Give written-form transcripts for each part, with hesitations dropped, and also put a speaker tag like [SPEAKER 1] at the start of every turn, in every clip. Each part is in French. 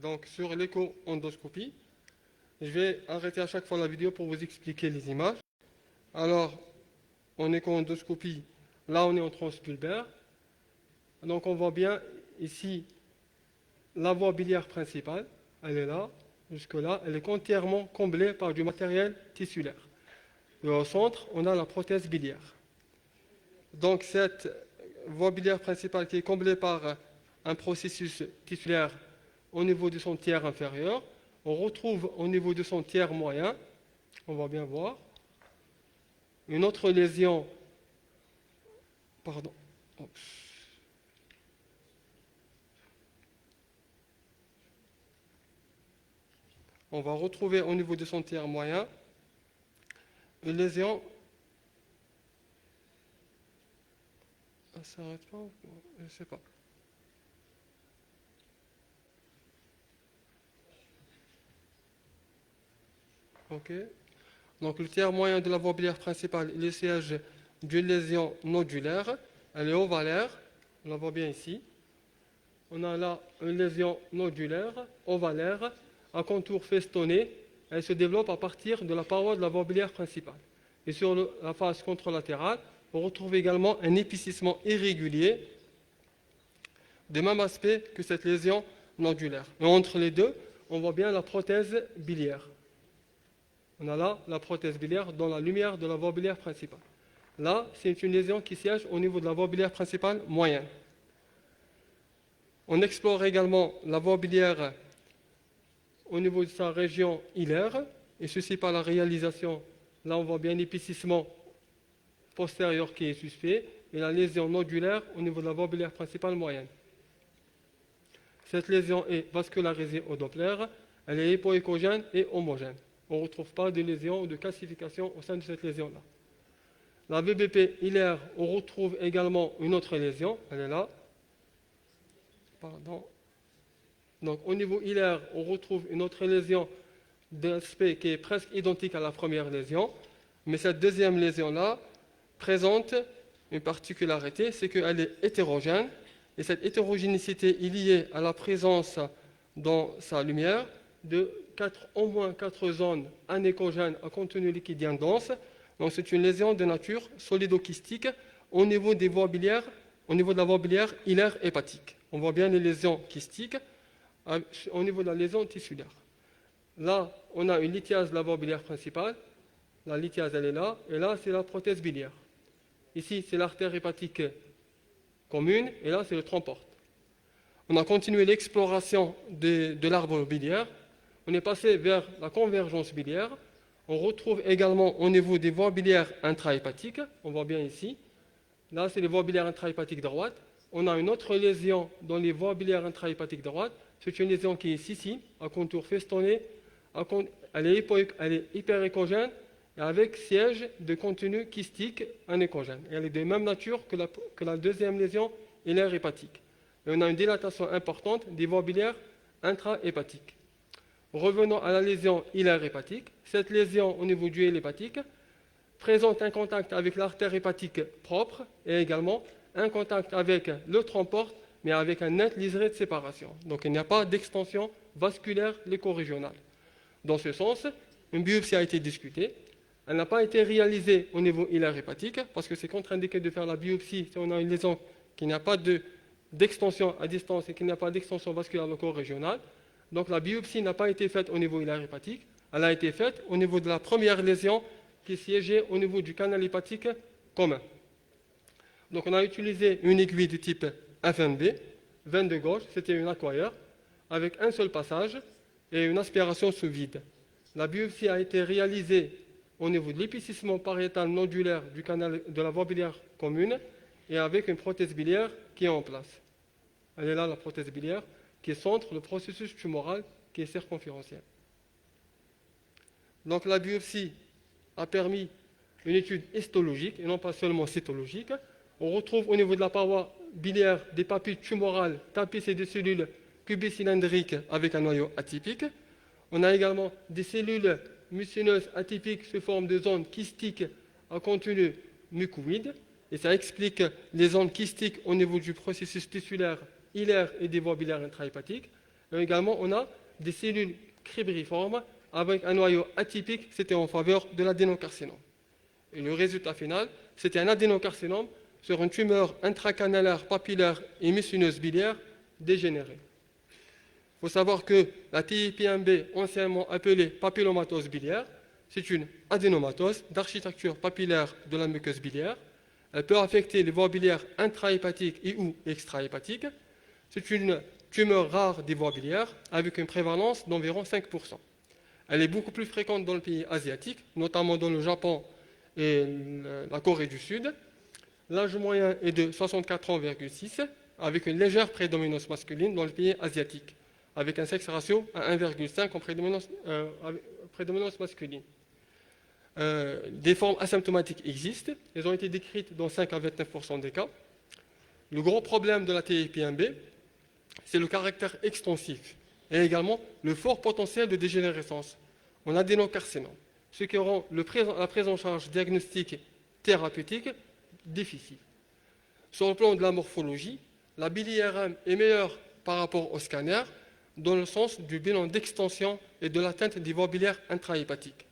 [SPEAKER 1] Donc sur l'écho-endoscopie, je vais arrêter à chaque fois la vidéo pour vous expliquer les images. Alors, en écho-endoscopie, là on est en transpulbaire. Donc on voit bien ici la voie biliaire principale, elle est là, jusque-là, elle est entièrement comblée par du matériel tissulaire. Et au centre, on a la prothèse biliaire. Donc cette voie biliaire principale qui est comblée par un processus tissulaire au niveau de son tiers inférieur, on retrouve au niveau de son tiers moyen, on va bien voir, une autre lésion, pardon, on va retrouver au niveau de son tiers moyen une lésion. Ça s'arrête pas? Je ne sais pas. Ok. Donc le tiers moyen de la voie biliaire principale est le siège d'une lésion nodulaire. Elle est ovalaire. On la voit bien ici. On a là une lésion nodulaire, ovalaire, à contour festonné. Elle se développe à partir de la paroi de la voie biliaire principale. Et sur la face contralatérale, on retrouve également un épicissement irrégulier, de même aspect que cette lésion nodulaire. Et entre les deux, on voit bien la prothèse biliaire. On a là la prothèse biliaire dans la lumière de la voie biliaire principale. Là, c'est une lésion qui siège au niveau de la voie biliaire principale moyenne. On explore également la voie biliaire au niveau de sa région hilaire, et ceci par la réalisation, là on voit bien l'épicissement postérieur qui est suspect, et la lésion nodulaire au niveau de la voie biliaire principale moyenne. Cette lésion est vascularisée au Doppler, elle est hypoéchogène et homogène. On ne retrouve pas de lésion ou de calcification au sein de cette lésion-là. La VBP hilaire, on retrouve également une autre lésion, elle est là. Pardon. Donc au niveau hilaire, on retrouve une autre lésion d'aspect qui est presque identique à la première lésion, mais cette deuxième lésion-là présente une particularité, c'est qu'elle est hétérogène, et cette hétérogénéité est liée à la présence dans sa lumière de au moins 4 zones anéchogènes à contenu liquidien dense. Donc c'est une lésion de nature solidokystique au niveau des voies biliaires, au niveau de la voie biliaire hilaire hépatique. On voit bien les lésions kystiques au niveau de la lésion tissulaire. Là, on a une lithiase de la voie biliaire principale. La lithiase, elle est là. Et là, c'est la prothèse biliaire. Ici, c'est l'artère hépatique commune. Et là, c'est le tronc porte. On a continué l'exploration de l'arbre biliaire. On est passé vers la convergence biliaire. On retrouve également au niveau des voies biliaires intrahépatiques. On voit bien ici. Là, c'est les voies biliaires intrahépatiques droites. On a une autre lésion dans les voies biliaires intrahépatiques droites. C'est une lésion qui est ici, à contour festonné. Elle est hyperéchogène et avec siège de contenu kystique anéchogène. Et elle est de même nature que la deuxième lésion hilaire hépatique. Et on a une dilatation importante des voies biliaires intrahépatiques. Revenons à la lésion hilaire hépatique. Cette lésion au niveau du hile hépatique présente un contact avec l'artère hépatique propre et également un contact avec le tronc porte, mais avec un net liseré de séparation. Donc il n'y a pas d'extension vasculaire léco-régionale. Dans ce sens, une biopsie a été discutée. Elle n'a pas été réalisée au niveau hilaire hépatique parce que c'est contre-indiqué de faire la biopsie si on a une lésion qui n'a pas d'extension à distance et qui n'a pas d'extension vasculaire léco-régionale. Donc la biopsie n'a pas été faite au niveau hilaire hépatique. Elle a été faite au niveau de la première lésion qui siégeait au niveau du canal hépatique commun. Donc on a utilisé une aiguille de type FNB, veine de gauche, c'était une acquire, avec un seul passage et une aspiration sous vide. La biopsie a été réalisée au niveau de l'épicissement pariétal nodulaire du canal de la voie biliaire commune et avec une prothèse biliaire qui est en place. Elle est là, la prothèse biliaire, qui centre le processus tumoral qui est circonférentiel. Donc la biopsie a permis une étude histologique et non pas seulement cytologique. On retrouve au niveau de la paroi biliaire des papilles tumorales tapissées de cellules cubicylindriques avec un noyau atypique. On a également des cellules mucineuses atypiques sous forme de zones kystiques à contenu mucoïde. Et ça explique les zones kystiques au niveau du processus tissulaire hilaire et des voies biliaires intrahépatiques. Et également, on a des cellules cribriformes avec un noyau atypique, c'était en faveur de l'adénocarcinome. Et le résultat final, c'était un adénocarcinome sur une tumeur intracanalaire, papillaire et mucineuse biliaire dégénérée. Il faut savoir que la TIP1B, anciennement appelée papillomatose biliaire, c'est une adénomatose d'architecture papillaire de la muqueuse biliaire. Elle peut affecter les voies biliaires intrahépatiques et ou extrahépatiques. C'est une tumeur rare des voies biliaires avec une prévalence d'environ 5%. Elle est beaucoup plus fréquente dans le pays asiatique, notamment dans le Japon et la Corée du Sud. L'âge moyen est de 64 ans, avec une légère prédominance masculine dans le pays asiatique, avec un sexe ratio à 1,5 en prédominance masculine. Des formes asymptomatiques existent, elles ont été décrites dans 5 à 29% des cas. Le gros problème de la TIP1B, c'est le caractère extensif et également le fort potentiel de dégénérescence en adénocarcinome, ce qui rend la prise en charge diagnostique thérapeutique difficile. Sur le plan de la morphologie, la bili-IRM est meilleure par rapport au scanner dans le sens du bilan d'extension et de l'atteinte des voies biliaires intrahépatiques.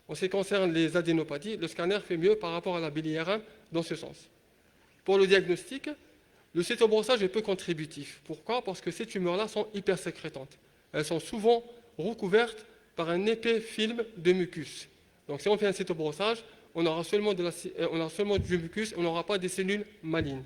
[SPEAKER 1] En ce qui concerne les adénopathies, le scanner fait mieux par rapport à la bili-IRM dans ce sens. Pour le diagnostic, le cytobrossage est peu contributif. Pourquoi? Parce que ces tumeurs-là sont hypersécrétantes. Elles sont souvent recouvertes par un épais film de mucus. Donc si on fait un cytobrossage, on aura seulement du mucus, on n'aura pas des cellules malignes.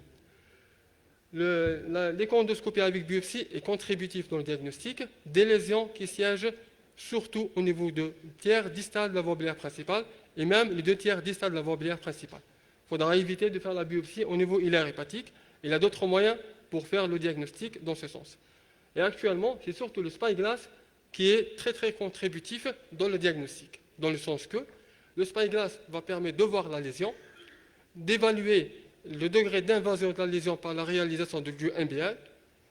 [SPEAKER 1] L'échoendoscopie avec biopsie est contributive dans le diagnostic des lésions qui siègent surtout au niveau de tiers distal de la voie biliaire principale et même les 2 tiers distal de la voie biliaire principale. Il faudra éviter de faire la biopsie au niveau hilaire hépatique. Il y a d'autres moyens pour faire le diagnostic dans ce sens. Et actuellement, c'est surtout le spyglass qui est très très contributif dans le diagnostic, dans le sens que le spyglass va permettre de voir la lésion, d'évaluer le degré d'invasion de la lésion par la réalisation du MBA.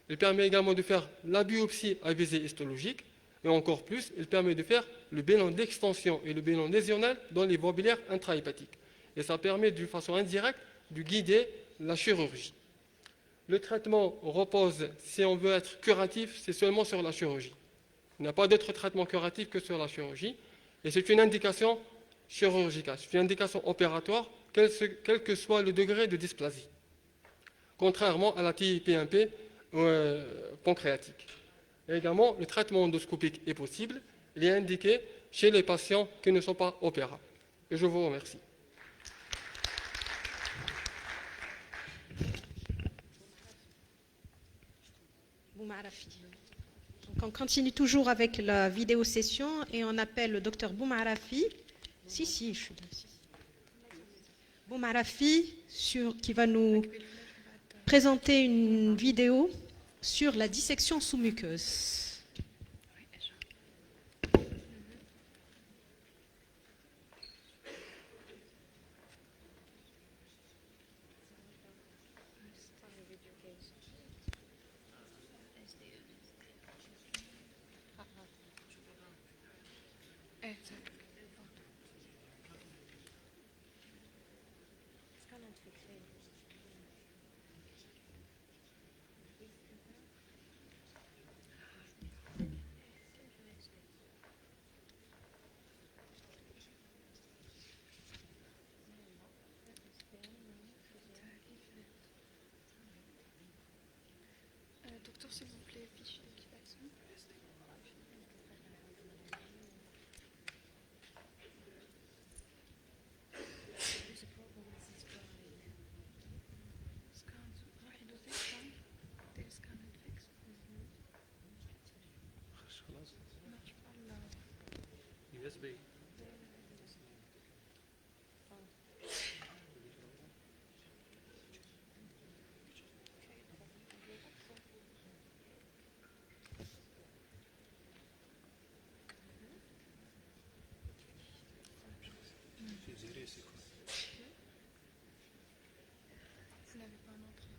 [SPEAKER 1] Il permet également de faire la biopsie à visée histologique et encore plus, il permet de faire le bilan d'extension et le bilan lésionnel dans les voies biliaires intrahépatiques. Et ça permet d'une façon indirecte de guider la chirurgie. Le traitement repose, si on veut être curatif, c'est seulement sur la chirurgie. Il n'y a pas d'autre traitement curatif que sur la chirurgie. Et c'est une indication chirurgicale, c'est une indication opératoire, quel que soit le degré de dysplasie. Contrairement à la TIP1P pancréatique. Et également, le traitement endoscopique est possible. Il est indiqué chez les patients qui ne sont pas opérables. Et je vous remercie.
[SPEAKER 2] Donc on continue toujours avec la vidéo session et on appelle le docteur Boumarafi. Je suis là. Boumarafi qui va nous présenter une vidéo sur la dissection sous muqueuse.
[SPEAKER 3] Docteur, s'il vous plaît, fiche d'activation. Vous n'avez pas un entrée.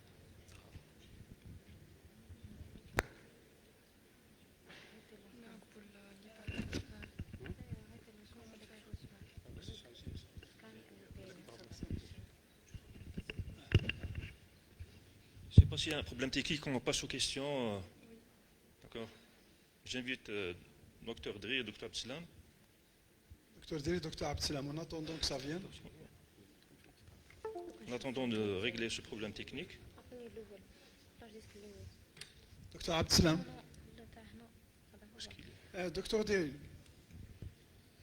[SPEAKER 3] Non, pour
[SPEAKER 4] Je ne sais pas s'il y a un problème technique, on passe aux questions. D'accord. J'invite Dr Dri et Dr Abdeslam.
[SPEAKER 5] Docteur Diri, docteur Abdeslam, en attendant que ça vienne.
[SPEAKER 4] En attendant de régler ce problème technique.
[SPEAKER 5] Docteur Abdeslam,
[SPEAKER 4] Parce qu'il est-
[SPEAKER 5] docteur Diri,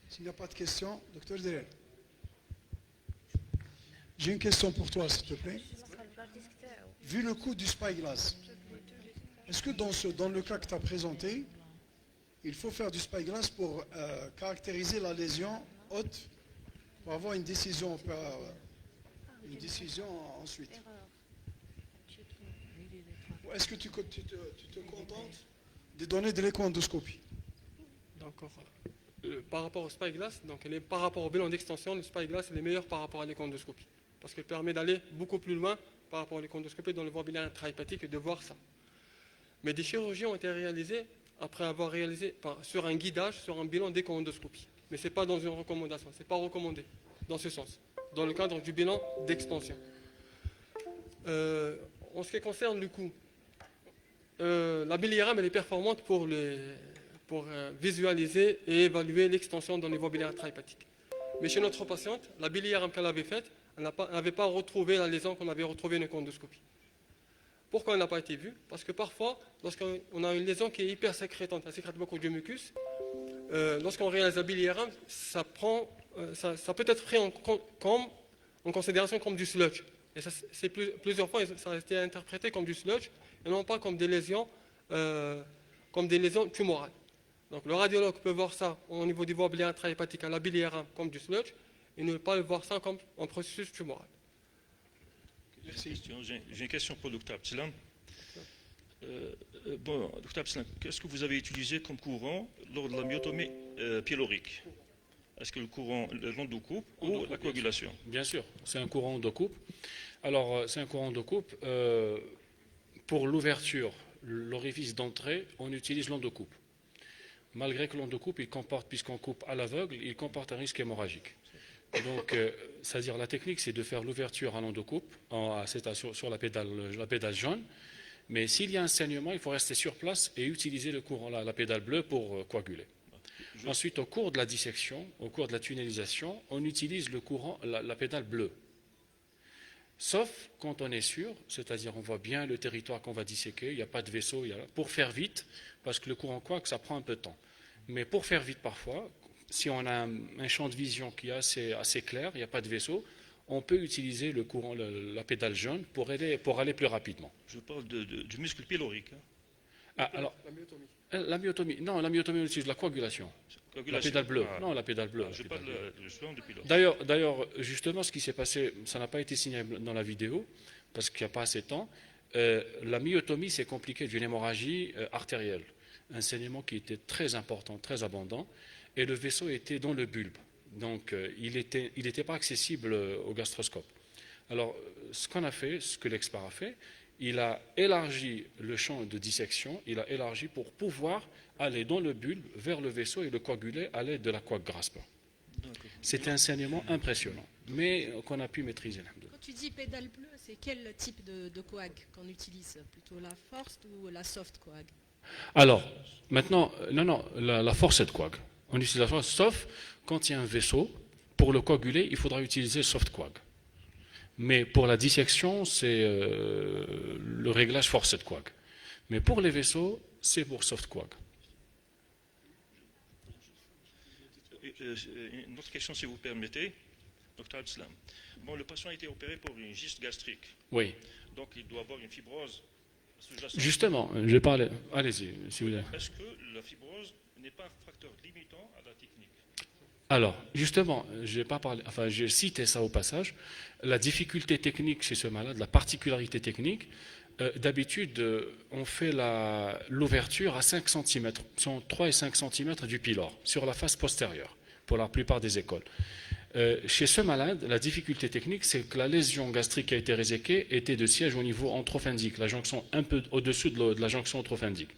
[SPEAKER 5] s'il n'y a pas de questions, docteur Diri. J'ai une question pour toi, s'il te plaît. Vu le coût du spyglass, est-ce que dans le cas que tu as présenté, il faut faire du spyglass pour caractériser la lésion haute, pour avoir une décision ensuite? Ou est-ce que tu te contentes des données de l'écho-endoscopie?
[SPEAKER 1] D'accord. Par rapport au spyglass, donc par rapport au bilan d'extension, le spyglass est le meilleur par rapport à l'échondoscopie. Parce qu'il permet d'aller beaucoup plus loin par rapport à l'échondoscopie dans le voie biliaire intrahépatique et de voir ça. Mais des chirurgies ont été réalisées après avoir réalisé sur un guidage, sur un bilan d'écho-endoscopie. Mais ce n'est pas dans une recommandation, ce n'est pas recommandé dans ce sens, dans le cadre du bilan d'extension. En ce qui concerne le coût, la biliaram elle est performante pour visualiser et évaluer l'extension dans les voies biliaires intrahépatiques. Mais chez notre patiente, la biliaram qu'elle avait faite, elle n'avait pas retrouvé la lésion qu'on avait retrouvée en échondoscopie. Pourquoi elle n'a pas été vue? Parce que parfois, lorsqu'on a une lésion qui est hyper sécrétante, elle sécrète beaucoup de mucus, lorsqu'on réalise la biliaram, ça peut être pris en considération comme du sludge. Et plusieurs fois, ça a été interprété comme du sludge, et non pas comme des lésions tumorales. Donc le radiologue peut voir ça au niveau du voie biliaire intrahépatique à la biliaram comme du sludge, et ne pas voir ça comme un processus tumoral.
[SPEAKER 4] J'ai une question pour le Dr Abdeslam. Bon, Dr Abdeslam, qu'est-ce que vous avez utilisé comme courant lors de la myotomie pylorique? Est-ce que le courant, l'endocoupe ou la coagulation?
[SPEAKER 6] Bien sûr, c'est un courant endocoupe. Alors, c'est un courant endocoupe. Pour l'ouverture, l'orifice d'entrée, on utilise l'endocoupe. Malgré que l'endocoupe, il comporte, puisqu'on coupe à l'aveugle, il comporte un risque hémorragique. Donc, c'est-à-dire la technique, c'est de faire l'ouverture à l'endocoupe, sur la pédale jaune. Mais s'il y a un saignement, il faut rester sur place et utiliser le courant, la pédale bleue pour coaguler. Ensuite, au cours de la dissection, au cours de la tunnelisation, on utilise le courant, la pédale bleue. Sauf quand on est sûr, c'est-à-dire on voit bien le territoire qu'on va disséquer, il n'y a pas de vaisseau, pour faire vite, parce que le courant coag, ça prend un peu de temps. Mais pour faire vite parfois, si on a un champ de vision qui est assez clair, il n'y a pas de vaisseau, on peut utiliser le courant, la pédale jaune pour aller plus rapidement.
[SPEAKER 4] Je parle du muscle pylorique. Hein.
[SPEAKER 6] Ah, alors,
[SPEAKER 1] La myotomie.
[SPEAKER 6] la myotomie, non, la myotomie, on utilise la coagulation. La pédale bleue. Non, la pédale bleue.
[SPEAKER 4] Je parle justement du pylorique.
[SPEAKER 6] D'ailleurs, justement, ce qui s'est passé, ça n'a pas été signalé dans la vidéo, parce qu'il n'y a pas assez de temps. La myotomie, c'est compliqué d'une hémorragie artérielle. Un saignement qui était très important, très abondant, et le vaisseau était dans le bulbe. Donc, il n'était pas accessible au gastroscope. Alors, ce qu'on a fait, ce que l'expert a fait, il a élargi le champ de dissection, il a élargi pour pouvoir aller dans le bulbe, vers le vaisseau et le coaguler à l'aide de la coag grasp. C'était un saignement impressionnant, mais qu'on a pu maîtriser.
[SPEAKER 2] Quand tu dis pédale bleue, c'est quel type de coag qu'on utilise? Plutôt la force ou la soft coag?
[SPEAKER 6] Alors, maintenant, non, la force de coag. On utilise la force, sauf quand il y a un vaisseau. Pour le coaguler, il faudra utiliser soft coag. Mais pour la dissection, c'est le réglage force de coag. Mais pour les vaisseaux, c'est pour soft coag.
[SPEAKER 4] Une autre question, si vous permettez, Dr Abdeslam. Bon, le patient a été opéré pour une gyste gastrique.
[SPEAKER 6] Oui.
[SPEAKER 4] Donc, il doit avoir une fibrose sous-jacente.
[SPEAKER 6] Justement, je vais parler. Allez-y, si vous voulez.
[SPEAKER 4] Est-ce que la fibrose n'est pas un facteur limitant à la technique?
[SPEAKER 6] Alors, justement, j'ai cité ça au passage. La difficulté technique chez ce malade, la particularité technique, d'habitude, on fait l'ouverture à 5 cm, sont 3 et 5 cm du pylore, sur la face postérieure, pour la plupart des écoles. Chez ce malade, la difficulté technique, c'est que la lésion gastrique qui a été réséquée était de siège au niveau antrophendique, la jonction un peu au-dessus de la jonction antrophendique.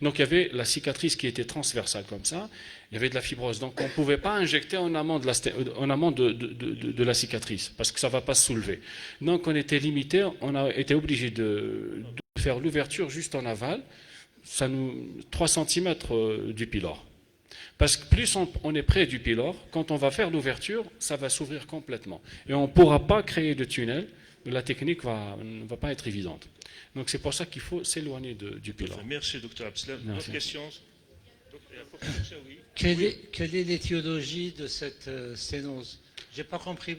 [SPEAKER 6] Donc il y avait la cicatrice qui était transversale comme ça, il y avait de la fibrose. Donc on ne pouvait pas injecter en amont de la cicatrice, parce que ça ne va pas se soulever. Donc on était limité, on a été obligé de faire l'ouverture juste en aval, 3 cm du pylore. Parce que plus on est près du pylore, quand on va faire l'ouverture, ça va s'ouvrir complètement. Et on ne pourra pas créer de tunnel, la technique ne va pas être évidente. Donc c'est pour ça qu'il faut s'éloigner du pylore.
[SPEAKER 4] Merci, docteur Abdeslam.
[SPEAKER 6] Merci.
[SPEAKER 4] D'autres questions? Oui.
[SPEAKER 7] Quelle est l'étiologie de cette sténose? Je n'ai pas compris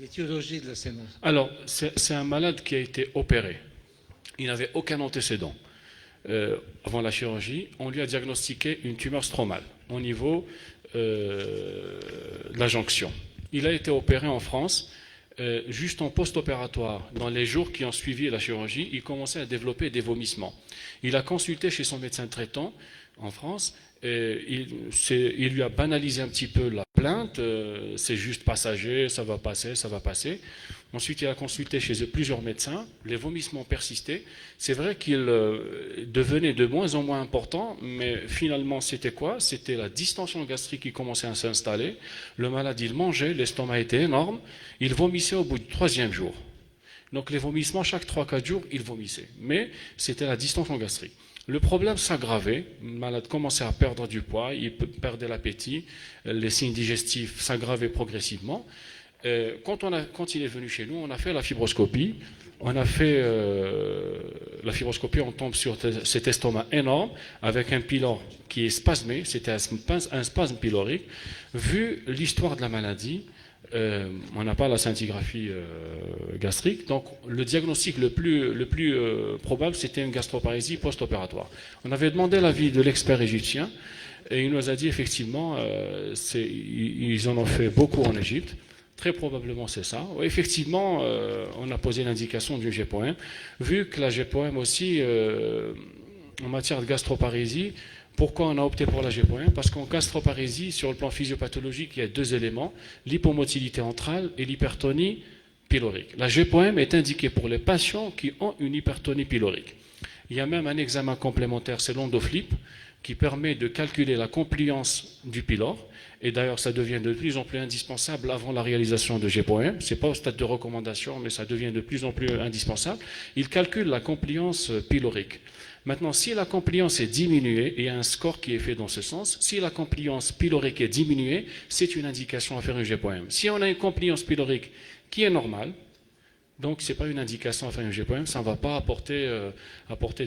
[SPEAKER 7] l'étiologie de la sténose.
[SPEAKER 6] Alors, c'est un malade qui a été opéré. Il n'avait aucun antécédent. Avant la chirurgie, on lui a diagnostiqué une tumeur stromale au niveau de la jonction. Il a été opéré en France. Juste en post-opératoire, dans les jours qui ont suivi la chirurgie, il commençait à développer des vomissements. Il a consulté chez son médecin traitant en France. Il lui a banalisé un petit peu la plainte. C'est juste passager, ça va passer, ça va passer. Ensuite, il a consulté chez plusieurs médecins. Les vomissements persistaient. C'est vrai qu'ils devenaient de moins en moins importants, mais finalement, c'était quoi? C'était la distension gastrique qui commençait à s'installer. Le malade, il mangeait, l'estomac était énorme. Il vomissait au bout du 3e jour. Donc, les vomissements, chaque 3-4 jours, il vomissait. Mais c'était la distension gastrique. Le problème s'aggravait. Le malade commençait à perdre du poids, il perdait l'appétit, les signes digestifs s'aggravaient progressivement. Quand il est venu chez nous, on a fait la fibroscopie. On a fait la fibroscopie, on tombe sur cet estomac énorme avec un pylore qui est spasmé, c'était un spasme pylorique. Vu l'histoire de la maladie, on n'a pas la scintigraphie gastrique, donc le diagnostic le plus probable, c'était une gastroparésie post-opératoire. On avait demandé l'avis de l'expert égyptien et il nous a dit effectivement, ils en ont fait beaucoup en Égypte. Très probablement, c'est ça. Effectivement, on a posé l'indication du GPOM. Vu que la GPOM aussi, en matière de gastroparésie, pourquoi on a opté pour la GPOM? Parce qu'en gastroparésie, sur le plan physiopathologique, il y a 2 éléments, l'hypomotilité antrale et l'hypertonie pylorique. La GPOM est indiquée pour les patients qui ont une hypertonie pylorique. Il y a même un examen complémentaire, c'est l'endoflip, qui permet de calculer la compliance du pylore. Et d'ailleurs, ça devient de plus en plus indispensable avant la réalisation de GPOM. Ce n'est pas au stade de recommandation, mais ça devient de plus en plus indispensable. Il calcule la compliance pylorique. Maintenant, si la compliance est diminuée, et il y a un score qui est fait dans ce sens, si la compliance pylorique est diminuée, c'est une indication à faire un GPOM. Si on a une compliance pylorique qui est normale, donc ce n'est pas une indication à faire un GPOM, ça ne va pas apporter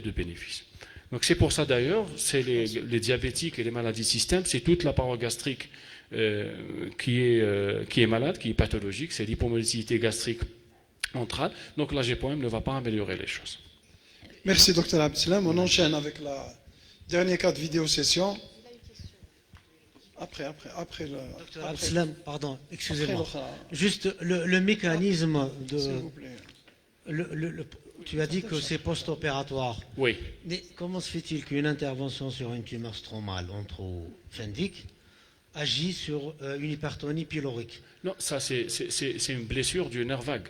[SPEAKER 6] de bénéfices. Donc c'est pour ça d'ailleurs, c'est les diabétiques et les maladies de système, c'est toute la paroi gastrique qui est malade, qui est pathologique, c'est l'hypomotilité gastrique antrale. Donc la GPOM ne va pas améliorer les choses.
[SPEAKER 5] Merci, Dr Abdeslam. On enchaîne avec la dernier cas de vidéo session. Après le.
[SPEAKER 7] Docteur Abdeslam, pardon, excusez-moi.
[SPEAKER 5] Après
[SPEAKER 7] Juste le mécanisme de.
[SPEAKER 5] S'il vous plaît.
[SPEAKER 7] Tu as dit que c'est post-opératoire.
[SPEAKER 6] Oui.
[SPEAKER 7] Mais comment se fait-il qu'une intervention sur une tumeur stromale onthro-phendique agit sur une hypertonie pylorique?
[SPEAKER 6] Non, ça c'est une blessure du nerf vague.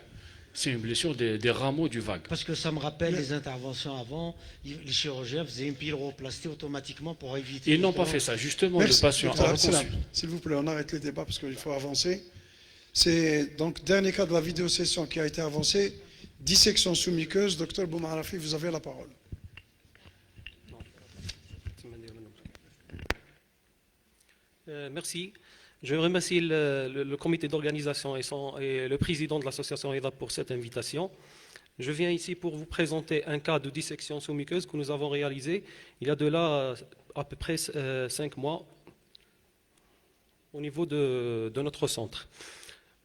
[SPEAKER 6] C'est une blessure des rameaux du vague.
[SPEAKER 7] Parce que ça me rappelle les interventions avant, les chirurgiens faisaient une pyloroplastie automatiquement pour éviter...
[SPEAKER 6] Ils n'ont pas fait ça. Justement,
[SPEAKER 5] Merci,
[SPEAKER 6] le patient
[SPEAKER 5] Dr
[SPEAKER 6] a
[SPEAKER 5] Abdeslam.
[SPEAKER 6] reconçu.
[SPEAKER 5] S'il vous plaît, on arrête le débat parce qu'il faut avancer. C'est donc dernier cas de la vidéo session qui a été avancé. Dissection sous-muqueuse. Docteur Boumarafi, vous avez la parole.
[SPEAKER 8] Merci. Je remercie le comité d'organisation et le président de l'association EDAP pour cette invitation. Je viens ici pour vous présenter un cas de dissection sous-muqueuse que nous avons réalisé il y a de là à peu près 5 mois au niveau de notre centre.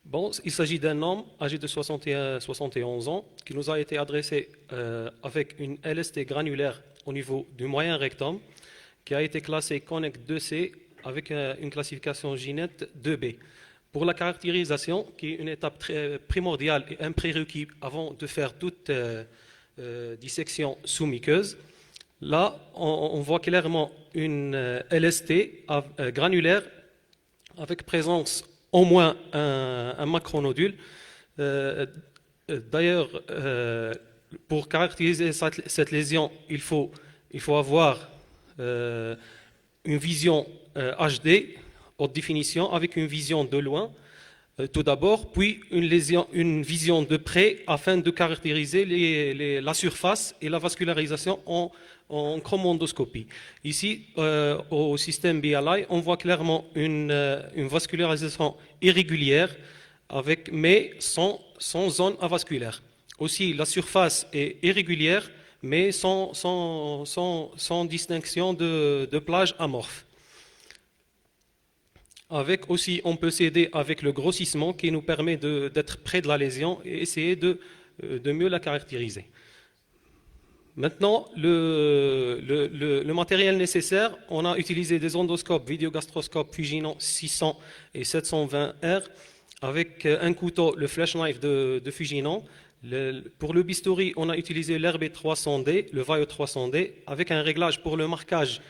[SPEAKER 8] Bon, il s'agit d'un homme âgé de 71 ans qui nous a été adressé avec une LST granulaire au niveau du moyen rectum qui a été classée Connect 2C avec une classification Ginette 2B. Pour la caractérisation, qui est une étape très primordiale et un prérequis avant de faire toute dissection sous-muqueuse, là, on voit clairement une LST granulaire avec présence au moins un macronodule. D'ailleurs, pour caractériser cette lésion, il faut avoir une vision HD, haute définition, avec une vision de loin, tout d'abord, puis une vision de près afin de caractériser la surface et la vascularisation en chromondoscopie. Ici, au système BLI, on voit clairement une vascularisation irrégulière, mais sans zone avasculaire. Aussi, la surface est irrégulière, mais sans distinction de plage amorphe. Avec aussi, on peut s'aider avec le grossissement qui nous permet d'être près de la lésion et essayer de mieux la caractériser. Maintenant, le matériel nécessaire, on a utilisé des endoscopes, vidéogastroscopes Fujinon 600 et 720R avec un couteau, le flash knife de Fujinon. Pour le bistouri, on a utilisé l'RB300D, le Vaio 300D, avec un réglage pour le marquage,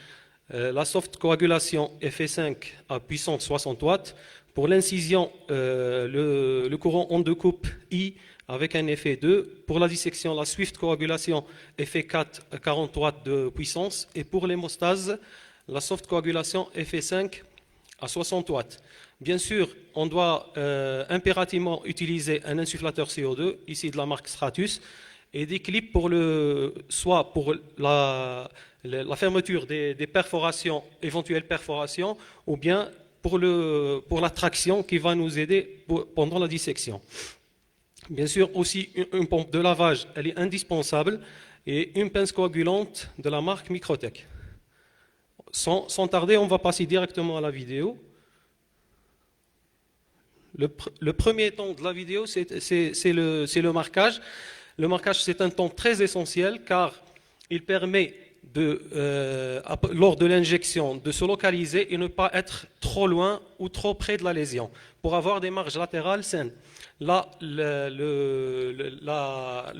[SPEAKER 8] la soft coagulation F5 à puissance 60 watts. Pour l'incision, le courant onde de coupe I avec un effet 2. Pour la dissection, la swift coagulation effet 4 à 40 watts de puissance. Et pour l'hémostase, la soft coagulation effet 5 à 60 watts. Bien sûr, on doit impérativement utiliser un insufflateur CO2, ici de la marque Stratus, et des clips soit pour la fermeture des perforations, éventuelles perforations, ou bien pour la traction qui va nous aider pendant la dissection. Bien sûr, aussi une pompe de lavage, elle est indispensable, et une pince coagulante de la marque Microtech. Sans tarder, on va passer directement à la vidéo. Le premier temps de la vidéo, c'est le marquage. Le marquage, c'est un temps très essentiel car il permet lors de l'injection de se localiser et ne pas être trop loin ou trop près de la lésion pour avoir des marges latérales saines. Là, le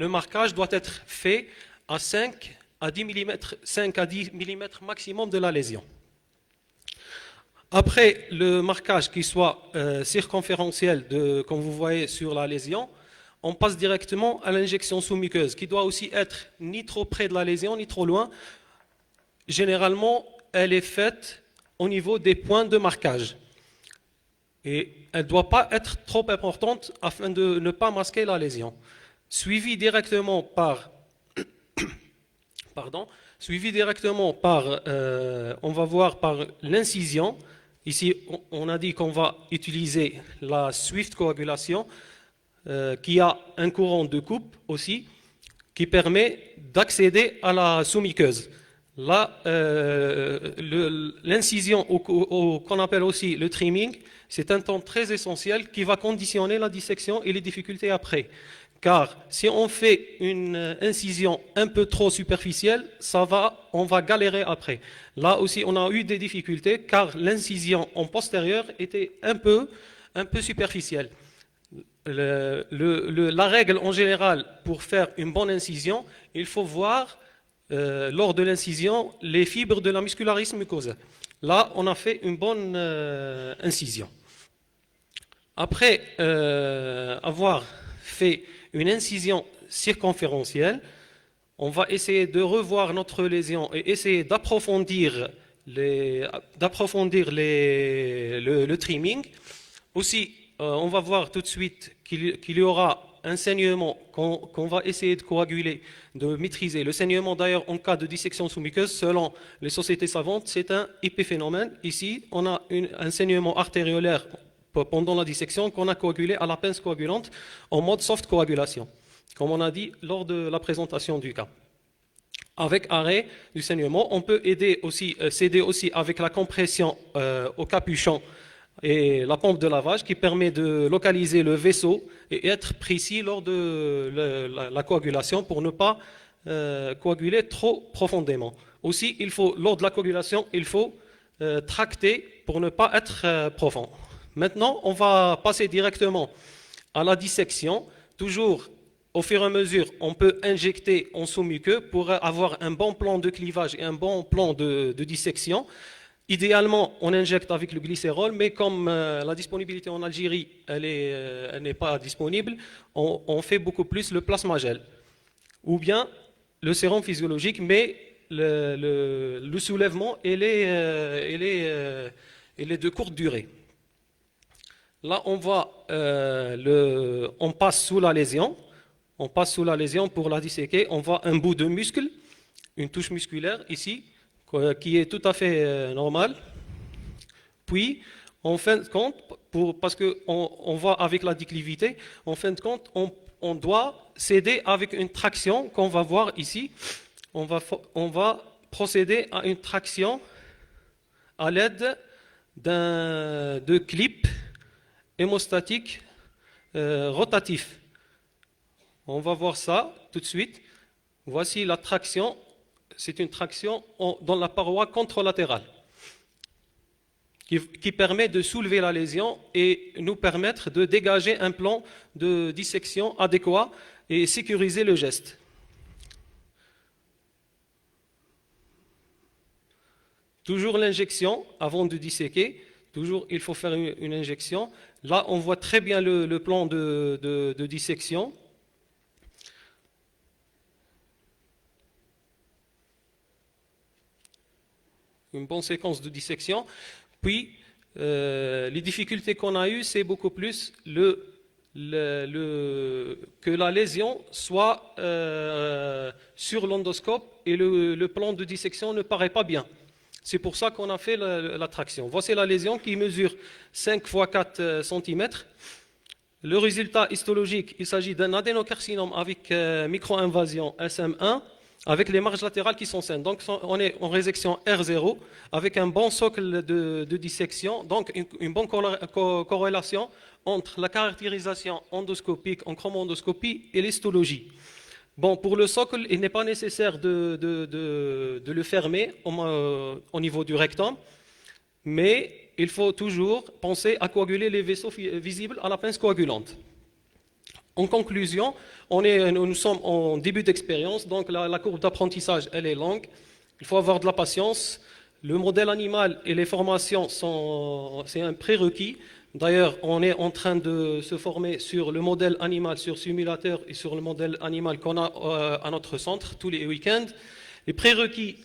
[SPEAKER 8] marquage doit être fait à 5 à 10 mm maximum de la lésion. Après le marquage qui soit circonférentiel, comme vous voyez sur la lésion, on passe directement à l'injection sous-muqueuse qui doit aussi être ni trop près de la lésion ni trop loin. Généralement, elle est faite au niveau des points de marquage. Et elle ne doit pas être trop importante afin de ne pas masquer la lésion. Suivi directement par, on va voir par l'incision. Ici, on a dit qu'on va utiliser la swift coagulation qui a un courant de coupe aussi qui permet d'accéder à la sous-muqueuse. Là, l'incision, qu'on appelle aussi le trimming, c'est un temps très essentiel qui va conditionner la dissection et les difficultés après. Car si on fait une incision un peu trop superficielle, on va galérer après. Là aussi, on a eu des difficultés car l'incision en postérieur était un peu superficielle. La règle en général pour faire une bonne incision, il faut voir lors de l'incision les fibres de la muscularis mucosa. Là, on a fait une bonne incision. Après avoir fait une incision circonférentielle, on va essayer de revoir notre lésion et essayer d'approfondir le trimming. Aussi, on va voir tout de suite qu'il y aura un saignement qu'on va essayer de coaguler, de maîtriser. Le saignement, d'ailleurs, en cas de dissection sous-muqueuse, selon les sociétés savantes, c'est un épiphénomène. Ici, on a un saignement artériolaire pendant la dissection qu'on a coagulé à la pince coagulante en mode soft coagulation, comme on a dit lors de la présentation du cas. Avec arrêt du saignement, on peut s'aider aussi avec la compression au capuchon et la pompe de lavage qui permet de localiser le vaisseau et être précis lors de la coagulation pour ne pas coaguler trop profondément. Aussi, lors de la coagulation, il faut tracter pour ne pas être profond. Maintenant, on va passer directement à la dissection. Toujours, au fur et à mesure, on peut injecter en sous-muqueux pour avoir un bon plan de clivage et un bon plan de dissection. Idéalement, on injecte avec le glycérol, mais comme la disponibilité en Algérie, elle n'est pas disponible, on fait beaucoup plus le plasmagel. Ou bien le sérum physiologique, mais le soulèvement, il est de courte durée. Là, on passe sous la lésion. On passe sous la lésion pour la disséquer. On voit un bout de muscle une touche musculaire ici, qui est tout à fait normale. Puis, en fin de compte, parce qu'on va avec la déclivité, en fin de compte, on doit céder avec une traction qu'on va voir ici. On va procéder à une traction à l'aide de clips hémostatiques rotatifs. On va voir ça tout de suite. Voici la traction. C'est une traction dans la paroi contralatérale qui permet de soulever la lésion et nous permettre de dégager un plan de dissection adéquat et sécuriser le geste. Toujours l'injection avant de disséquer. Toujours, il faut faire une injection. Là, on voit très bien le plan de dissection. Une bonne séquence de dissection. Puis, les difficultés qu'on a eues, c'est beaucoup plus que la lésion soit sur l'endoscope et le plan de dissection ne paraît pas bien. C'est pour ça qu'on a fait la traction. Voici la lésion qui mesure 5 x 4 cm. Le résultat histologique, il s'agit d'un adénocarcinome avec micro-invasion SM1, avec les marges latérales qui sont saines. Donc on est en résection R0, avec un bon socle de dissection, donc une bonne corrélation entre la caractérisation endoscopique en chromondoscopie et l'histologie. Bon, pour le socle, il n'est pas nécessaire de le fermer au niveau du rectum, mais il faut toujours penser à coaguler les vaisseaux visibles à la pince coagulante. En conclusion, nous sommes en début d'expérience, donc la courbe d'apprentissage, elle est longue. Il faut avoir de la patience. Le modèle animal et les formations, c'est un prérequis. D'ailleurs, on est en train de se former sur le modèle animal, sur simulateur et sur le modèle animal qu'on a à notre centre tous les week-ends. Les prérequis,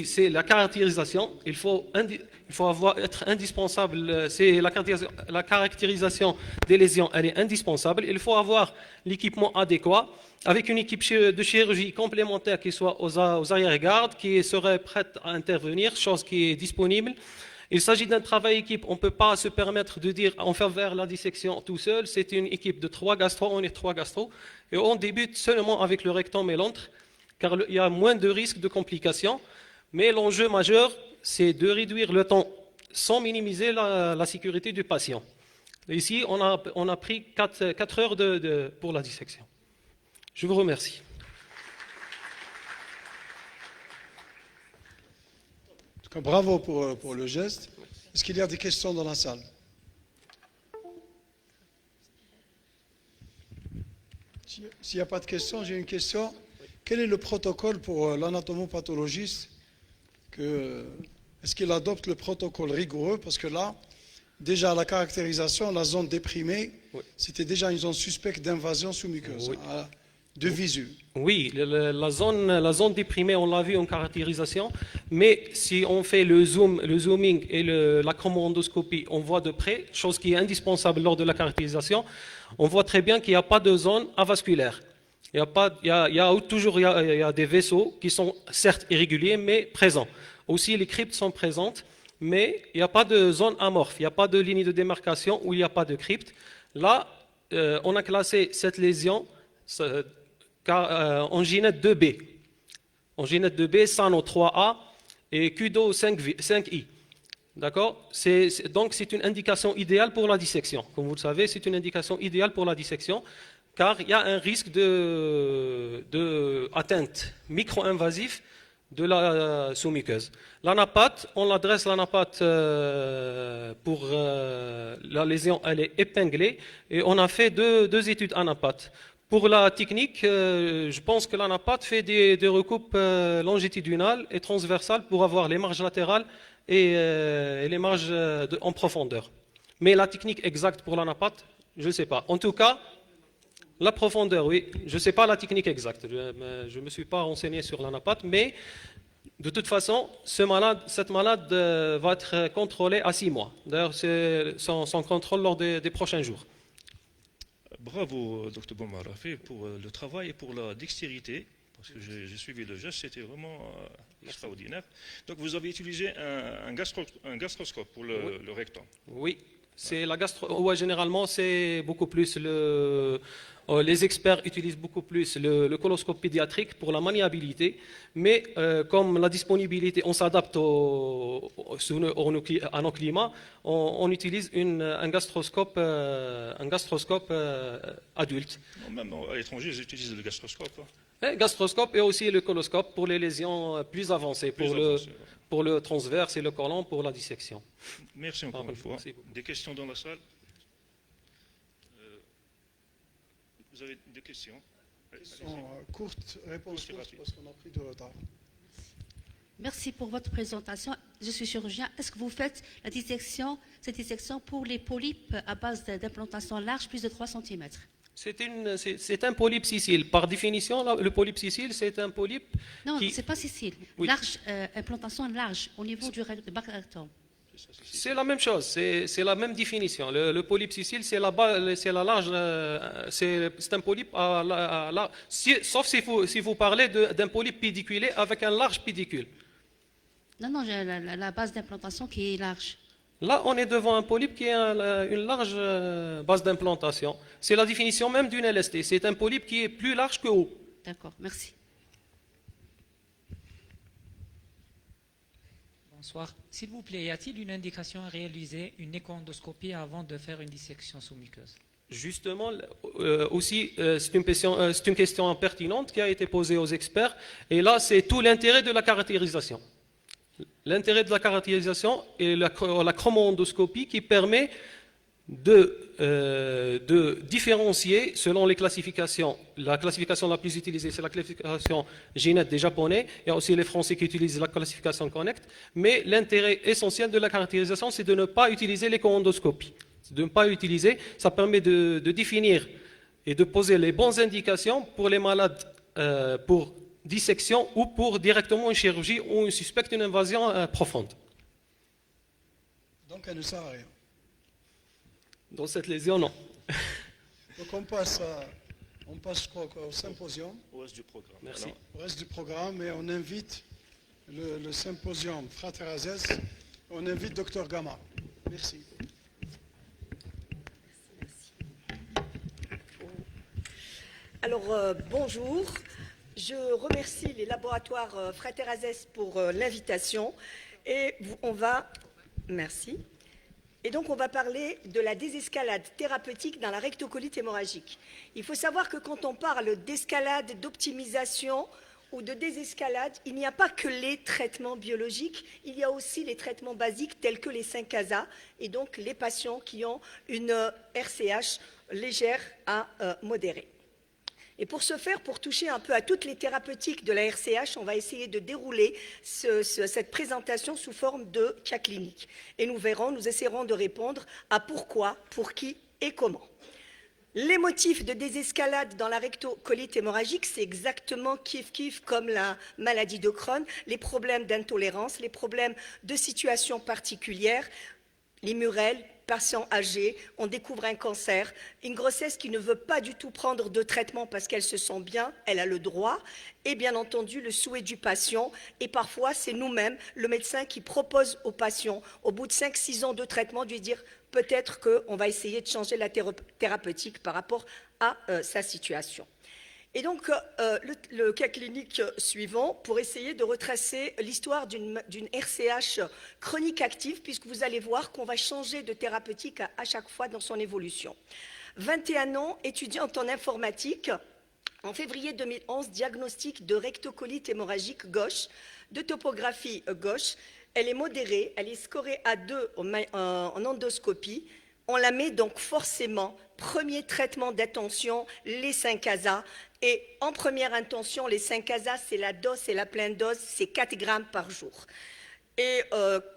[SPEAKER 8] c'est la caractérisation. Il faut être indispensable. C'est la caractérisation des lésions, elle est indispensable. Il faut avoir l'équipement adéquat avec une équipe de chirurgie complémentaire qui soit aux arrière-gardes, qui serait prête à intervenir, chose qui est disponible. Il s'agit d'un travail équipe. On ne peut pas se permettre de dire on fait vers la dissection tout seul. C'est une équipe de 3 gastro, on est 3 gastro. Et on débute seulement avec le rectum et l'antre, car il y a moins de risques de complications. Mais l'enjeu majeur, c'est de réduire le temps sans minimiser la sécurité du patient. Ici, on a pris 4 heures pour la dissection. Je vous remercie.
[SPEAKER 5] Bravo pour le geste. Est-ce qu'il y a des questions dans la salle? S'il n'y a pas de questions, j'ai une question. Quel est le protocole pour l'anatomopathologiste? Est-ce qu'il adopte le protocole rigoureux? Parce que là, déjà la caractérisation, la zone déprimée,
[SPEAKER 8] oui,
[SPEAKER 5] c'était déjà une zone suspecte d'invasion sous-muqueuse,
[SPEAKER 8] oui,
[SPEAKER 5] de visu.
[SPEAKER 8] Oui, la zone déprimée, on l'a vu en caractérisation, mais si on fait le zooming et la chromondoscopie, on voit de près, chose qui est indispensable lors de la caractérisation, on voit très bien qu'il n'y a pas de zone avasculaire. Il y a des vaisseaux qui sont certes irréguliers, mais présents. Aussi, les cryptes sont présentes, mais il n'y a pas de zone amorphe, il n'y a pas de ligne de démarcation où il n'y a pas de crypte. Là, on a classé cette lésion en ginette 2B. En ginette 2B, Sano 3A et Kudo 5I. D'accord? Donc, c'est une indication idéale pour la dissection. Comme vous le savez, c'est une indication idéale pour la dissection, car il y a un risque d'atteinte micro-invasive de la sous-muqueuse. L'anapathe, on l'adresse l'anapathe pour la lésion, elle est épinglée, et on a fait deux études anapathe. Pour la technique, je pense que l'anapathe fait des recoupes longitudinales et transversales pour avoir les marges latérales et les marges en profondeur. Mais la technique exacte pour l'anapathe, je ne sais pas. En tout cas, la profondeur, oui. Je ne sais pas la technique exacte. Je ne me suis pas renseigné sur l'anapathe, mais de toute façon, cette malade va être contrôlée à 6 mois. D'ailleurs, c'est son contrôle lors des prochains jours.
[SPEAKER 4] Bravo, Dr Bomarafé, pour le travail et pour la dextérité, parce que j'ai suivi le geste, c'était vraiment extraordinaire. Donc vous avez utilisé un gastroscope pour le rectum.
[SPEAKER 8] Oui, c'est la ouais, généralement, c'est beaucoup plus les experts utilisent beaucoup plus le coloscope pédiatrique pour la maniabilité, mais comme la disponibilité, on s'adapte à nos climats, on utilise un gastroscope adulte.
[SPEAKER 4] Non, même à l'étranger, ils utilisent le gastroscope. Hein.
[SPEAKER 8] Gastroscope et aussi le coloscope pour les lésions plus avancées, pour le transverse et le colon pour la dissection.
[SPEAKER 4] Merci encore une fois.
[SPEAKER 8] Merci beaucoup.
[SPEAKER 4] Des questions dans la salle? Vous avez des questions?
[SPEAKER 5] Courte, réponse courte, parce qu'on a pris de retard.
[SPEAKER 9] Merci pour votre présentation. Je suis chirurgien. Est-ce que vous faites cette dissection pour les polypes à base d'implantation large, plus de 3 cm?
[SPEAKER 8] C'est un polype sicile. Par définition, le polype sicile, c'est un polype
[SPEAKER 9] Non,
[SPEAKER 8] qui...
[SPEAKER 9] ce n'est pas sicile.
[SPEAKER 8] Oui.
[SPEAKER 9] Large, implantation large au niveau du rectum.
[SPEAKER 8] C'est la même chose, c'est la même définition. Le polype sicile, c'est la large, c'est un polype sauf si vous parlez d'un polype pédiculé avec un large pédicule.
[SPEAKER 9] Non, non, la base d'implantation qui est large.
[SPEAKER 8] Là, on est devant un polype qui a une large base d'implantation. C'est la définition même d'une LST. C'est un polype qui est plus large que haut.
[SPEAKER 9] D'accord, merci.
[SPEAKER 10] Bonsoir. S'il vous plaît, y a-t-il une indication à réaliser une échoendoscopie avant de faire une dissection sous-muqueuse?
[SPEAKER 8] Justement, aussi, c'est une question pertinente qui a été posée aux experts. Et là, c'est tout l'intérêt de la caractérisation. L'intérêt de la caractérisation est la chromoendoscopie qui permet de différencier selon les classifications. La classification la plus utilisée, c'est la classification Ginet des Japonais. Il y a aussi les Français qui utilisent la classification Connect. Mais l'intérêt essentiel de la caractérisation, c'est de ne pas utiliser l'échoendoscopie. De ne pas l'utiliser, ça permet de définir et de poser les bonnes indications pour les malades, pour dissection ou pour directement une chirurgie ou une suspecte une invasion profonde.
[SPEAKER 5] Donc elle ne sert à rien.
[SPEAKER 8] Dans cette lésion, non.
[SPEAKER 5] Donc on passe je crois, au symposium.
[SPEAKER 4] Au reste du programme.
[SPEAKER 8] Merci.
[SPEAKER 4] Alors,
[SPEAKER 5] Au reste du programme et on invite le symposium Frater Azès, on invite Dr Gama. Merci.
[SPEAKER 11] Alors bonjour, je remercie les laboratoires Frater Azès pour l'invitation et merci. Et donc on va parler de la désescalade thérapeutique dans la rectocolite hémorragique. Il faut savoir que quand on parle d'escalade, d'optimisation ou de désescalade, il n'y a pas que les traitements biologiques, il y a aussi les traitements basiques tels que les 5 ASA et donc les patients qui ont une RCH légère à modérée. Et pour ce faire, pour toucher un peu à toutes les thérapeutiques de la RCH, on va essayer de dérouler cette présentation sous forme de cas clinique. Et nous essaierons de répondre à pourquoi, pour qui et comment. Les motifs de désescalade dans la rectocolite hémorragique, c'est exactement kiff comme la maladie de Crohn, les problèmes d'intolérance, les problèmes de situation particulière, les murelles, patients âgés, on découvre un cancer, une grossesse qui ne veut pas du tout prendre de traitement parce qu'elle se sent bien, elle a le droit, et bien entendu le souhait du patient, et parfois c'est nous-mêmes, le médecin qui propose au patient, au bout de 5-6 ans de traitement, de lui dire peut-être qu'on va essayer de changer la thérapeutique par rapport à sa situation. Et donc, le cas clinique suivant, pour essayer de retracer l'histoire d'une RCH chronique active, puisque vous allez voir qu'on va changer de thérapeutique à chaque fois dans son évolution. 21 ans, étudiante en informatique, en février 2011, diagnostic de rectocolite hémorragique gauche, de topographie gauche. Elle est modérée, elle est scorée à 2 en endoscopie. On la met donc forcément, premier traitement d'attention, les 5 ASA. Et en première intention, les 5 ASA, c'est la dose, c'est la pleine dose, c'est 4 grammes par jour. Et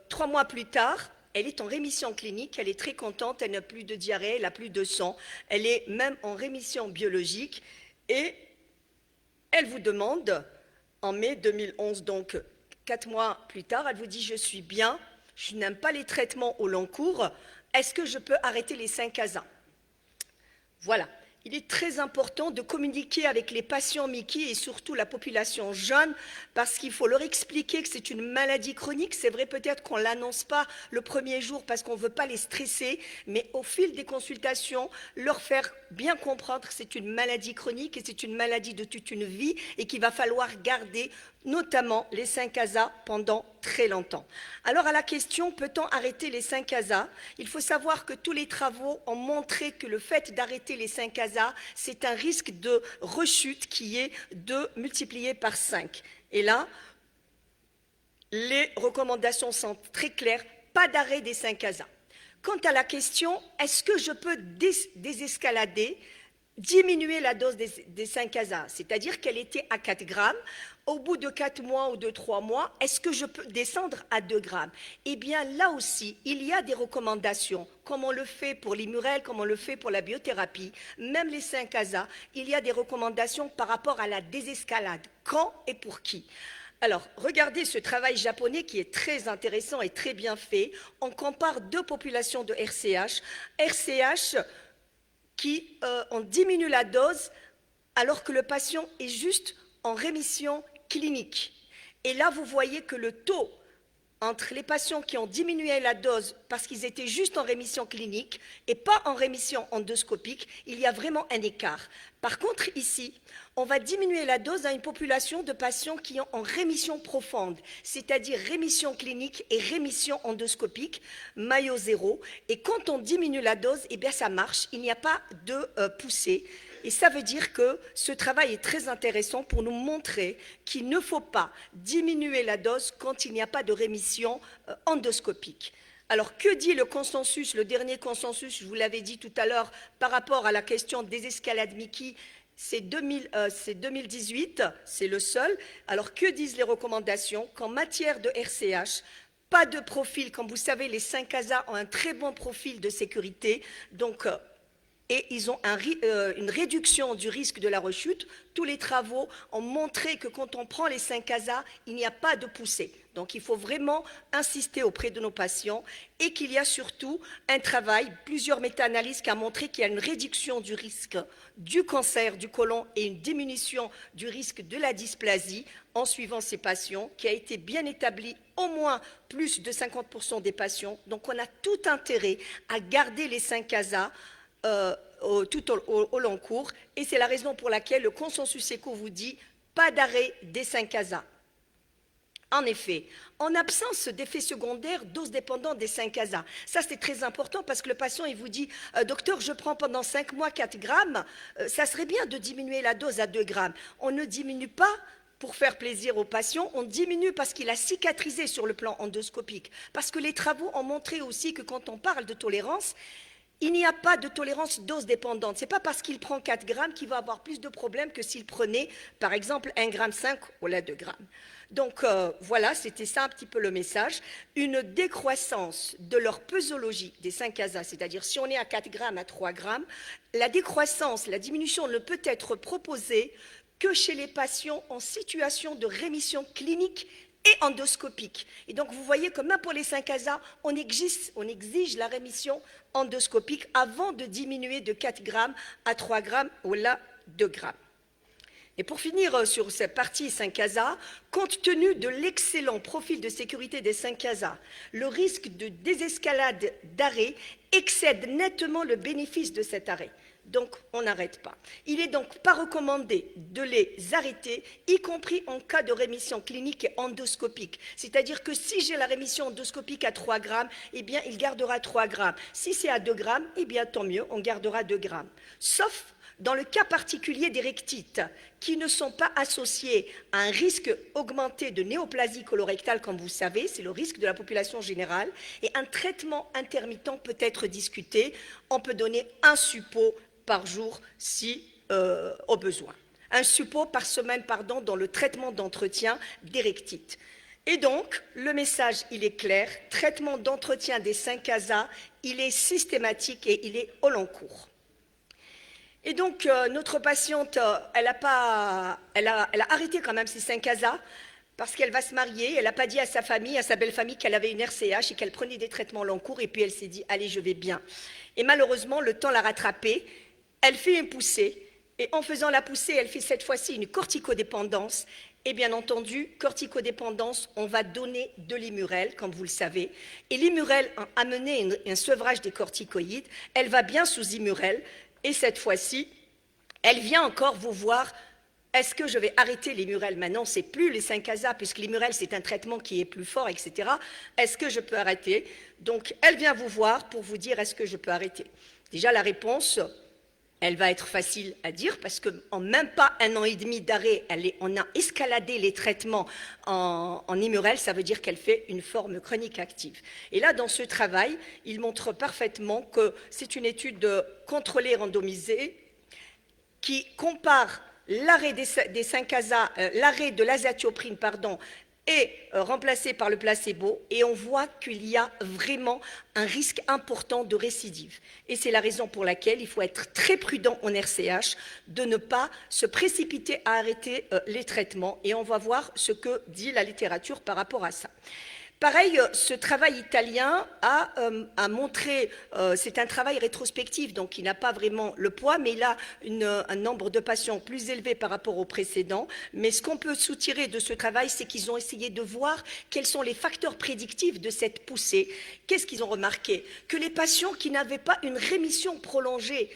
[SPEAKER 11] 3 mois plus tard, elle est en rémission clinique, elle est très contente, elle n'a plus de diarrhée, elle n'a plus de sang, elle est même en rémission biologique. Et elle vous demande, en mai 2011, donc 4 mois plus tard, elle vous dit « Je suis bien, je n'aime pas les traitements au long cours, est-ce que je peux arrêter les 5 ASA ?» Voilà. il est très important de communiquer avec les patients Mickey et surtout la population jeune parce qu'il faut leur expliquer que c'est une maladie chronique. C'est vrai peut-être qu'on ne l'annonce pas le premier jour parce qu'on ne veut pas les stresser, mais au fil des consultations, leur faire bien comprendre que c'est une maladie chronique et c'est une maladie de toute une vie et qu'il va falloir garder notamment les 5-ASA pendant très longtemps. Alors à la question, peut-on arrêter les 5-ASA? Il faut savoir que tous les travaux ont montré que le fait d'arrêter les 5-ASA, c'est un risque de rechute qui est de multiplier par 5. Et là, les recommandations sont très claires, pas d'arrêt des 5-ASA. Quant à la question, est-ce que je peux désescalader, diminuer la dose des 5-ASA, c'est-à-dire qu'elle était à 4 grammes, au bout de 4 mois ou de 3 mois, est-ce que je peux descendre à 2 grammes? Eh bien, là aussi, il y a des recommandations, comme on le fait pour l'Immurel, comme on le fait pour la biothérapie, même les 5-ASA, il y a des recommandations par rapport à la désescalade. Quand et pour qui? Alors, regardez ce travail japonais qui est très intéressant et très bien fait. On compare deux populations de RCH. RCH qui on diminue la dose alors que le patient est juste en rémission clinique. Et là, vous voyez que le taux entre les patients qui ont diminué la dose parce qu'ils étaient juste en rémission clinique et pas en rémission endoscopique, il y a vraiment un écart. Par contre, ici, on va diminuer la dose à une population de patients qui ont en rémission profonde, c'est-à-dire rémission clinique et rémission endoscopique, Mayo 0. Et quand on diminue la dose, eh bien ça marche, il n'y a pas de poussée. Et ça veut dire que ce travail est très intéressant pour nous montrer qu'il ne faut pas diminuer la dose quand il n'y a pas de rémission endoscopique. Alors, que dit le consensus, le dernier consensus, je vous l'avais dit tout à l'heure, par rapport à la question des escalades Mickey, c'est 2018, c'est le seul. Alors, que disent les recommandations? Qu'en matière de RCH, pas de profil, comme vous savez, les 5-ASA ont un très bon profil de sécurité, donc... et ils ont une réduction du risque de la rechute. Tous les travaux ont montré que quand on prend les 5-ASA, il n'y a pas de poussée. Donc il faut vraiment insister auprès de nos patients et qu'il y a surtout un travail, plusieurs méta-analyses qui ont montré qu'il y a une réduction du risque du cancer du côlon et une diminution du risque de la dysplasie en suivant ces patients, qui a été bien établi au moins plus de 50% des patients. Donc on a tout intérêt à garder les 5-ASA tout au long cours, et c'est la raison pour laquelle le consensus ECO vous dit pas d'arrêt des 5-ASA. En effet, en absence d'effets secondaires dose dépendants des 5-ASA, ça c'est très important parce que le patient il vous dit docteur, je prends pendant 5 mois 4 grammes, ça serait bien de diminuer la dose à 2 grammes. On ne diminue pas pour faire plaisir au patient, on diminue parce qu'il a cicatrisé sur le plan endoscopique, parce que les travaux ont montré aussi que quand on parle de tolérance, il n'y a pas de tolérance dose dépendante. Ce n'est pas parce qu'il prend 4 grammes qu'il va avoir plus de problèmes que s'il prenait, par exemple, 1,5 g au lieu de 2 grammes. Donc voilà, c'était ça un petit peu le message. Une décroissance de leur posologie des 5-ASA, c'est-à-dire si on est à 4 grammes, à 3 grammes, la décroissance, la diminution ne peut être proposée que chez les patients en situation de rémission clinique et endoscopique. Et donc, vous voyez que même pour les 5-ASA, on exige la rémission endoscopique avant de diminuer de 4 grammes à 3 grammes ou là 2 grammes. Et pour finir sur cette partie 5-ASA, compte tenu de l'excellent profil de sécurité des 5-ASA, le risque de désescalade d'arrêt excède nettement le bénéfice de cet arrêt. Donc, on n'arrête pas. Il n'est donc pas recommandé de les arrêter, y compris en cas de rémission clinique et endoscopique. C'est-à-dire que si j'ai la rémission endoscopique à 3 grammes, eh bien, il gardera 3 grammes. Si c'est à 2 grammes, eh bien, tant mieux, on gardera 2 grammes. Sauf dans le cas particulier des rectites, qui ne sont pas associés à un risque augmenté de néoplasie colorectale, comme vous savez, c'est le risque de la population générale, et un traitement intermittent peut être discuté. On peut donner un suppôt par jour si au besoin. Un suppôt par semaine, pardon, dans le traitement d'entretien des rectites. Et donc, le message, il est clair, traitement d'entretien des 5-ASA, il est systématique et il est au long cours. Et donc, notre patiente, elle a arrêté quand même ses 5-ASA parce qu'elle va se marier, elle n'a pas dit à sa famille, à sa belle famille qu'elle avait une RCH et qu'elle prenait des traitements long cours, et puis elle s'est dit, allez, je vais bien. Et malheureusement, le temps l'a rattrapée. elle fait une poussée, et en faisant la poussée, elle fait cette fois-ci une corticodépendance. Et bien entendu, corticodépendance, on va donner de l'Immurel, comme vous le savez. Et l'Immurel a amené un sevrage des corticoïdes. Elle va bien sous Immurel. Et cette fois-ci, elle vient encore vous voir. Est-ce que je vais arrêter l'Immurel maintenant? C'est plus les 5-ASA, puisque l'Immurel, c'est un traitement qui est plus fort, etc. Est-ce que je peux arrêter? Donc, elle vient vous voir pour vous dire, est-ce que je peux arrêter? Déjà, la réponse, elle va être facile à dire parce qu'en même pas 1 an et demi d'arrêt, on a escaladé les traitements en Immurel, ça veut dire qu'elle fait une forme chronique active. Et là, dans ce travail, il montre parfaitement que c'est une étude contrôlée randomisée qui compare l'arrêt des 5-ASA, l'arrêt de l'azatioprine, est remplacé par le placebo et on voit qu'il y a vraiment un risque important de récidive. Et c'est la raison pour laquelle il faut être très prudent en RCH de ne pas se précipiter à arrêter les traitements et on va voir ce que dit la littérature par rapport à ça. Pareil, ce travail italien a montré, c'est un travail rétrospectif, donc il n'a pas vraiment le poids, mais il a un nombre de patients plus élevé par rapport au précédent. Mais ce qu'on peut soutirer de ce travail, c'est qu'ils ont essayé de voir quels sont les facteurs prédictifs de cette poussée. Qu'est-ce qu'ils ont remarqué? Que les patients qui n'avaient pas une rémission prolongée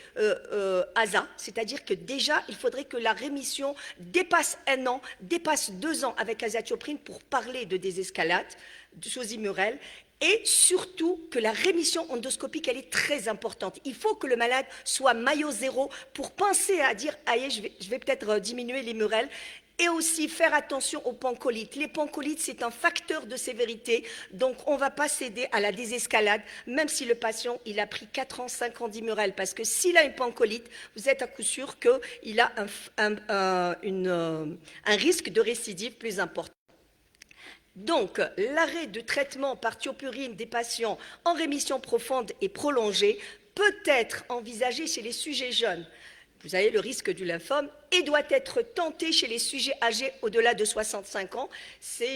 [SPEAKER 11] ASA, c'est-à-dire que déjà, il faudrait que la rémission dépasse 1 an, dépasse 2 ans avec azatioprine pour parler de désescalade, sous Immurel, et surtout que la rémission endoscopique, elle est très importante. Il faut que le malade soit maillot zéro pour penser à dire, allez, je vais peut-être diminuer l'Immurel, et aussi faire attention aux pancolites. Les pancolites, c'est un facteur de sévérité, donc on ne va pas céder à la désescalade, même si le patient, il a pris 4 ans, 5 ans d'Immurel, parce que s'il a une pancolite, vous êtes à coup sûr qu'il a un risque de récidive plus important. Donc, l'arrêt de traitement par thiopurine des patients en rémission profonde et prolongée peut être envisagé chez les sujets jeunes. Vous avez le risque du lymphome et doit être tenté chez les sujets âgés au-delà de 65 ans.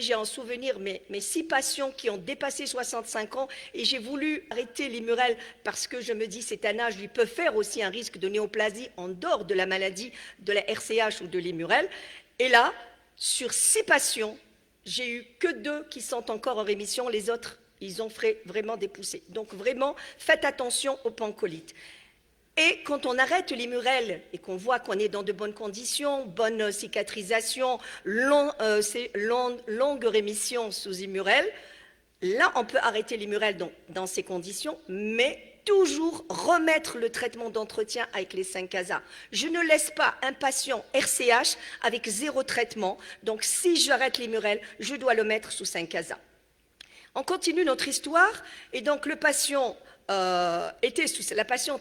[SPEAKER 11] J'ai en souvenir mes 6 patients qui ont dépassé 65 ans et j'ai voulu arrêter l'Immurel parce que je me dis c'est un âge, lui peut faire aussi un risque de néoplasie en dehors de la maladie de la RCH ou de l'Immurel. Et là, sur 6 patients, j'ai eu que 2 qui sont encore en rémission, les autres, ils ont fait vraiment des poussées. Donc vraiment, faites attention aux pancolites. Et quand on arrête l'Immurel et qu'on voit qu'on est dans de bonnes conditions, bonne cicatrisation, longue rémission sous Immurel, là on peut arrêter l'Immurel dans ces conditions, mais toujours remettre le traitement d'entretien avec les 5-ASA. Je ne laisse pas un patient RCH avec 0 traitement. Donc, si j'arrête l'Immurel, je dois le mettre sous 5-ASA. On continue notre histoire. Et donc, la patiente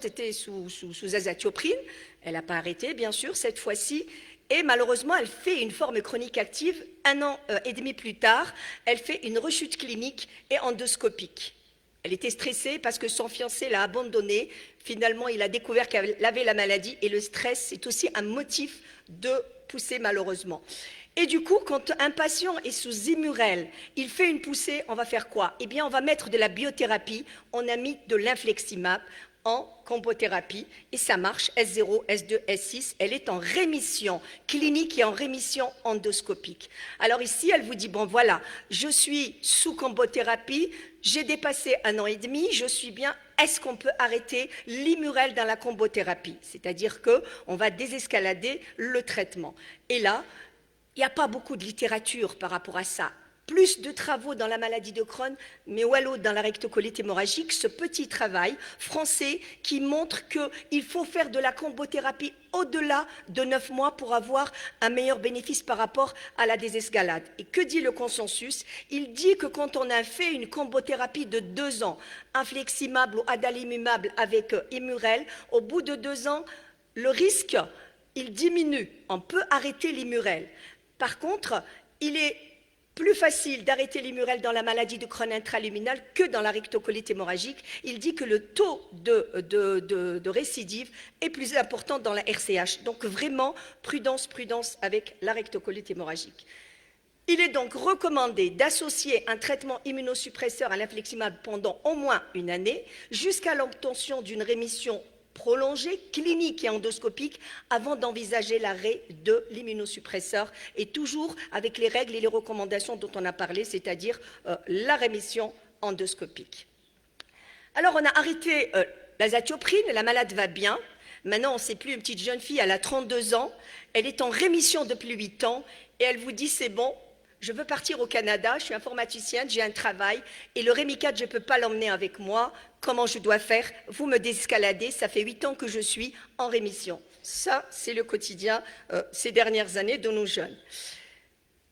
[SPEAKER 11] était sous azatioprine. Elle n'a pas arrêté, bien sûr, cette fois-ci. Et malheureusement, elle fait une forme chronique active. 1 an et demi plus tard, elle fait une rechute clinique et endoscopique. Elle était stressée parce que son fiancé l'a abandonnée. Finalement, il a découvert qu'elle avait la maladie et le stress, c'est aussi un motif de poussée malheureusement. Et du coup, quand un patient est sous Immurel, il fait une poussée, on va faire quoi? Eh bien, on va mettre de la biothérapie. On a mis de l'infleximab en combothérapie et ça marche, S0, S2, S6, elle est en rémission clinique et en rémission endoscopique. Alors ici, elle vous dit, bon voilà, je suis sous combothérapie, j'ai dépassé 1 an et demi, je suis bien, est-ce qu'on peut arrêter l'Immurel dans la combothérapie? C'est-à-dire qu'on va désescalader le traitement. Et là, il n'y a pas beaucoup de littérature par rapport à ça. Plus de travaux dans la maladie de Crohn, mais ou alors dans la rectocolite hémorragique, ce petit travail français qui montre qu'il faut faire de la combothérapie au-delà de 9 mois pour avoir un meilleur bénéfice par rapport à la désescalade. Et que dit le consensus? Il dit que quand on a fait une combothérapie de 2 ans, infleximab ou adalimumab avec Immurel, au bout de 2 ans, le risque, il diminue. On peut arrêter l'Immurel. Par contre, il est plus facile d'arrêter l'Immurel dans la maladie de Crohn intraluminale que dans la rectocolite hémorragique. Il dit que le taux de récidive est plus important dans la RCH. Donc vraiment, prudence avec la rectocolite hémorragique. Il est donc recommandé d'associer un traitement immunosuppresseur à l'infliximab pendant au moins 1 année jusqu'à l'obtention d'une rémission prolongée, clinique et endoscopique, avant d'envisager l'arrêt de l'immunosuppresseur, et toujours avec les règles et les recommandations dont on a parlé, c'est-à-dire la rémission endoscopique. Alors, on a arrêté l'azatioprine, la malade va bien. Maintenant, on ne sait plus, une petite jeune fille, elle a 32 ans, elle est en rémission depuis 8 ans, et elle vous dit, c'est bon, je veux partir au Canada, je suis informaticienne, j'ai un travail, et le Rémicade, je ne peux pas l'emmener avec moi, comment je dois faire? Vous me désescaladez, ça fait 8 ans que je suis en rémission. Ça, c'est le quotidien ces dernières années de nos jeunes.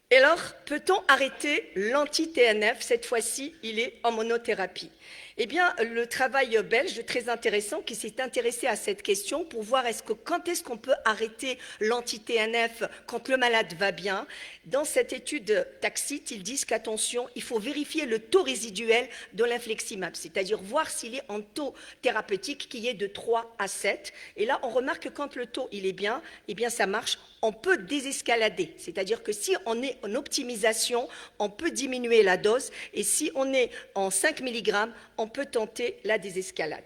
[SPEAKER 11] Et alors, peut-on arrêter l'anti-TNF? Cette fois-ci, il est en monothérapie. Eh bien, le travail belge très intéressant qui s'est intéressé à cette question pour voir quand est-ce qu'on peut arrêter l'anti-TNF quand le malade va bien. Dans cette étude Taxit, ils disent qu'attention, il faut vérifier le taux résiduel de l'infliximab, c'est-à-dire voir s'il est en taux thérapeutique qui est de 3 à 7. Et là, on remarque que quand le taux il est bien, eh bien ça marche. On peut désescalader, c'est-à-dire que si on est en optimisation, on peut diminuer la dose, et si on est en 5 mg, on peut tenter la désescalade.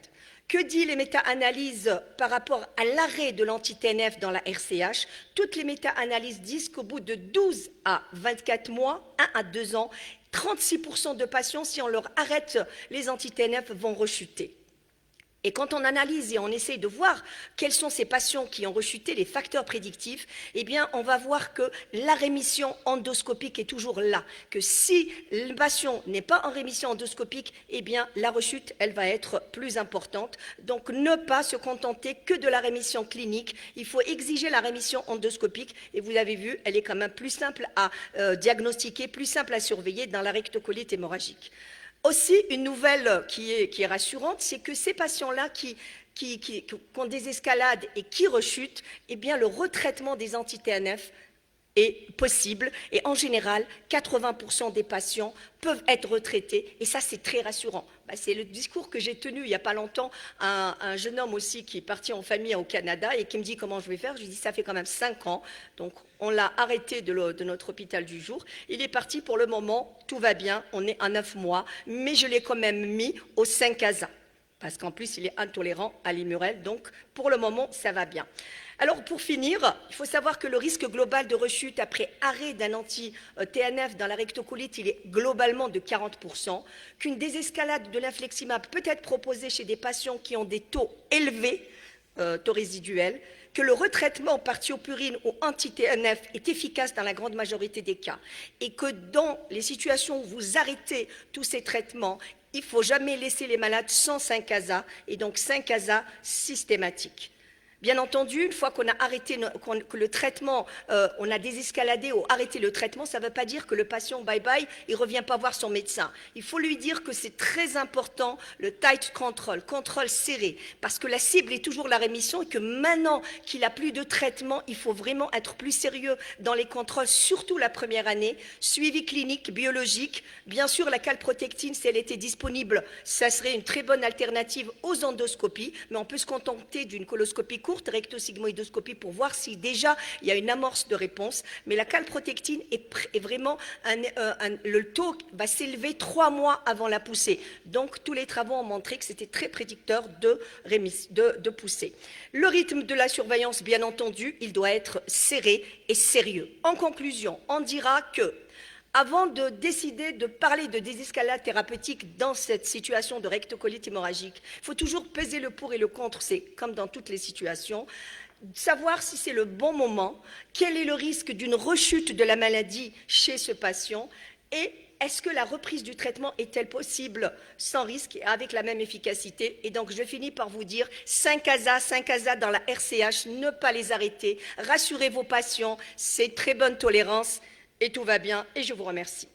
[SPEAKER 11] Que disent les méta-analyses par rapport à l'arrêt de l'anti-TNF dans la RCH? Toutes les méta-analyses disent qu'au bout de 12 à 24 mois, 1 à 2 ans, 36% de patients, si on leur arrête les anti-TNF, vont rechuter. Et quand on analyse et on essaye de voir quels sont ces patients qui ont rechuté, les facteurs prédictifs, eh bien, on va voir que la rémission endoscopique est toujours là. Que si le patient n'est pas en rémission endoscopique, eh bien, la rechute, elle va être plus importante. Donc, ne pas se contenter que de la rémission clinique. Il faut exiger la rémission endoscopique. Et vous avez vu, elle est quand même plus simple à diagnostiquer, plus simple à surveiller dans la rectocolite hémorragique. Aussi, une nouvelle qui est rassurante, c'est que ces patients-là qui ont des escalades et qui rechutent, eh bien, le retraitement des anti-TNF est possible. Et en général, 80% des patients peuvent être retraités. Et ça, c'est très rassurant. C'est le discours que j'ai tenu il n'y a pas longtemps à un jeune homme aussi qui est parti en famille au Canada et qui me dit comment je vais faire. Je lui dis ça fait quand même 5 ans. Donc on l'a arrêté de notre hôpital du jour. Il est parti pour le moment, tout va bien, on est à 9 mois, mais je l'ai quand même mis au 5-ASA. Parce qu'en plus, il est intolérant à l'Immurel. Donc pour le moment, ça va bien. Alors pour finir, il faut savoir que le risque global de rechute après arrêt d'un anti-TNF dans la rectocolite, il est globalement de 40%, qu'une désescalade de l'infliximab peut être proposée chez des patients qui ont des taux élevés, taux résiduels, que le retraitement par thiopurine ou anti-TNF est efficace dans la grande majorité des cas, et que dans les situations où vous arrêtez tous ces traitements, il ne faut jamais laisser les malades sans 5-ASA, et donc 5-ASA systématique. Bien entendu, une fois qu'on a arrêté que le traitement, on a désescaladé ou arrêté le traitement, ça ne veut pas dire que le patient, bye-bye, il ne revient pas voir son médecin. Il faut lui dire que c'est très important, le tight control, contrôle serré, parce que la cible est toujours la rémission et que maintenant qu'il n'a plus de traitement, il faut vraiment être plus sérieux dans les contrôles, surtout la première année, suivi clinique, biologique. Bien sûr, la calprotectine, si elle était disponible, ça serait une très bonne alternative aux endoscopies, mais on peut se contenter d'une coloscopie courte, rectosigmoïdoscopie, pour voir si déjà il y a une amorce de réponse. Mais la calprotectine est vraiment, le taux va s'élever 3 mois avant la poussée. Donc tous les travaux ont montré que c'était très prédicteur de poussée. Le rythme de la surveillance, bien entendu, il doit être serré et sérieux. En conclusion, on dira que avant de décider de parler de désescalade thérapeutique dans cette situation de rectocolite hémorragique, il faut toujours peser le pour et le contre, c'est comme dans toutes les situations, savoir si c'est le bon moment, quel est le risque d'une rechute de la maladie chez ce patient et est-ce que la reprise du traitement est-elle possible sans risque et avec la même efficacité? Et donc, je finis par vous dire 5-ASA dans la RCH, ne pas les arrêter, rassurez vos patients, c'est très bonne tolérance. Et tout va bien, et je vous remercie.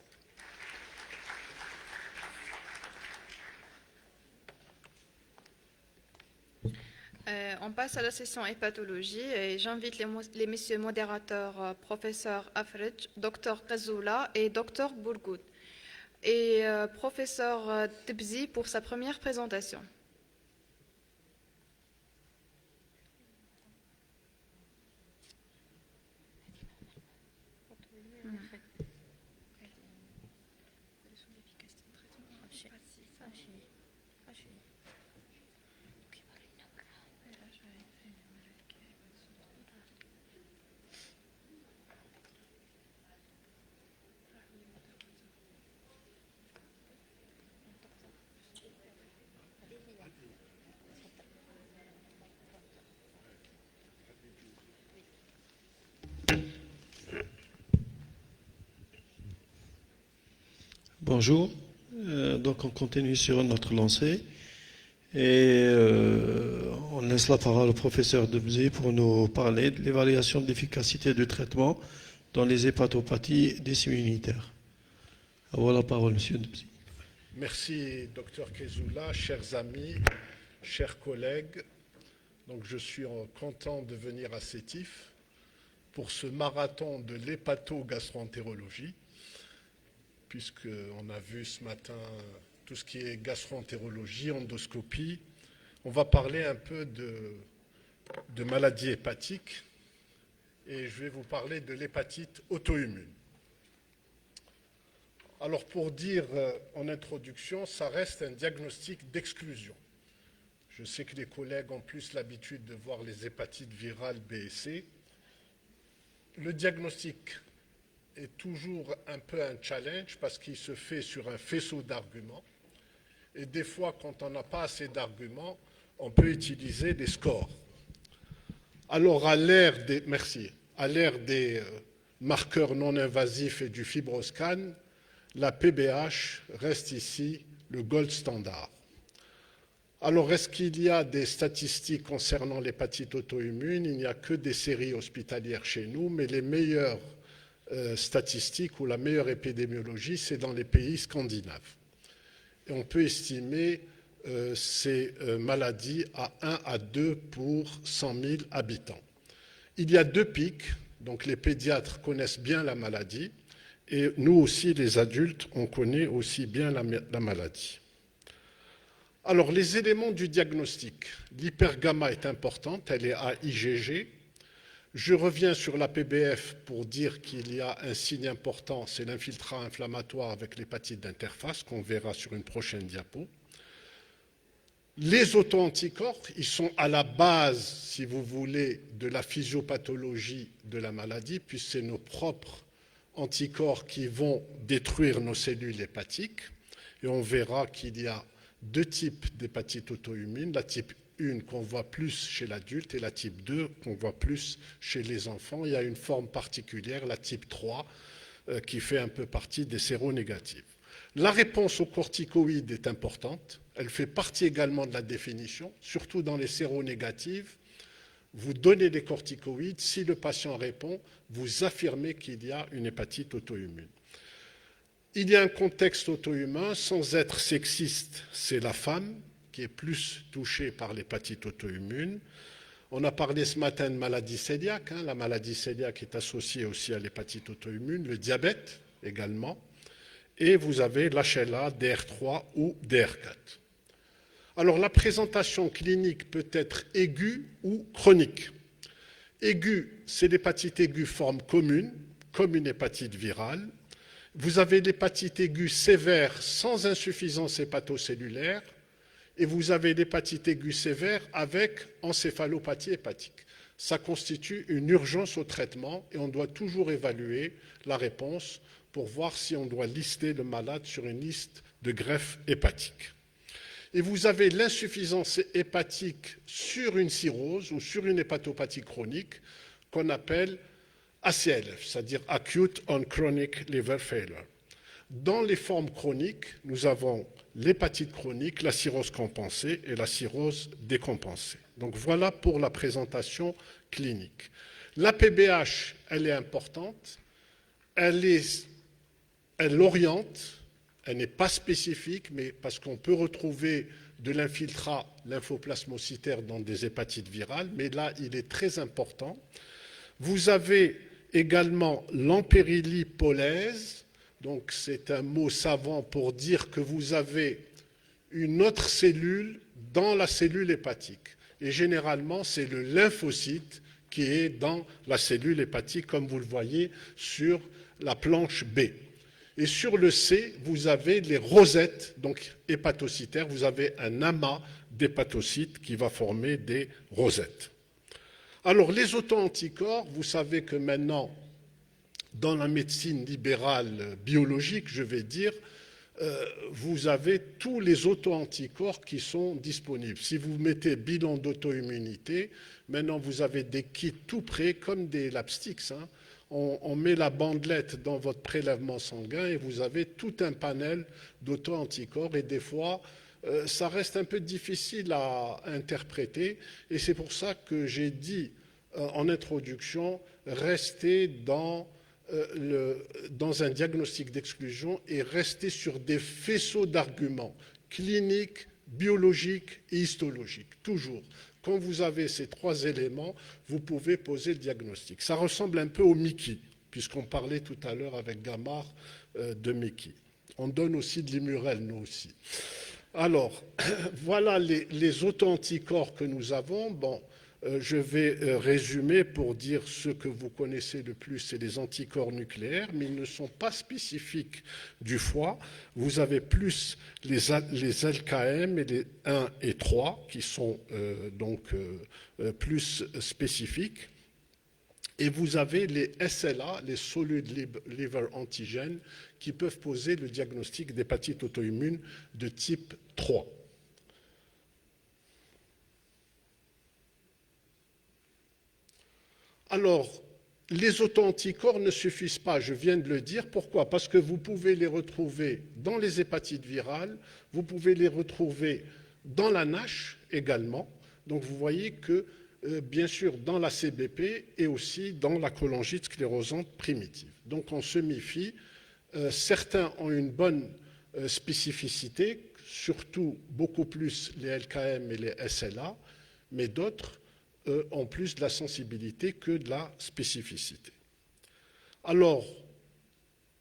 [SPEAKER 3] On passe à la session hépatologie et j'invite les messieurs modérateurs, professeur Afrej, docteur Kazoula et docteur Bourgoud et professeur Tebzi pour sa première présentation.
[SPEAKER 12] Bonjour. Donc on continue sur notre lancée et on laisse la parole au professeur Debzi pour nous parler de l'évaluation de l'efficacité du traitement dans les hépatopathies dissimulitaires. À vous la parole, monsieur Debzi.
[SPEAKER 13] Merci, docteur Kezoula, chers amis, chers collègues. Donc, je suis content de venir à Sétif pour ce marathon de l'hépato-gastroentérologie, puisqu'on a vu ce matin tout ce qui est gastroentérologie, endoscopie. On va parler un peu de maladies hépatiques et je vais vous parler de l'hépatite auto-immune. Alors pour dire en introduction, ça reste un diagnostic d'exclusion. Je sais que les collègues ont plus l'habitude de voir les hépatites virales B et C. Le diagnostic est toujours un peu un challenge parce qu'il se fait sur un faisceau d'arguments. Et des fois, quand on n'a pas assez d'arguments, on peut utiliser des scores. Alors à l'ère des marqueurs non invasifs et du fibroscan, la PBH reste ici le gold standard. Alors, est-ce qu'il y a des statistiques concernant l'hépatite auto-immune? Il n'y a que des séries hospitalières chez nous, mais les meilleures statistiques ou la meilleure épidémiologie, c'est dans les pays scandinaves. Et on peut estimer ces maladies à 1 à 2 pour 100 000 habitants. Il y a 2 pics, donc les pédiatres connaissent bien la maladie, et nous aussi, les adultes, on connaît aussi bien la maladie. Alors, les éléments du diagnostic. L'hypergamma est importante, elle est à IgG. Je reviens sur la PBF pour dire qu'il y a un signe important, c'est l'infiltrat inflammatoire avec l'hépatite d'interface, qu'on verra sur une prochaine diapo. Les auto-anticorps, ils sont à la base, si vous voulez, de la physiopathologie de la maladie, puisque c'est nos propres anticorps qui vont détruire nos cellules hépatiques. Et on verra qu'il y a 2 types d'hépatite auto-immune, la type 1 qu'on voit plus chez l'adulte et la type 2 qu'on voit plus chez les enfants. Il y a une forme particulière, la type 3, qui fait un peu partie des séronégatives. La réponse aux corticoïdes est importante. Elle fait partie également de la définition, surtout dans les séronégatives. Vous donnez des corticoïdes, si le patient répond, vous affirmez qu'il y a une hépatite auto-immune. Il y a un contexte auto-humain, sans être sexiste, c'est la femme qui est plus touchée par l'hépatite auto-immune. On a parlé ce matin de maladie cœliaque, la maladie cœliaque est associée aussi à l'hépatite auto-immune, le diabète également, et vous avez l'HLA, DR3 ou DR4. Alors la présentation clinique peut être aiguë ou chronique. Aiguë, c'est l'hépatite aiguë forme commune, comme une hépatite virale. Vous avez l'hépatite aiguë sévère sans insuffisance hépatocellulaire et vous avez l'hépatite aiguë sévère avec encéphalopathie hépatique. Ça constitue une urgence au traitement et on doit toujours évaluer la réponse pour voir si on doit lister le malade sur une liste de greffe hépatique. Et vous avez l'insuffisance hépatique sur une cirrhose ou sur une hépatopathie chronique qu'on appelle ACLF, c'est-à-dire Acute on Chronic Liver Failure. Dans les formes chroniques, nous avons l'hépatite chronique, la cirrhose compensée et la cirrhose décompensée. Donc voilà pour la présentation clinique. La PBH, elle est importante, elle oriente, elle n'est pas spécifique, mais parce qu'on peut retrouver de l'infiltrat lymphoplasmocytaire dans des hépatites virales, mais là, il est très important. Vous avez également l'empérilipolièse, donc c'est un mot savant pour dire que vous avez une autre cellule dans la cellule hépatique. Et généralement, c'est le lymphocyte qui est dans la cellule hépatique, comme vous le voyez sur la planche B. Et sur le C, vous avez les rosettes, donc hépatocytaires, vous avez un amas d'hépatocytes qui va former des rosettes. Alors, les auto-anticorps, vous savez que maintenant, dans la médecine libérale biologique, je vais dire, vous avez tous les auto-anticorps qui sont disponibles. Si vous mettez bilan d'auto-immunité, maintenant vous avez des kits tout prêts, comme des Lapstix. on met la bandelette dans votre prélèvement sanguin et vous avez tout un panel d'auto-anticorps et des fois, ça reste un peu difficile à interpréter et c'est pour ça que j'ai dit en introduction, rester dans un diagnostic d'exclusion et rester sur des faisceaux d'arguments cliniques, biologiques et histologiques, toujours. Quand vous avez ces trois éléments, vous pouvez poser le diagnostic. Ça ressemble un peu au Mickey, puisqu'on parlait tout à l'heure avec Gamard de Mickey. On donne aussi de l'Immurel, nous aussi. Alors, voilà les auto-anticorps que nous avons. Bon, je vais résumer pour dire ce que vous connaissez le plus, c'est les anticorps nucléaires, mais ils ne sont pas spécifiques du foie. Vous avez plus les LKM et les 1 et 3 qui sont plus spécifiques. Et vous avez les SLA, les Solid Liver Antigen, qui peuvent poser le diagnostic d'hépatite auto-immune de type 3. Alors, les auto-anticorps ne suffisent pas, je viens de le dire. Pourquoi? Parce que vous pouvez les retrouver dans les hépatites virales, vous pouvez les retrouver dans la NASH également. Donc vous voyez que, bien sûr, dans la CBP et aussi dans la cholangite sclérosante primitive. Donc on se méfie. Certains ont une bonne spécificité, surtout beaucoup plus les LKM et les SLA, mais d'autres ont plus de la sensibilité que de la spécificité. Alors,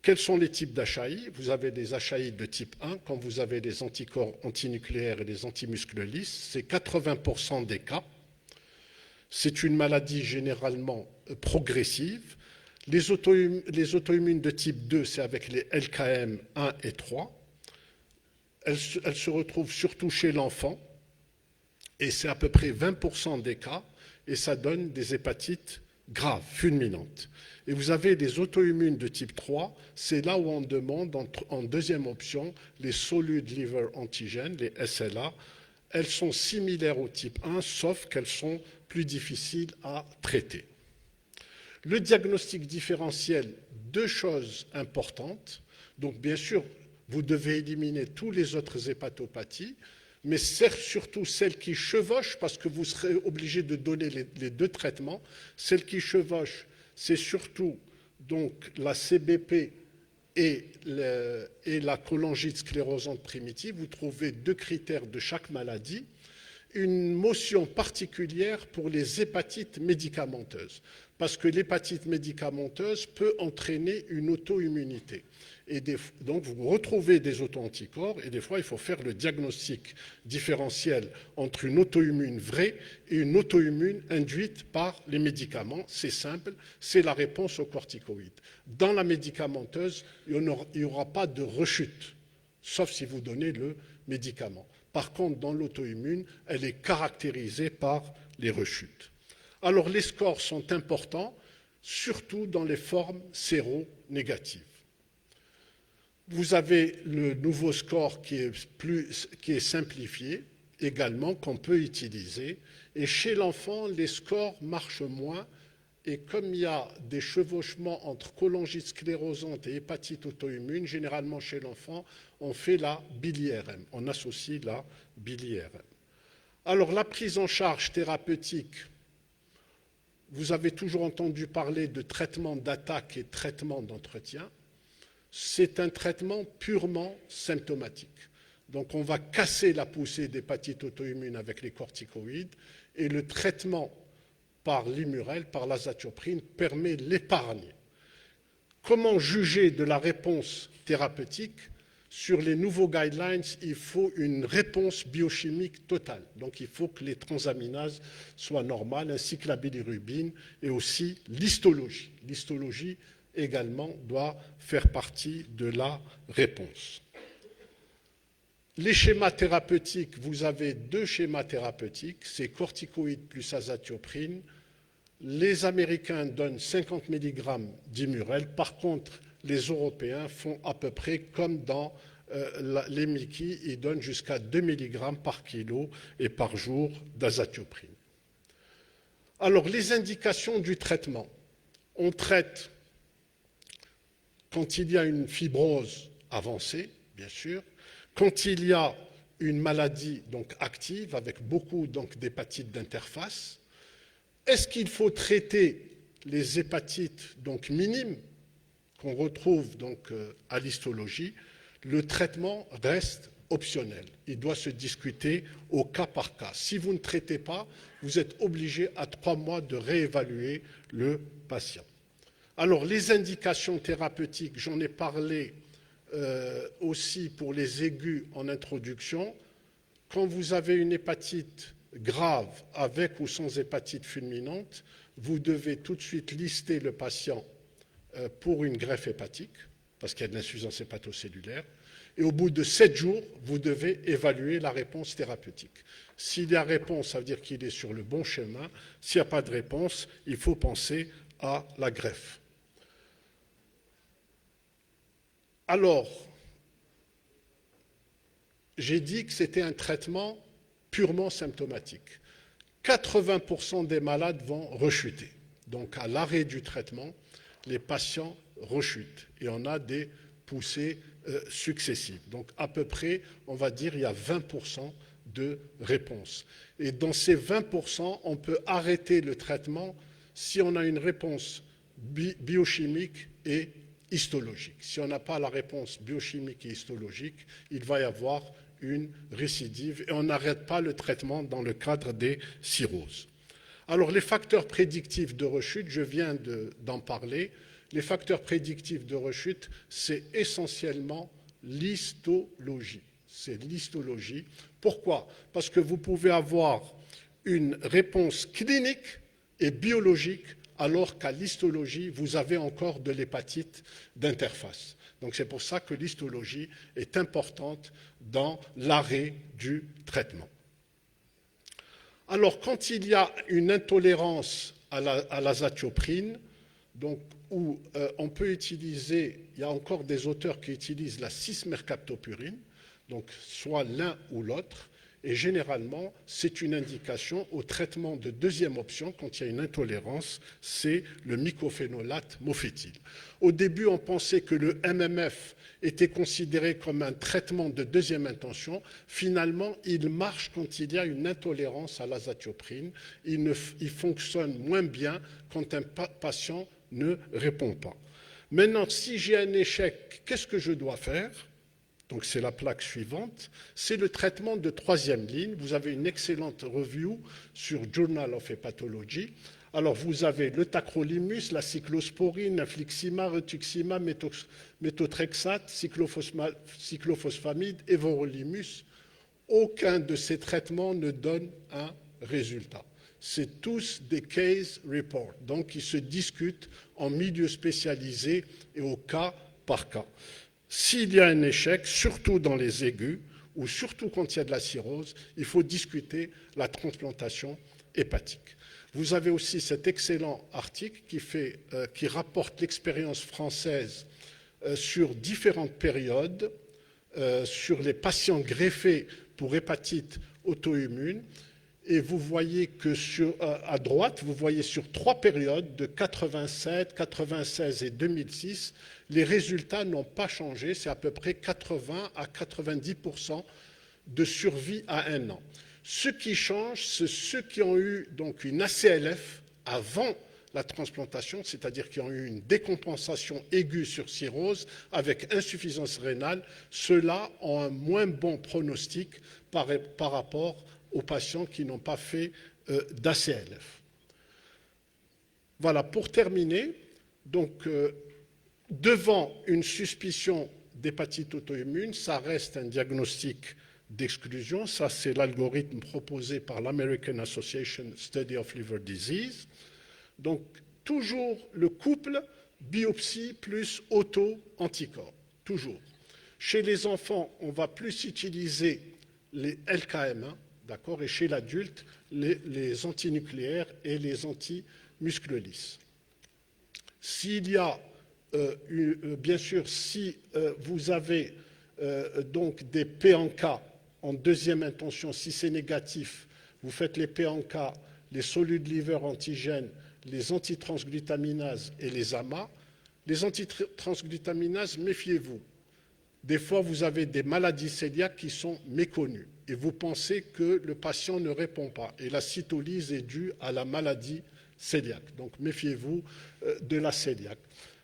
[SPEAKER 13] quels sont les types d'HAI? Vous avez des HAI de type 1, quand vous avez des anticorps antinucléaires et des antimuscles lisses, c'est 80% des cas. C'est une maladie généralement progressive. Les auto-immunes de type 2, c'est avec les LKM 1 et 3. Elles se retrouvent surtout chez l'enfant, et c'est à peu près 20% des cas, et ça donne des hépatites graves, fulminantes. Et vous avez des auto-immunes de type 3, c'est là où on demande en deuxième option les Solid Liver Antigen, les SLA. Elles sont similaires au type 1, sauf qu'elles sont plus difficiles à traiter. Le diagnostic différentiel, deux choses importantes. Donc bien sûr, vous devez éliminer tous les autres hépatopathies, mais surtout celles qui chevauchent, parce que vous serez obligé de donner les deux traitements. Celles qui chevauchent, c'est surtout donc la CBP et la cholangite sclérosante primitive. Vous trouvez deux critères de chaque maladie. Une motion particulière pour les hépatites médicamenteuses, parce que l'hépatite médicamenteuse peut entraîner une auto-immunité. Et donc, vous retrouvez des auto-anticorps et des fois, il faut faire le diagnostic différentiel entre une auto-immune vraie et une auto-immune induite par les médicaments. C'est simple, c'est la réponse aux corticoïdes. Dans la médicamenteuse, il n'y aura pas de rechute, sauf si vous donnez le médicament. Par contre, dans l'auto-immune, elle est caractérisée par les rechutes. Alors, les scores sont importants, surtout dans les formes séro-négatives. Vous avez le nouveau score qui est simplifié, également, qu'on peut utiliser. Et chez l'enfant, les scores marchent moins. Et comme il y a des chevauchements entre cholangite sclérosante et hépatite auto-immune, généralement chez l'enfant, on fait la bili-RM. On associe la bili-RM. Alors, la prise en charge thérapeutique, vous avez toujours entendu parler de traitement d'attaque et traitement d'entretien. C'est un traitement purement symptomatique. Donc on va casser la poussée d'hépatite auto-immune avec les corticoïdes et le traitement par l'Immurel, par l'azatioprine, permet l'épargne. Comment juger de la réponse thérapeutique? Sur les nouveaux guidelines, il faut une réponse biochimique totale. Donc il faut que les transaminases soient normales, ainsi que la bilirubine et aussi l'histologie. L'histologie également doit faire partie de la réponse. Les schémas thérapeutiques, vous avez deux schémas thérapeutiques, c'est corticoïdes plus azatioprine. Les Américains donnent 50 mg d'Immurel, par contre, les Européens font à peu près comme dans les Mickey, ils donnent jusqu'à 2 mg par kilo et par jour d'azatioprine. Alors, les indications du traitement. On traite quand il y a une fibrose avancée, bien sûr, quand il y a une maladie donc active avec beaucoup d'hépatites d'interface. Est-ce qu'il faut traiter les hépatites donc minimes qu'on retrouve donc à l'histologie? Le traitement reste optionnel. Il doit se discuter au cas par cas. Si vous ne traitez pas, vous êtes obligé à 3 mois de réévaluer le patient. Alors, les indications thérapeutiques, j'en ai parlé aussi pour les aigus en introduction. Quand vous avez une hépatite grave avec ou sans hépatite fulminante, vous devez tout de suite lister le patient pour une greffe hépatique, parce qu'il y a de l'insuffisance hépatocellulaire. Et au bout de 7 jours, vous devez évaluer la réponse thérapeutique. S'il y a réponse, ça veut dire qu'il est sur le bon chemin. S'il n'y a pas de réponse, il faut penser à la greffe. Alors, j'ai dit que c'était un traitement purement symptomatique. 80% des malades vont rechuter. Donc, à l'arrêt du traitement, les patients rechutent. Et on a des poussées successives. Donc, à peu près, on va dire, il y a 20% de réponses. Et dans ces 20%, on peut arrêter le traitement si on a une réponse biochimique et histologique. Si on n'a pas la réponse biochimique et histologique, il va y avoir une récidive et on n'arrête pas le traitement dans le cadre des cirrhoses. Alors, les facteurs prédictifs de rechute, je viens d'en parler. Les facteurs prédictifs de rechute, c'est essentiellement l'histologie. C'est l'histologie. Pourquoi? Parce que vous pouvez avoir une réponse clinique et biologique, alors qu'à l'histologie, vous avez encore de l'hépatite d'interface. Donc c'est pour ça que l'histologie est importante dans l'arrêt du traitement. Alors, quand il y a une intolérance à l'azatioprine, donc où on peut utiliser, il y a encore des auteurs qui utilisent la 6-mercaptopurine, donc soit l'un ou l'autre, et généralement, c'est une indication au traitement de deuxième option, quand il y a une intolérance, c'est le mycophénolate mofétyle. Au début, on pensait que le MMF était considéré comme un traitement de deuxième intention. Finalement, il marche quand il y a une intolérance à l'azatioprine. Il fonctionne moins bien quand un patient ne répond pas. Maintenant, si j'ai un échec, qu'est-ce que je dois faire? Donc c'est la plaque suivante, c'est le traitement de troisième ligne. Vous avez une excellente review sur Journal of Hepatology. Alors vous avez le tacrolimus, la cyclosporine, infliximab, rituximab, méthotrexate, cyclophosphamide, everolimus. Aucun de ces traitements ne donne un résultat. C'est tous des case reports, donc ils se discutent en milieu spécialisé et au cas par cas. S'il y a un échec, surtout dans les aigus, ou surtout quand il y a de la cirrhose, il faut discuter la transplantation hépatique. Vous avez aussi cet excellent article qui rapporte l'expérience française sur différentes périodes, sur les patients greffés pour hépatite auto-immune. Et vous voyez que à droite, vous voyez sur 3 périodes de 87, 96 et 2006, les résultats n'ont pas changé, c'est à peu près 80 à 90% de survie à 1 an. Ce qui change, c'est ceux qui ont eu donc une ACLF avant la transplantation, c'est-à-dire qui ont eu une décompensation aiguë sur cirrhose avec insuffisance rénale, ceux-là ont un moins bon pronostic par rapport aux patients qui n'ont pas fait d'ACLF. Voilà, pour terminer, donc devant une suspicion d'hépatite auto-immune, ça reste un diagnostic d'exclusion. Ça, c'est l'algorithme proposé par l'American Association Study of Liver Disease. Donc, toujours le couple biopsie plus auto-anticorps, toujours. Chez les enfants, on va plus utiliser les LKM1, d'accord, et chez l'adulte, les antinucléaires et les antimuscles lisses. S'il y a, bien sûr, si vous avez donc des P en K en deuxième intention, si c'est négatif, vous faites les P en K, les solid liver antigènes, les antitransglutaminases et les AMA. Les antitransglutaminases, méfiez-vous. Des fois, vous avez des maladies cœliaques qui sont méconnues et vous pensez que le patient ne répond pas. Et la cytolyse est due à la maladie cœliaque. Donc, méfiez-vous de la cœliaque.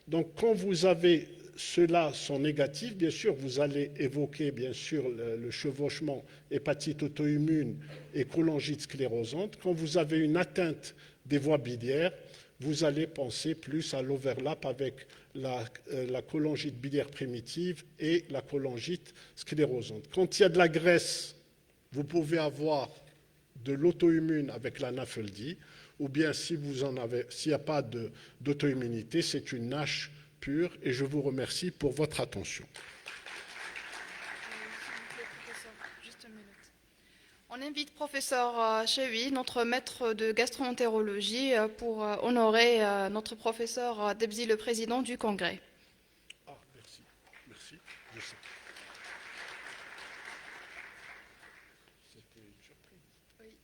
[SPEAKER 13] Donc, quand vous avez ceux-là sont négatifs, bien sûr, vous allez évoquer, bien sûr, le chevauchement hépatite auto-immune et cholangite sclérosante. Quand vous avez une atteinte des voies biliaires, vous allez penser plus à l'overlap avec la cholangite biliaire primitive et la cholangite sclérosante. Quand il y a de la graisse, vous pouvez avoir de l'auto-immune avec la NAFLD, ou bien s'il n'y a pas d'auto-immunité, c'est une NASH pure, et je vous remercie pour votre attention.
[SPEAKER 3] On invite professeur Chewi, notre maître de gastroentérologie, pour honorer notre professeur Debzi, le président du congrès.
[SPEAKER 13] Ah, merci. Merci. Je sais. C'était une surprise.
[SPEAKER 3] Oui.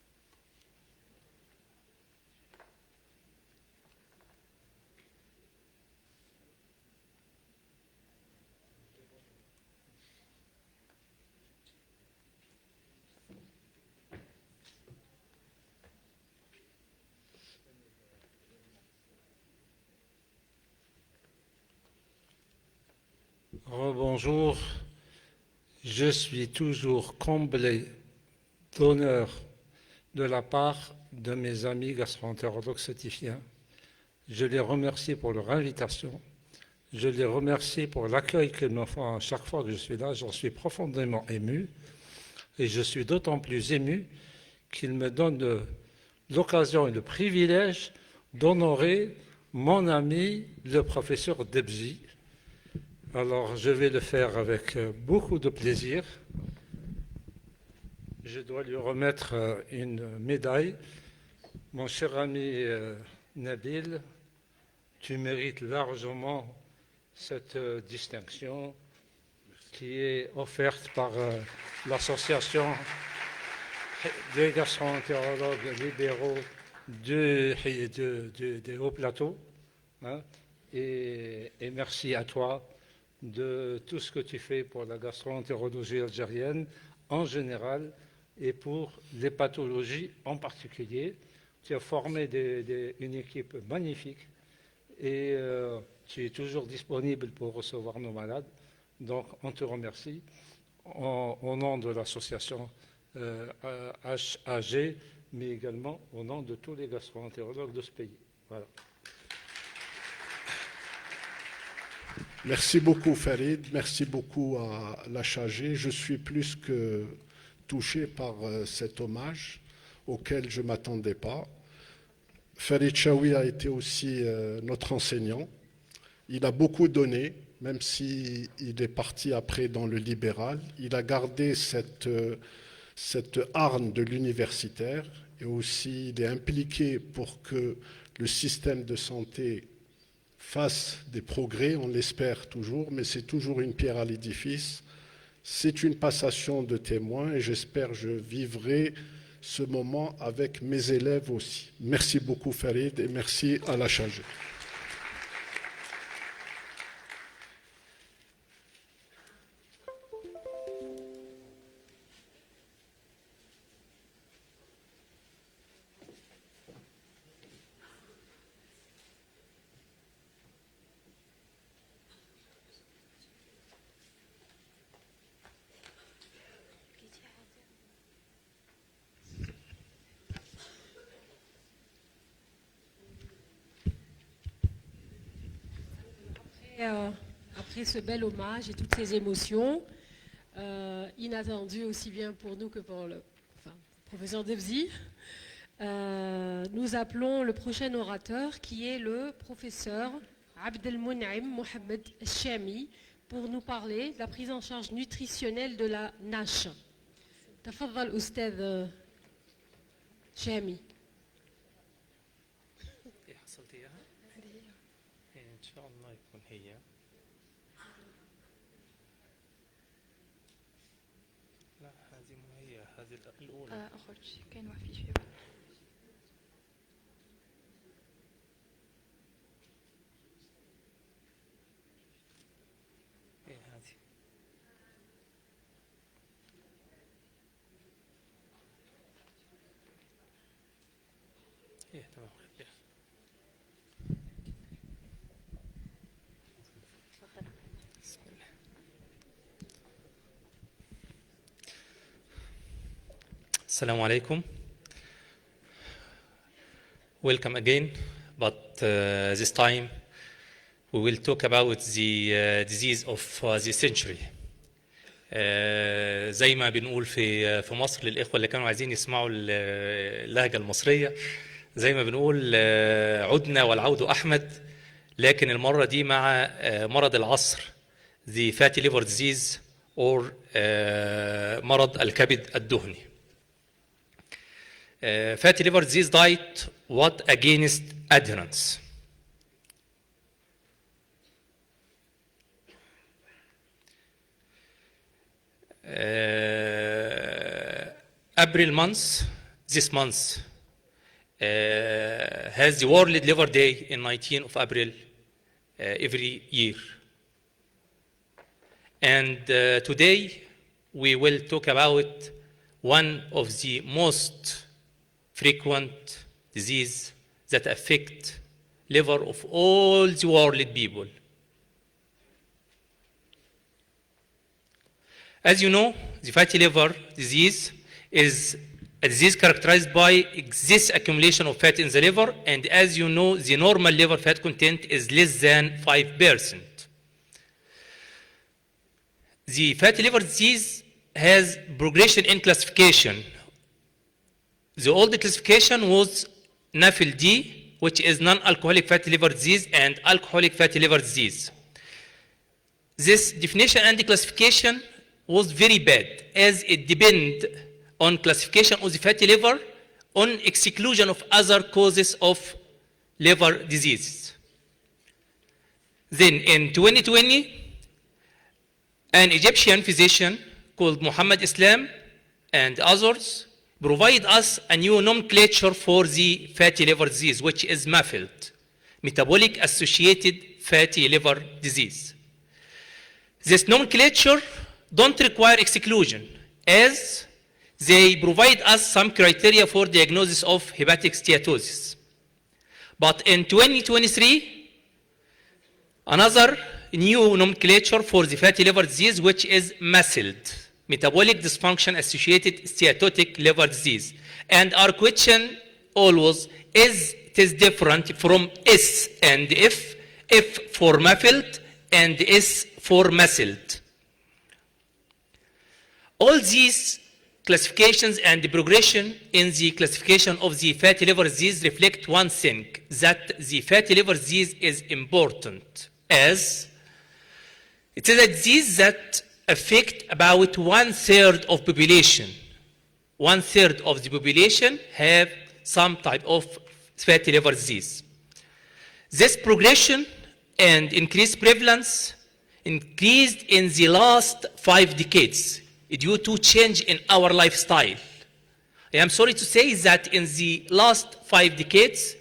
[SPEAKER 14] Rebonjour, je suis toujours comblé d'honneur de la part de mes amis gastro-entérologues certifiés. Je les remercie pour leur invitation, je les remercie pour l'accueil qu'ils me font à chaque fois que je suis là. J'en suis profondément ému et je suis d'autant plus ému qu'ils me donnent l'occasion et le privilège d'honorer mon ami, le professeur Debzi. Alors, je vais le faire avec beaucoup de plaisir. Je dois lui remettre une médaille. Mon cher ami Nabil, tu mérites largement cette distinction qui est offerte par l'association des gastro-entérologues libéraux des Hauts Plateaux. Hein, et merci à toi de tout ce que tu fais pour la gastro-entérologie algérienne en général et pour les pathologies en particulier. Tu as formé une équipe magnifique et tu es toujours disponible pour recevoir nos malades. Donc, on te remercie au nom de l'association HAG, mais également au nom de tous les gastro-entérologues de ce pays. Voilà.
[SPEAKER 13] Merci beaucoup Farid, merci beaucoup à l'HAG. Je suis plus que touché par cet hommage auquel je ne m'attendais pas. Farid Chaoui a été aussi notre enseignant. Il a beaucoup donné, même s'il est parti après dans le libéral. Il a gardé cette arme de l'universitaire et aussi il est impliqué pour que le système de santé fasse des progrès, on l'espère toujours, mais c'est toujours une pierre à l'édifice. C'est une passation de témoins et j'espère que je vivrai ce moment avec mes élèves aussi. Merci beaucoup Farid et merci à l'HAG.
[SPEAKER 15] Après ce bel hommage et toutes ces émotions, inattendues aussi bien pour nous que pour le professeur Debzi, nous appelons le prochain orateur qui est le professeur Abdelmoun'im Mohamed Chami pour nous parler de la prise en charge nutritionnelle de la NASH. تفضل أستاذ شامي.
[SPEAKER 3] أخرج كاين واحد في شوية.
[SPEAKER 16] Assalamu alaikum. Welcome again, but this time we will talk about the disease of the century. زي ما بنقول في مصر للإخوة اللي كانوا عايزين يسمعوا اللهجة المصرية، زي ما بنقول عدنا والعود أحمد، لكن المرة دي مع مرض العصر the fatty liver disease or مرض الكبد الدهني. Fatty liver disease diet, what against adherence? April month, this month, has the World Liver Day in 19th of April every year. And today we will talk about one of the most frequent disease that affect liver of all the world people. As you know, the fatty liver disease is a disease characterized by excess accumulation of fat in the liver, and as you know, the normal liver fat content is less than 5%. The fatty liver disease has progression in classification. The old classification was NAFLD, which is non-alcoholic fatty liver disease and alcoholic fatty liver disease. This definition and classification was very bad, as it depends on classification of the fatty liver on exclusion of other causes of liver diseases. Then in 2020, an Egyptian physician called Muhammad Islam and others provide us a new nomenclature for the fatty liver disease, which is MAFLD, metabolic associated fatty liver disease. This nomenclature don't require exclusion, as they provide us some criteria for diagnosis of hepatic steatosis. But in 2023, another new nomenclature for the fatty liver disease, which is MASLD, metabolic dysfunction associated steatotic liver disease. And our question always is, it is different from S and F for MAFLD and S for MASLD. All these classifications and the progression in the classification of the fatty liver disease reflect one thing, that the fatty liver disease is important, as it is a disease that affects about 1/3 of population. 1/3 of the population have some type of fatty liver disease. This progression and increased prevalence increased in the last 5 decades due to change in our lifestyle. I am sorry to say that in the last 5 decades,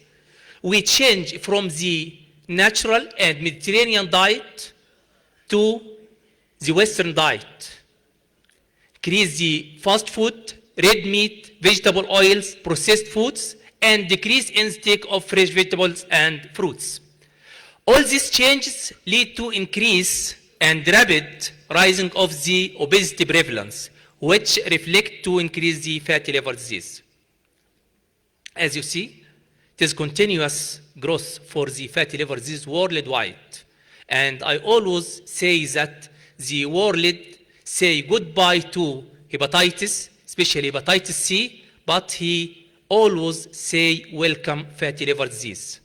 [SPEAKER 16] we changed from the natural and Mediterranean diet to the Western diet. Increase the fast food, red meat, vegetable oils, processed foods, and decrease intake of fresh vegetables and fruits. All these changes lead to increase and rapid rising of the obesity prevalence, which reflect to increase the fatty liver disease. As you see, it is continuous growth for the fatty liver disease worldwide. And I always say that the world say goodbye to hepatitis, especially hepatitis C, but he always say welcome fatty liver disease.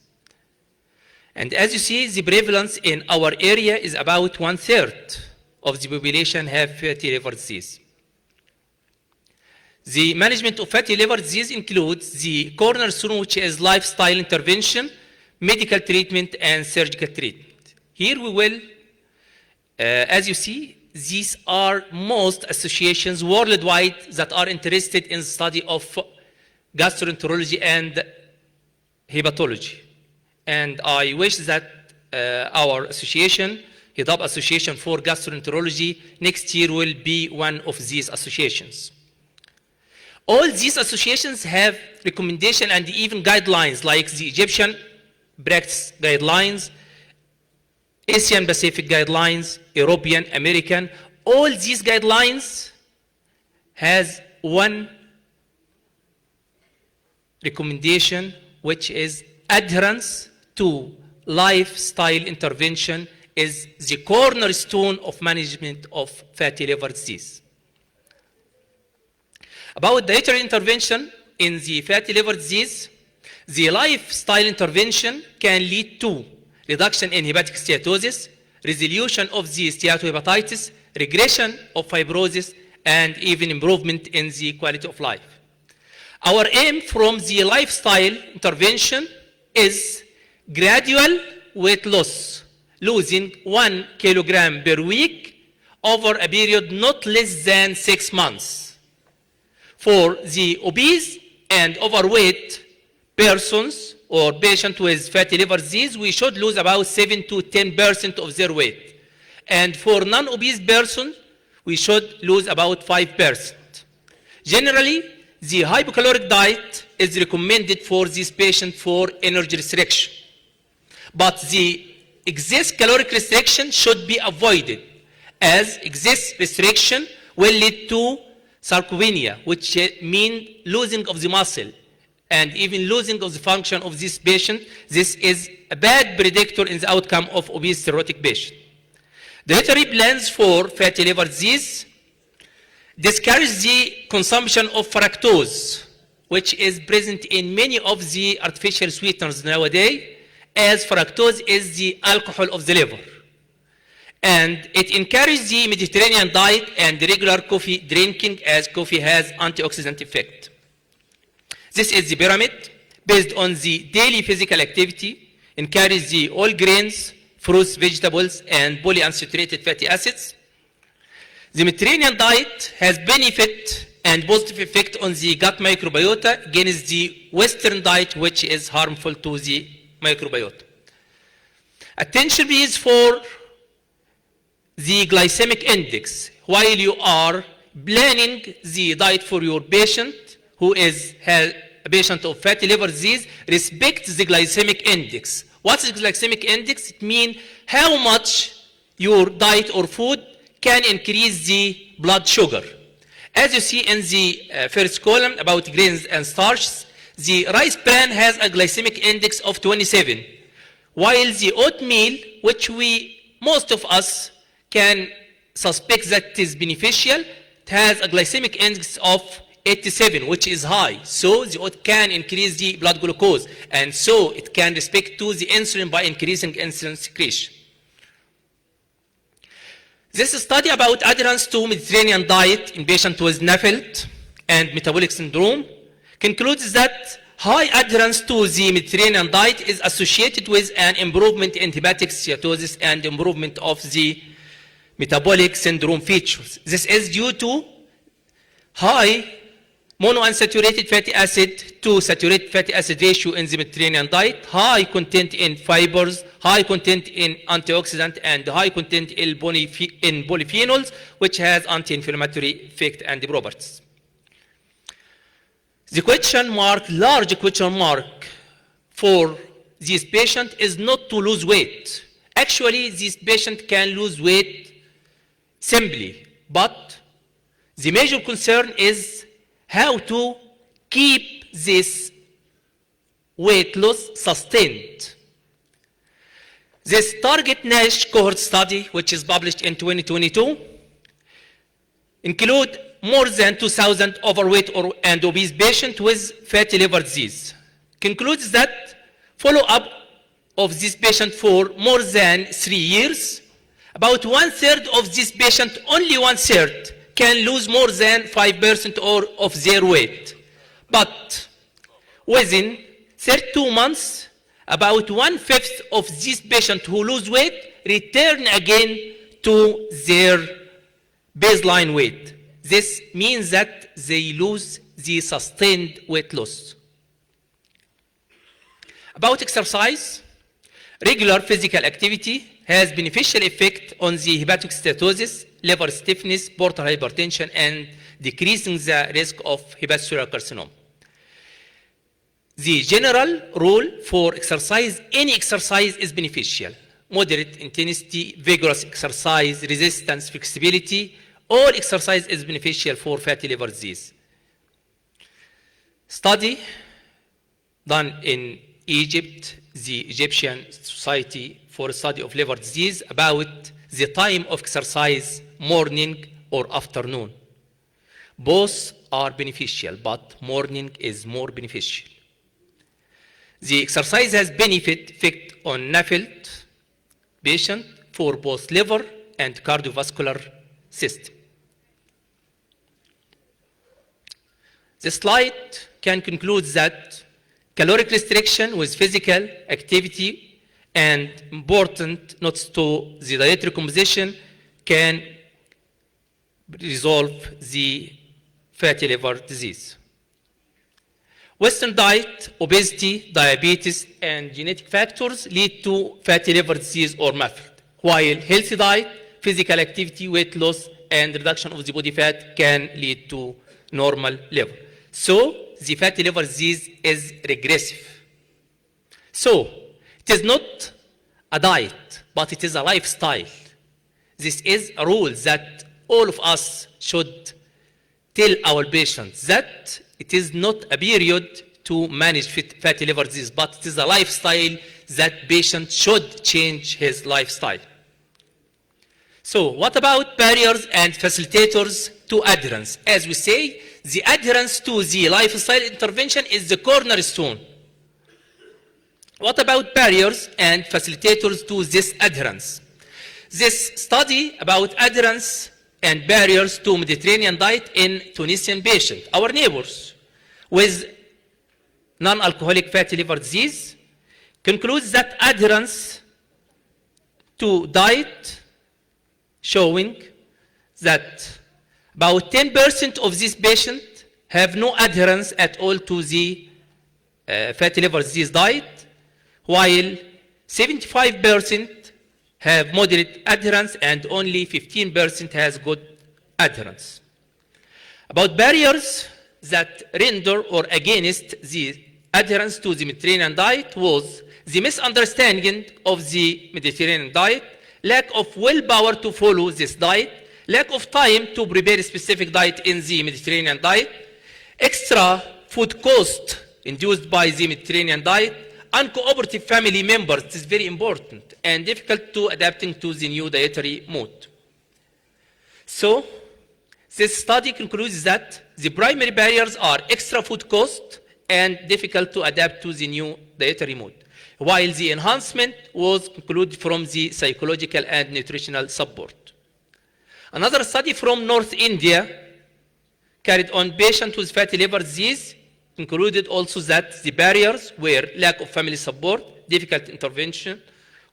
[SPEAKER 16] And as you see, the prevalence in our area is about 1/3 of the population have fatty liver disease. The management of fatty liver disease includes the cornerstone, which is lifestyle intervention, medical treatment, and surgical treatment. Here we will, as you see, these are most associations worldwide that are interested in the study of gastroenterology and hepatology. And I wish that our association, HIDAP Association for Gastroenterology, next year will be one of these associations. All these associations have recommendation and even guidelines like the Egyptian practice guidelines, Asian Pacific guidelines, European, American. All these guidelines has one recommendation, which is adherence to lifestyle intervention is the cornerstone of management of fatty liver disease. About dietary intervention in the fatty liver disease, the lifestyle intervention can lead to reduction in hepatic steatosis, resolution of the steatohepatitis, regression of fibrosis, and even improvement in the quality of life. Our aim from the lifestyle intervention is gradual weight loss, losing 1 kilogram per week over a period not less than 6 months. For the obese and overweight persons or patients with fatty liver disease, we should lose about 7 to 10% of their weight. And for non-obese persons, we should lose about 5%. Generally, the hypocaloric diet is recommended for this patient for energy restriction. But the excess caloric restriction should be avoided, as excess restriction will lead to sarcopenia, which means losing of the muscle and even losing of the function of this patient. This is a bad predictor in the outcome of obese cirrhotic patient. Dietary plans for fatty liver disease discourage the consumption of fructose, which is present in many of the artificial sweeteners nowadays, as fructose is the alcohol of the liver. And it encourages the Mediterranean diet and regular coffee drinking, as coffee has antioxidant effect. This is the pyramid based on the daily physical activity, encourages the all grains, fruits, vegetables, and polyunsaturated fatty acids. The Mediterranean diet has benefit and positive effect on the gut microbiota against the Western diet, which is harmful to the microbiota. Attention please for the glycemic index. While you are planning the diet for your patient who is a patient of fatty liver disease, respect the glycemic index. What's the glycemic index? It means how much your diet or food can increase the blood sugar. As you see in the first column about grains and starches, the rice bran has a glycemic index of 27, while the oatmeal, which most of us can suspect that is beneficial, it has a glycemic index of 87, which is high. So the oat can increase the blood glucose, and so it can respect to the insulin by increasing insulin secretion. This study about adherence to Mediterranean diet in patients with NAFLD and metabolic syndrome concludes that high adherence to the Mediterranean diet is associated with an improvement in hepatic steatosis and improvement of the metabolic syndrome features. This is due to high monounsaturated fatty acid to saturated fatty acid ratio in the Mediterranean diet, high content in fibers, high content in antioxidant, and high content in polyphenols, which has anti-inflammatory effect and properties. The question mark, large question mark for this patient is not to lose weight. Actually, this patient can lose weight simply, but the major concern is how to keep this weight loss sustained. This target NASH cohort study, which is published in 2022, include more than 2,000 overweight and obese patients with fatty liver disease. Concludes that follow-up of this patient for more than 3 years, about 1/3 of this patient, only 1/3, can lose more than 5% of their weight. But within 32 months, about 1/5 of these patients who lose weight return again to their baseline weight. This means that they lose the sustained weight loss. About exercise, regular physical activity has beneficial effect on the hepatic steatosis, liver stiffness, portal hypertension, and decreasing the risk of hepatocellular carcinoma. The general rule for exercise, any exercise is beneficial. Moderate intensity, vigorous exercise, resistance, flexibility, all exercise is beneficial for fatty liver disease. Study done in Egypt, the Egyptian Society for Study of Liver Disease, about the time of exercise, morning or afternoon. Both are beneficial, but morning is more beneficial. The exercise has benefit effect on NAFLD patient for both liver and cardiovascular system. The slide can conclude that caloric restriction with physical activity and important notes to the dietary composition can resolve the fatty liver disease. Western diet, obesity, diabetes, and genetic factors lead to fatty liver disease or MAFLD, while healthy diet, physical activity, weight loss, and reduction of the body fat can lead to normal liver. So, the fatty liver disease is regressive. So, it is not a diet, but it is a lifestyle. This is a rule that all of us should tell our patients, that it is not a period to manage fatty liver disease, but it is a lifestyle that patient should change his lifestyle. So what about barriers and facilitators to adherence? As we say, the adherence to the lifestyle intervention is the cornerstone. What about barriers and facilitators to this adherence? This study about adherence and barriers to Mediterranean diet in Tunisian patients, our neighbors, with non-alcoholic fatty liver disease, concludes that adherence to diet showing that about 10% of these patients have no adherence at all to the fatty liver disease diet, while 75% have moderate adherence and only 15% has good adherence. About barriers that render or against the adherence to the Mediterranean diet was the misunderstanding of the Mediterranean diet, lack of willpower to follow this diet, lack of time to prepare a specific diet in the Mediterranean diet, extra food cost induced by the Mediterranean diet, uncooperative family members, this is very important, and difficult to adapting to the new dietary mode. So, this study concludes that the primary barriers are extra food cost and difficult to adapt to the new dietary mode, while the enhancement was concluded from the psychological and nutritional support. Another study from North India carried on patients with fatty liver disease concluded also that the barriers were lack of family support, difficult intervention,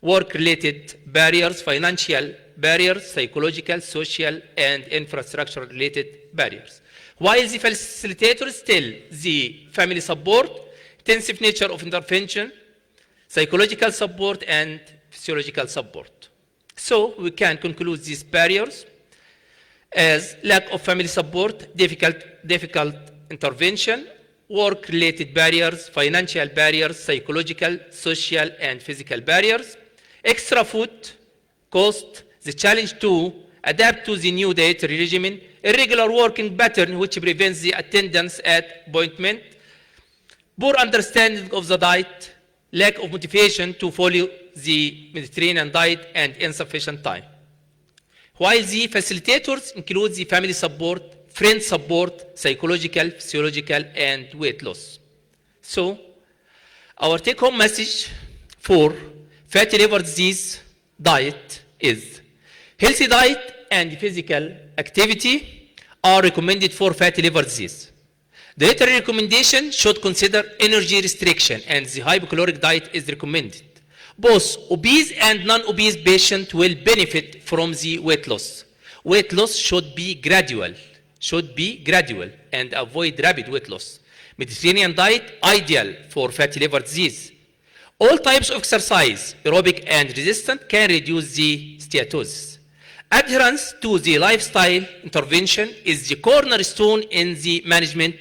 [SPEAKER 16] work-related barriers, financial barriers, psychological, social, and infrastructure-related barriers. While the facilitators still the family support, intensive nature of intervention, psychological support, and physiological support. So we can conclude these barriers as lack of family support, difficult intervention, work-related barriers, financial barriers, psychological, social, and physical barriers, extra food cost, the challenge to adapt to the new dietary regimen, irregular working pattern which prevents the attendance at appointment, poor understanding of the diet, lack of motivation to follow the Mediterranean diet, and insufficient time. While the facilitators include the family support, friend support, psychological, physiological, and weight loss. So, our take-home message for fatty liver disease diet is healthy diet and physical activity are recommended for fatty liver disease. Dietary recommendation should consider energy restriction, and the hypocaloric diet is recommended. Both obese and non-obese patients will benefit from the weight loss. Weight loss should be gradual and avoid rapid weight loss. Mediterranean diet ideal for fatty liver disease. All types of exercise, aerobic and resistant, can reduce the steatosis. Adherence to the lifestyle intervention is the cornerstone in the management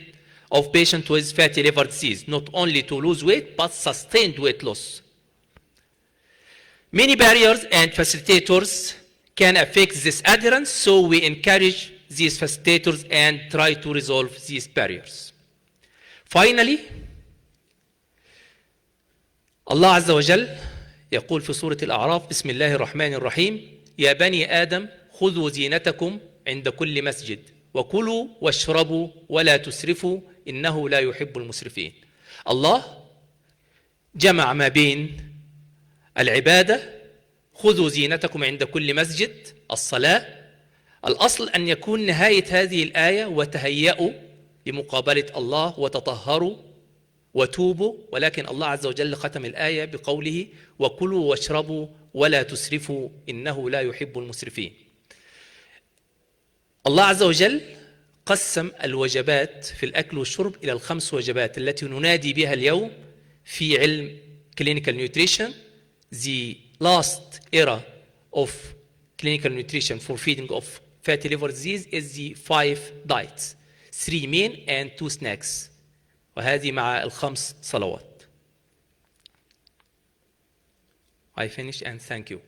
[SPEAKER 16] of patients with fatty liver disease, not only to lose weight, but sustained weight loss. Many barriers and facilitators can affect this adherence, so we encourage these facilitators and try to resolve these barriers. Finally, Allah Azza wa Jal يقول في سورة الأعراف بسم الله الرحمن الرحيم يا بني آدم خذوا زينتكم عند كل مسجد وكلوا واشربوا ولا تسرفوا إنه لا يحب المسرفين. الله جمع ما بين العبادة خذوا زينتكم عند كل مسجد الصلاة. الأصل أن يكون نهاية هذه الآية وتهيأوا لمقابلة الله وتطهروا وتوبوا، ولكن الله عز وجل ختم الآية بقوله وكلوا واشربوا ولا تسرفوا إنه لا يحب المسرفين. الله عز وجل قسم الوجبات في الأكل والشرب إلى ال5 وجبات التي ننادي بها اليوم في علم clinical nutrition. The last era of clinical nutrition for feeding of fatty liver disease is the 5 diets, 3 main and 2 snacks. وهذه مع ال5 صلوات. I finish and thank you.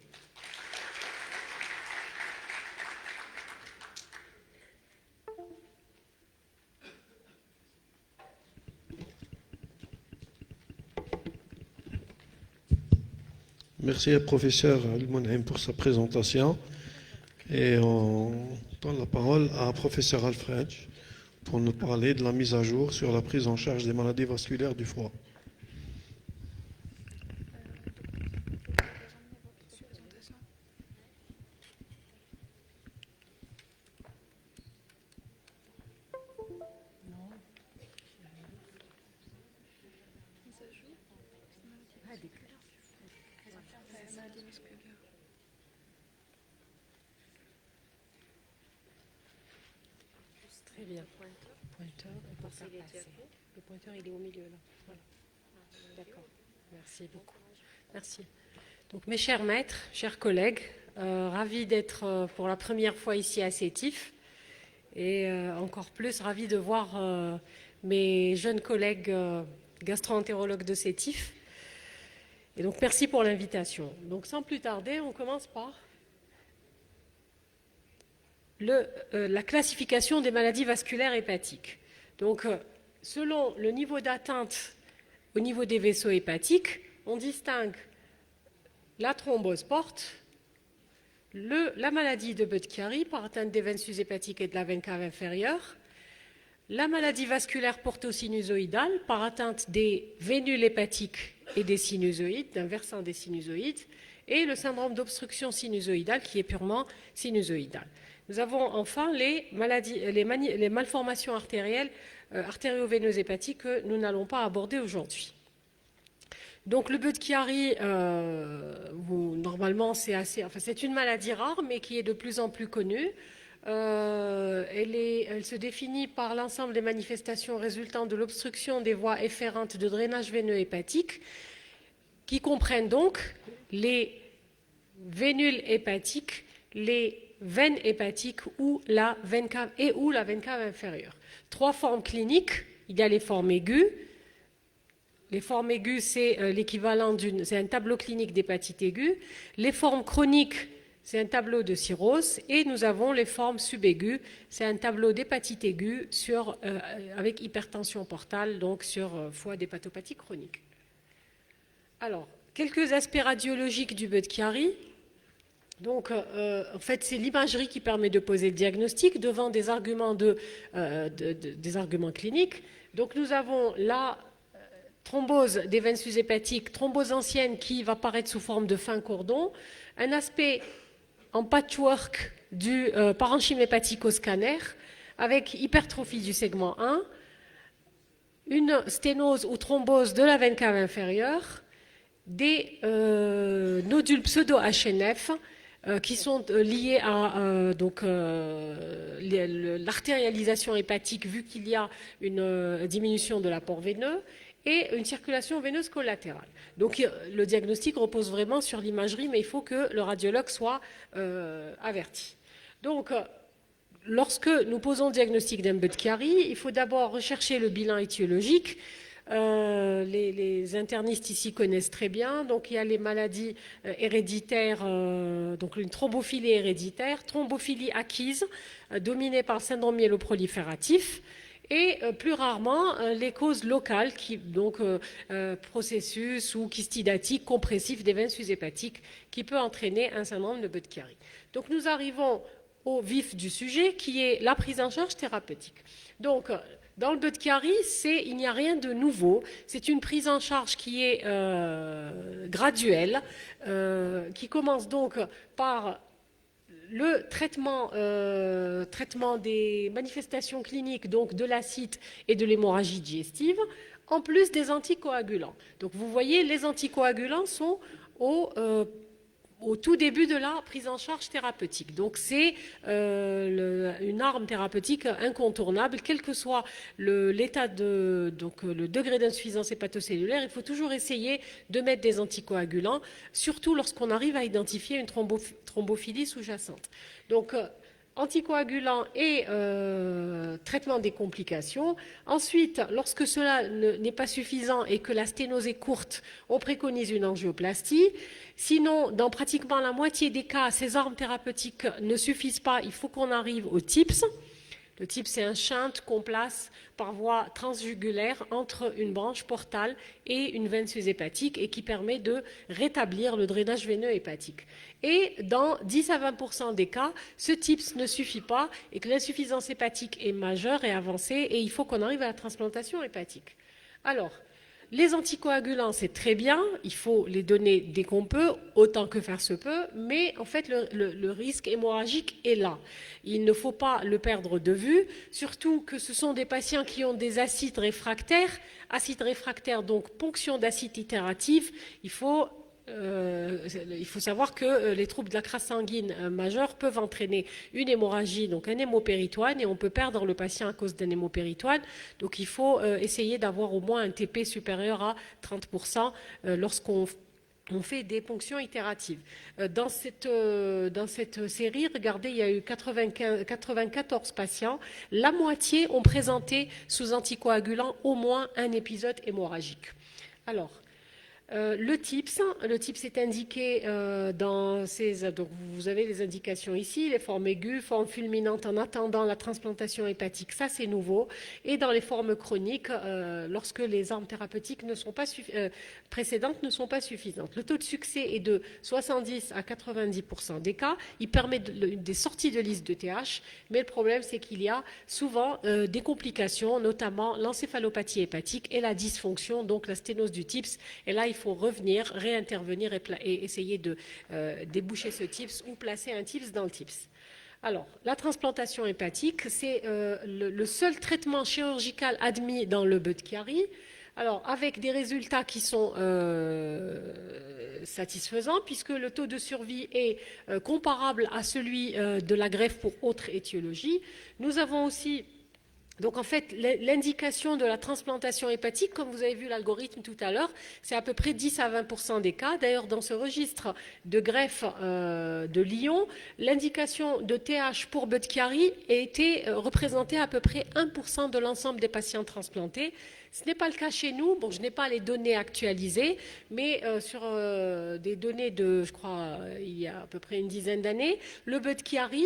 [SPEAKER 12] Merci au professeur Al-Moun'im pour sa présentation. Et on donne la parole à professeur Alfred pour nous parler de la mise à jour sur la prise en charge des maladies vasculaires du foie.
[SPEAKER 15] Très bien. Pointeur, le pointeur, il est au milieu là. Voilà. D'accord. Merci beaucoup. Merci. Donc, mes chers maîtres, chers collègues, ravis d'être pour la première fois ici à Sétif et encore plus ravis de voir mes jeunes collègues gastro-entérologues de Sétif. Et donc, merci pour l'invitation. Donc, sans plus tarder, on commence par la classification des maladies vasculaires hépatiques. Donc, selon le niveau d'atteinte au niveau des vaisseaux hépatiques, on distingue la thrombose porte, la maladie de Budd-Chiari par atteinte des veines sus-hépatiques et de la veine cave inférieure, la maladie vasculaire porto-sinusoïdale par atteinte des vénules hépatiques et des sinusoïdes, d'un versant des sinusoïdes, et le syndrome d'obstruction sinusoïdale qui est purement sinusoïdal. Nous avons enfin les malformations artérielles, artério-veineuses hépatiques que nous n'allons pas aborder aujourd'hui. Donc le Budd-Chiari, normalement c'est une maladie rare mais qui est de plus en plus connue. Elle se définit par l'ensemble des manifestations résultant de l'obstruction des voies efférentes de drainage veineux hépatique qui comprennent donc les vénules hépatiques, les veine hépatique ou la veine cave inférieure. 3 formes cliniques, il y a les formes aiguës. Les formes aiguës, c'est l'équivalent c'est un tableau clinique d'hépatite aiguë. Les formes chroniques, c'est un tableau de cirrhose. Et nous avons les formes subaiguës, c'est un tableau d'hépatite aiguë avec hypertension portale, donc sur foie d'hépatopathie chronique. Alors, quelques aspects radiologiques du Budd-Chiari. Donc, en fait, c'est l'imagerie qui permet de poser le diagnostic devant des arguments, des arguments cliniques. Donc, nous avons la thrombose des veines sus-hépatiques, thrombose ancienne qui va apparaître sous forme de fin cordon, un aspect en patchwork du parenchyme hépatique au scanner avec hypertrophie du segment 1, une sténose ou thrombose de la veine cave inférieure, des nodules pseudo-HNF qui sont liés à l'artérialisation hépatique vu qu'il y a une diminution de l'apport veineux et une circulation veineuse collatérale. Donc le diagnostic repose vraiment sur l'imagerie, mais il faut que le radiologue soit averti. Donc, lorsque nous posons le diagnostic d'un Budd-Chiari, il faut d'abord rechercher le bilan étiologique. Les internistes ici connaissent très bien. Donc, il y a les maladies héréditaires, donc une thrombophilie héréditaire, thrombophilie acquise, dominée par le syndrome myéloprolifératif, et plus rarement les causes locales, donc processus ou kystidatique compressif des veines sus-hépatiques, qui peut entraîner un syndrome de Budd-Chiari. Donc, nous arrivons au vif du sujet, qui est la prise en charge thérapeutique. Donc, dans le Budd-Chiari, il n'y a rien de nouveau. C'est une prise en charge qui est graduelle, qui commence donc par le traitement des manifestations cliniques, donc de l'acide et de l'hémorragie digestive, en plus des anticoagulants. Donc, vous voyez, les anticoagulants sont au tout début de la prise en charge thérapeutique. Donc c'est une arme thérapeutique incontournable, quel que soit l'état le degré d'insuffisance hépatocellulaire. Il faut toujours essayer de mettre des anticoagulants, surtout lorsqu'on arrive à identifier une thrombophilie sous-jacente. Donc anticoagulants et traitement des complications. Ensuite, lorsque cela n'est pas suffisant et que la sténose est courte, on préconise une angioplastie. Sinon, dans pratiquement la moitié des cas, ces armes thérapeutiques ne suffisent pas. Il faut qu'on arrive au TIPS. Le TIPS, c'est un shunt qu'on place par voie transjugulaire entre une branche portale et une veine sus-hépatique et qui permet de rétablir le drainage veineux hépatique. Et dans 10 à 20% des cas, ce TIPS ne suffit pas et que l'insuffisance hépatique est majeure et avancée et il faut qu'on arrive à la transplantation hépatique. Alors, les anticoagulants, c'est très bien, il faut les donner dès qu'on peut, autant que faire se peut, mais en fait, le risque hémorragique est là. Il ne faut pas le perdre de vue, surtout que ce sont des patients qui ont des acides réfractaires, donc ponction d'acide itérative. Il faut savoir que les troubles de la crasse sanguine majeure peuvent entraîner une hémorragie, donc un hémopéritoine, et on peut perdre le patient à cause d'un hémopéritoine. Donc il faut essayer d'avoir au moins un TP supérieur à 30% lorsqu'on fait des ponctions itératives. Dans cette série, regardez, il y a eu 94 patients. La moitié ont présenté sous anticoagulant au moins un épisode hémorragique. Alors, le TIPS est indiqué dans ces... Donc vous avez les indications ici, les formes aiguës, formes fulminantes en attendant la transplantation hépatique, ça c'est nouveau. Et dans les formes chroniques, lorsque les armes thérapeutiques précédentes ne sont pas suffisantes. Le taux de succès est de 70 à 90% des cas. Il permet des sorties de liste de TH, mais le problème c'est qu'il y a souvent des complications, notamment l'encéphalopathie hépatique et la dysfonction, donc la sténose du TIPS. Et là, il faut revenir, réintervenir et essayer de déboucher ce TIPS ou placer un TIPS dans le TIPS. Alors, la transplantation hépatique, c'est le seul traitement chirurgical admis dans le Budd-Chiari. Alors, avec des résultats qui sont satisfaisants, puisque le taux de survie est comparable à celui de la greffe pour autre étiologie. Nous avons aussi... Donc en fait, l'indication de la transplantation hépatique, comme vous avez vu l'algorithme tout à l'heure, c'est à peu près 10 à 20% des cas. D'ailleurs, dans ce registre de greffe de Lyon, l'indication de TH pour Budd-Chiari a été représentée à peu près 1% de l'ensemble des patients transplantés. Ce n'est pas le cas chez nous. Bon, je n'ai pas les données actualisées, mais sur des données de, je crois, il y a à peu près une dizaine d'années, le Budd-Chiari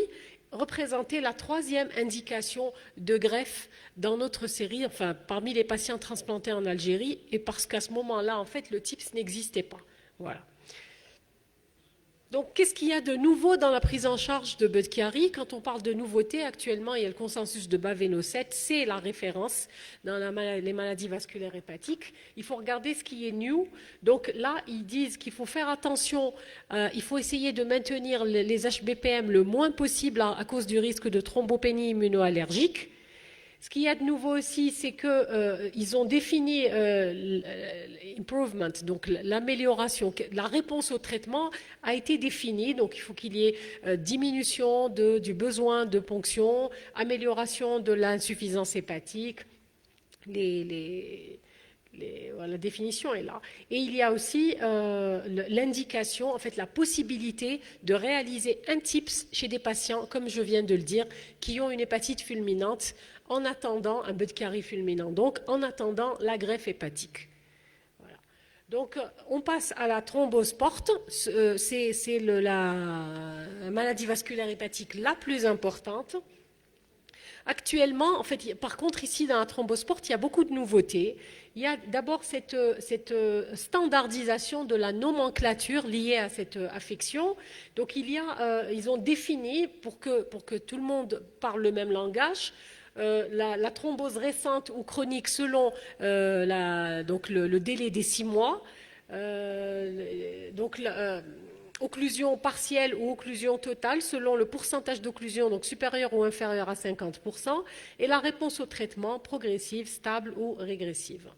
[SPEAKER 15] représentait la 3e indication de greffe dans notre série, enfin parmi les patients transplantés en Algérie, et parce qu'à ce moment-là, en fait, le TIPS n'existait pas. Voilà. Donc, qu'est-ce qu'il y a de nouveau dans la prise en charge de Budd-Chiari? Quand on parle de nouveauté, actuellement, il y a le consensus de Baveno-7, c'est la référence dans les maladies vasculaires hépatiques. Il faut regarder ce qui est new. Donc là, ils disent qu'il faut faire attention, il faut essayer de maintenir les HBPM le moins possible à cause du risque de thrombopénie immunoallergique. Ce qu'il y a de nouveau aussi, c'est qu'ils ont défini improvement, donc l'amélioration, la réponse au traitement a été définie. Donc il faut qu'il y ait diminution du besoin de ponction, amélioration de l'insuffisance hépatique, les La définition est là. Et il y a aussi l'indication, en fait la possibilité de réaliser un TIPS chez des patients, comme je viens de le dire, qui ont une hépatite fulminante en attendant un Budd-Chiari fulminant, donc en attendant la greffe hépatique. Voilà. Donc on passe à la thrombose porte, c'est la maladie vasculaire hépatique la plus importante. Actuellement, en fait, par contre, ici, dans la thrombose porte, il y a beaucoup de nouveautés. Il y a d'abord cette standardisation de la nomenclature liée à cette affection. Donc, ils ont défini, pour que tout le monde parle le même langage, la thrombose récente ou chronique selon donc le délai des 6 mois. Occlusion partielle ou occlusion totale selon le pourcentage d'occlusion, donc supérieur ou inférieur à 50%, et la réponse au traitement progressive, stable ou régressive.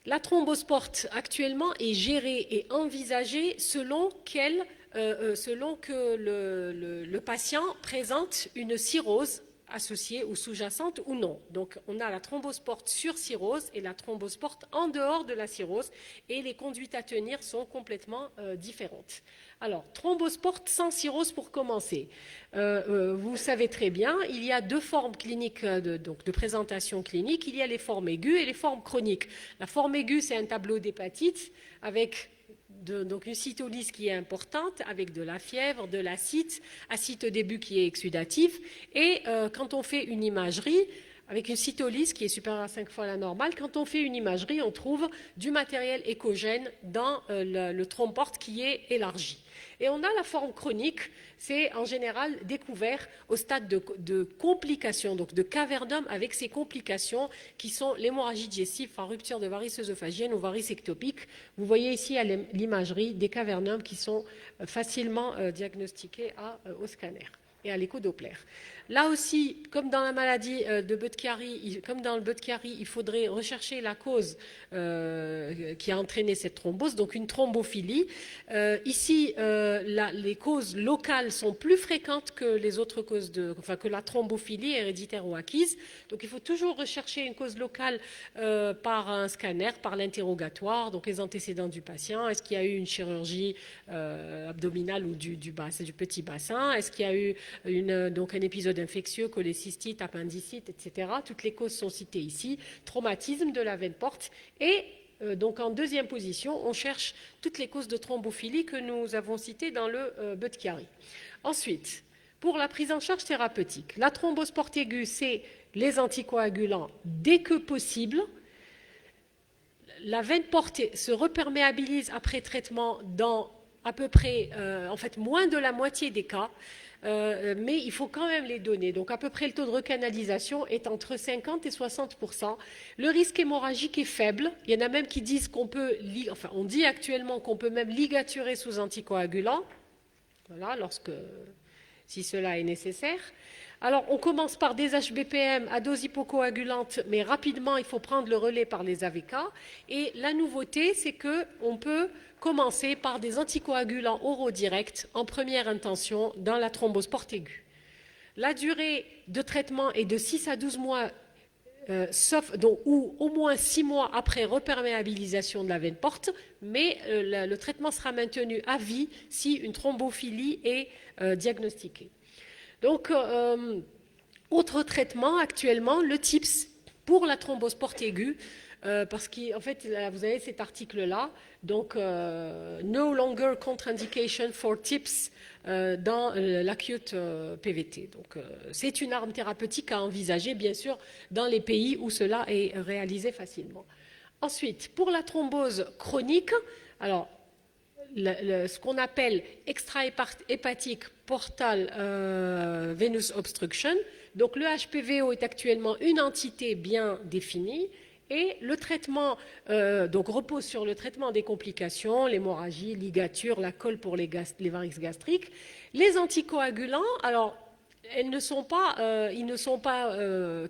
[SPEAKER 15] La thrombose porte actuellement est gérée et envisagée selon que le patient présente une cirrhose associée ou sous-jacente ou non. Donc on a la thrombose porte sur cirrhose et la thrombose porte en dehors de la cirrhose, et les conduites à tenir sont complètement différentes. Alors, thrombose porte sans cirrhose pour commencer. Vous savez très bien, il y a 2 formes cliniques de présentation clinique. Il y a les formes aiguës et les formes chroniques. La forme aiguë, c'est un tableau d'hépatite avec donc une cytolyse qui est importante, avec de la fièvre, de l'acide au début qui est exsudatif, et quand on fait une imagerie, avec une cytolyse qui est supérieure à 5 fois la normale, quand on fait une imagerie, on trouve du matériel échogène dans le trompe porte qui est élargi. Et on a la forme chronique, c'est en général découvert au stade de complications, donc de cavernum avec ses complications qui sont l'hémorragie digestive par rupture de varices œsophagiennes ou varices ectopiques. Vous voyez ici à l'imagerie des cavernums qui sont facilement diagnostiqués au scanner et à l'écho-doppler. Là aussi, comme dans la maladie de Budd-Chiari, comme dans le Budd-Chiari, il faudrait rechercher la cause qui a entraîné cette thrombose, donc une thrombophilie. Ici, les causes locales sont plus fréquentes que les autres causes que la thrombophilie héréditaire ou acquise. Donc il faut toujours rechercher une cause locale par un scanner, par l'interrogatoire, donc les antécédents du patient. Est-ce qu'il y a eu une chirurgie abdominale ou du petit bassin? Est-ce qu'il y a eu donc un épisode infectieux, cholécystite, appendicite, etc. Toutes les causes sont citées ici. Traumatisme de la veine porte. Et donc en deuxième position, on cherche toutes les causes de thrombophilie que nous avons citées dans le Budd-Chiari. Ensuite, pour la prise en charge thérapeutique, la thrombose porte aiguë, c'est les anticoagulants dès que possible. La veine porte se reperméabilise après traitement dans à peu près, moins de la moitié des cas. Mais il faut quand même les donner. Donc à peu près le taux de recanalisation est entre 50 et 60%. Le risque hémorragique est faible. Il y en a même qui disent qu'on peut, on dit actuellement qu'on peut même ligaturer sous anticoagulant, voilà, si cela est nécessaire. Alors on commence par des HBPM à dose hypocoagulante, mais rapidement il faut prendre le relais par les AVK. Et la nouveauté, c'est qu'on peut commencer par des anticoagulants oraux directs en première intention dans la thrombose porte aiguë. La durée de traitement est de 6 à 12 mois, ou au moins 6 mois après reperméabilisation de la veine porte, mais le traitement sera maintenu à vie si une thrombophilie est diagnostiquée. Donc, autre traitement actuellement, le TIPS pour la thrombose porte aiguë, parce qu'en fait, vous avez cet article-là, donc no longer contre-indication for TIPS dans l'acute PVT. Donc, c'est une arme thérapeutique à envisager, bien sûr, dans les pays où cela est réalisé facilement. Ensuite, pour la thrombose chronique, alors, ce qu'on appelle extra-hépatique portal venous obstruction. Donc le HPVO est actuellement une entité bien définie et le traitement repose sur le traitement des complications, l'hémorragie, ligature, la colle pour les varices gastriques. Les anticoagulants, alors ils ne sont pas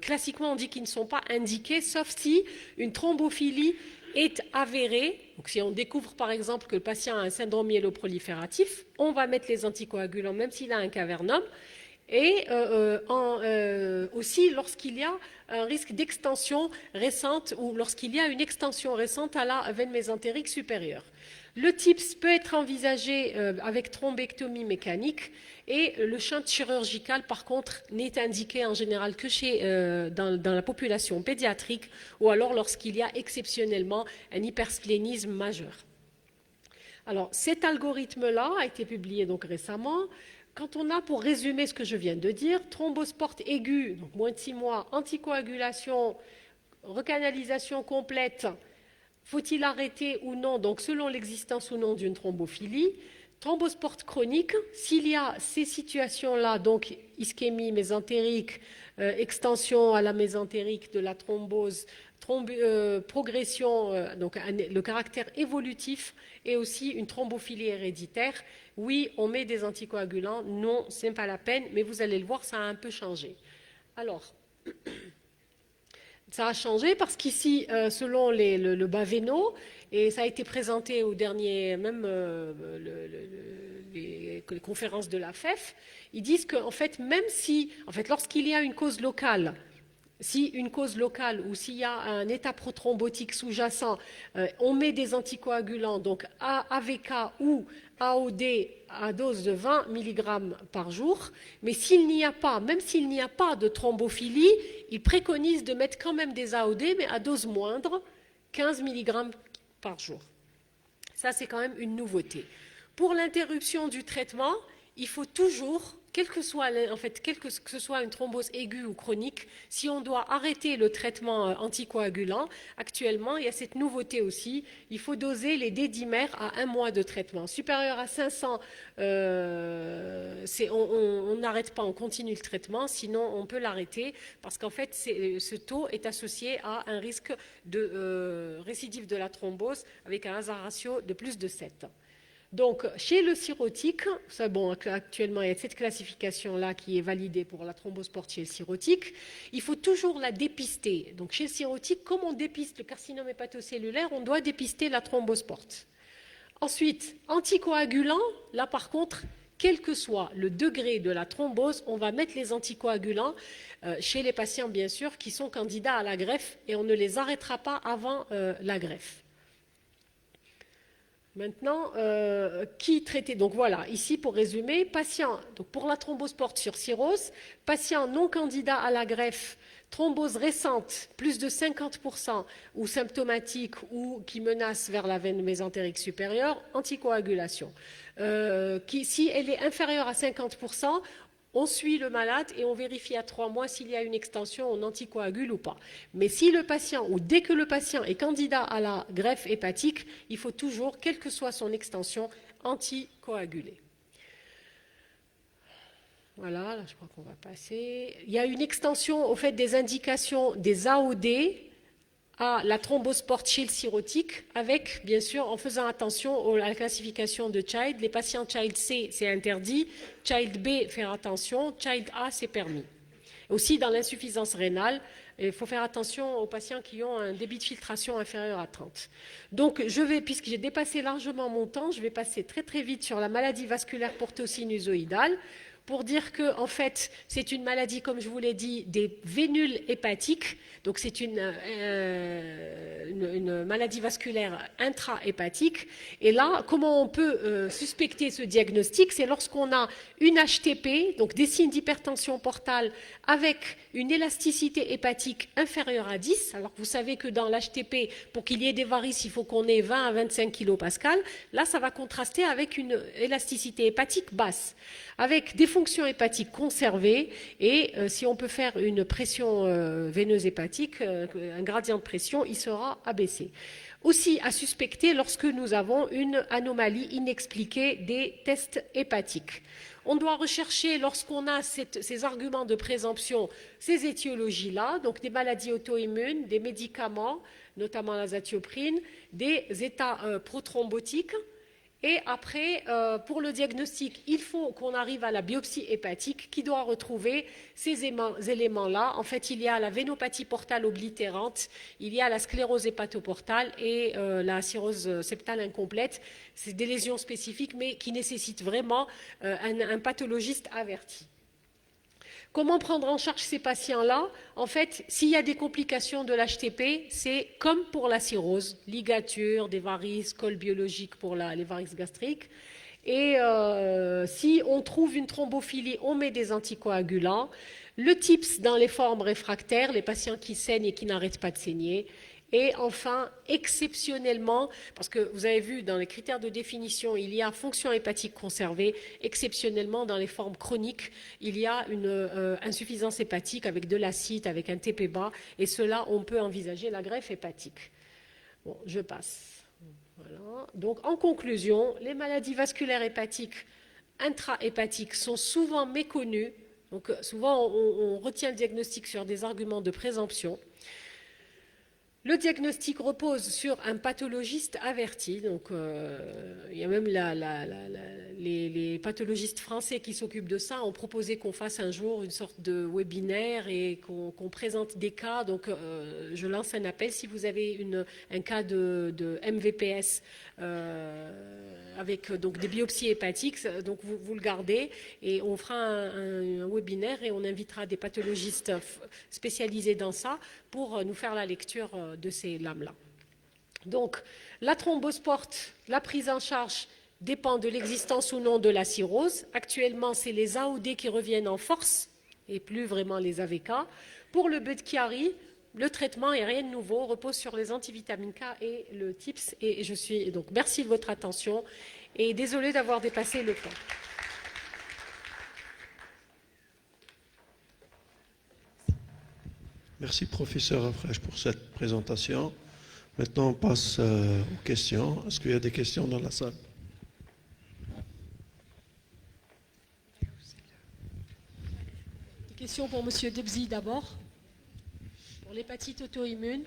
[SPEAKER 15] classiquement on dit qu'ils ne sont pas indiqués sauf si une thrombophilie est avérée. Donc, si on découvre par exemple que le patient a un syndrome myéloprolifératif, on va mettre les anticoagulants même s'il a un cavernum. et aussi lorsqu'il y a un risque d'extension récente ou lorsqu'il y a une extension récente à la veine mésentérique supérieure. Le TIPS peut être envisagé avec thrombectomie mécanique et le shunt chirurgical, par contre, n'est indiqué en général que dans la population pédiatrique ou alors lorsqu'il y a exceptionnellement un hypersplénisme majeur. Alors, cet algorithme-là a été publié donc récemment. Quand on a, pour résumer ce que je viens de dire, thrombose porte aiguë, donc moins de 6 mois, anticoagulation, recanalisation complète, faut-il arrêter ou non, donc selon l'existence ou non d'une thrombophilie, thrombose porte chronique, s'il y a ces situations-là, donc ischémie mésentérique, extension à la mésentérique de la thrombose, progression, donc le caractère évolutif et aussi une thrombophilie héréditaire. Oui, on met des anticoagulants, non, ce n'est pas la peine, mais vous allez le voir, ça a un peu changé. Alors, ça a changé parce qu'ici, selon le bas véno, et ça a été présenté au dernier, même les conférences de la FEF, ils disent qu'en fait, même si, en fait, lorsqu'il y a une cause locale, si une cause locale ou s'il y a un état prothrombotique sous-jacent, on met des anticoagulants, donc AVK ou AOD à dose de 20 mg par jour, mais s'il n'y a pas, même s'il n'y a pas de thrombophilie, ils préconisent de mettre quand même des AOD, mais à dose moindre, 15 mg par jour. Ça, c'est quand même une nouveauté. Pour l'interruption du traitement, il faut toujours, quel que soit une thrombose aiguë ou chronique, si on doit arrêter le traitement anticoagulant, actuellement, il y a cette nouveauté aussi, il faut doser les D-dimères à 1 mois de traitement. Supérieur à 500, on n'arrête pas, on continue le traitement, sinon on peut l'arrêter, parce qu'en fait, ce taux est associé à un risque de récidive de la thrombose avec un hazard ratio de plus de 7. Donc, chez le cirrhotique, actuellement, il y a cette classification-là qui est validée pour la thrombose porte chez le cirrhotique. Il faut toujours la dépister. Donc, chez le cirrhotique, comme on dépiste le carcinome hépatocellulaire, on doit dépister la thrombose porte. Ensuite, anticoagulant, là par contre, quel que soit le degré de la thrombose, on va mettre les anticoagulants chez les patients, bien sûr, qui sont candidats à la greffe et on ne les arrêtera pas avant la greffe. Maintenant, qui traiter? Donc voilà, ici pour résumer, patient, donc pour la thrombose porte sur cirrhose, patient non candidat à la greffe, thrombose récente, plus de 50% ou symptomatique ou qui menace vers la veine mésentérique supérieure, anticoagulation. Si elle est inférieure à 50%, on suit le malade et on vérifie à 3 mois s'il y a une extension, on anticoagule ou pas. Mais si le patient, ou dès que le patient est candidat à la greffe hépatique, il faut toujours, quelle que soit son extension, anticoaguler. Voilà, là je crois qu'on va passer. Il y a une extension au fait des indications des AOD à la thrombose porte chez le cirrhotique, avec, bien sûr, en faisant attention à la classification de Child. Les patients Child C, c'est interdit. Child B, faire attention. Child A, c'est permis. Aussi, dans l'insuffisance rénale, il faut faire attention aux patients qui ont un débit de filtration inférieur à 30. Donc, puisque j'ai dépassé largement mon temps, je vais passer très très vite sur la maladie vasculaire portosinusoïdale, pour dire que, en fait, c'est une maladie, comme je vous l'ai dit, des vénules hépatiques. Donc, c'est une maladie vasculaire intra-hépatique. Et là, comment on peut suspecter ce diagnostic? C'est lorsqu'on a une HTP, donc des signes d'hypertension portale, avec une élasticité hépatique inférieure à 10. Alors, vous savez que dans l'HTP, pour qu'il y ait des varices, il faut qu'on ait 20 à 25 kPa. Là, ça va contraster avec une élasticité hépatique basse, avec des fonctions hépatiques conservées et si on peut faire une pression veineuse hépatique, un gradient de pression, il sera abaissé. Aussi à suspecter lorsque nous avons une anomalie inexpliquée des tests hépatiques. On doit rechercher, lorsqu'on a ces arguments de présomption, ces étiologies-là, donc des maladies auto-immunes, des médicaments, notamment l'azatioprine, des états prothrombotiques. Et après, pour le diagnostic, il faut qu'on arrive à la biopsie hépatique qui doit retrouver ces éléments-là. En fait, il y a la vénopathie portale oblitérante, il y a la sclérose hépatoportale et la cirrhose septale incomplète. C'est des lésions spécifiques, mais qui nécessitent vraiment un pathologiste averti. Comment prendre en charge ces patients-là? En fait, s'il y a des complications de l'HTP, c'est comme pour la cirrhose, ligature, des varices, col biologique pour les varices gastriques. Et si on trouve une thrombophilie, on met des anticoagulants. Le TIPS dans les formes réfractaires, les patients qui saignent et qui n'arrêtent pas de saigner. Et enfin, exceptionnellement, parce que vous avez vu dans les critères de définition, il y a fonction hépatique conservée, exceptionnellement dans les formes chroniques, il y a une insuffisance hépatique avec de l'acide, avec un TP bas, et cela, on peut envisager la greffe hépatique. Bon, je passe. Voilà. Donc, en conclusion, les maladies vasculaires hépatiques intra-hépatiques sont souvent méconnues. Donc, souvent, on retient le diagnostic sur des arguments de présomption. Le diagnostic repose sur un pathologiste averti. Donc, il y a même les pathologistes français qui s'occupent de ça ont proposé qu'on fasse un jour une sorte de webinaire et qu'on présente des cas. Donc, je lance un appel. Si vous avez un cas de MVPS avec donc, des biopsies hépatiques, donc vous le gardez et on fera un webinaire et on invitera des pathologistes spécialisés dans ça pour nous faire la lecture de ces lames-là. Donc, la thrombosport, la prise en charge dépend de l'existence ou non de la cirrhose. Actuellement, c'est les AOD qui reviennent en force et plus vraiment les AVK. Pour le Budd-Chiari, le traitement et rien de nouveau repose sur les antivitamines K et le TIPS. Et donc merci de votre attention et désolé d'avoir dépassé le temps.
[SPEAKER 12] Merci, professeur Afresh, pour cette présentation. Maintenant, on passe aux questions. Est-ce qu'il y a des questions dans la salle?
[SPEAKER 15] Des questions pour M. Debzi d'abord, pour l'hépatite auto-immune.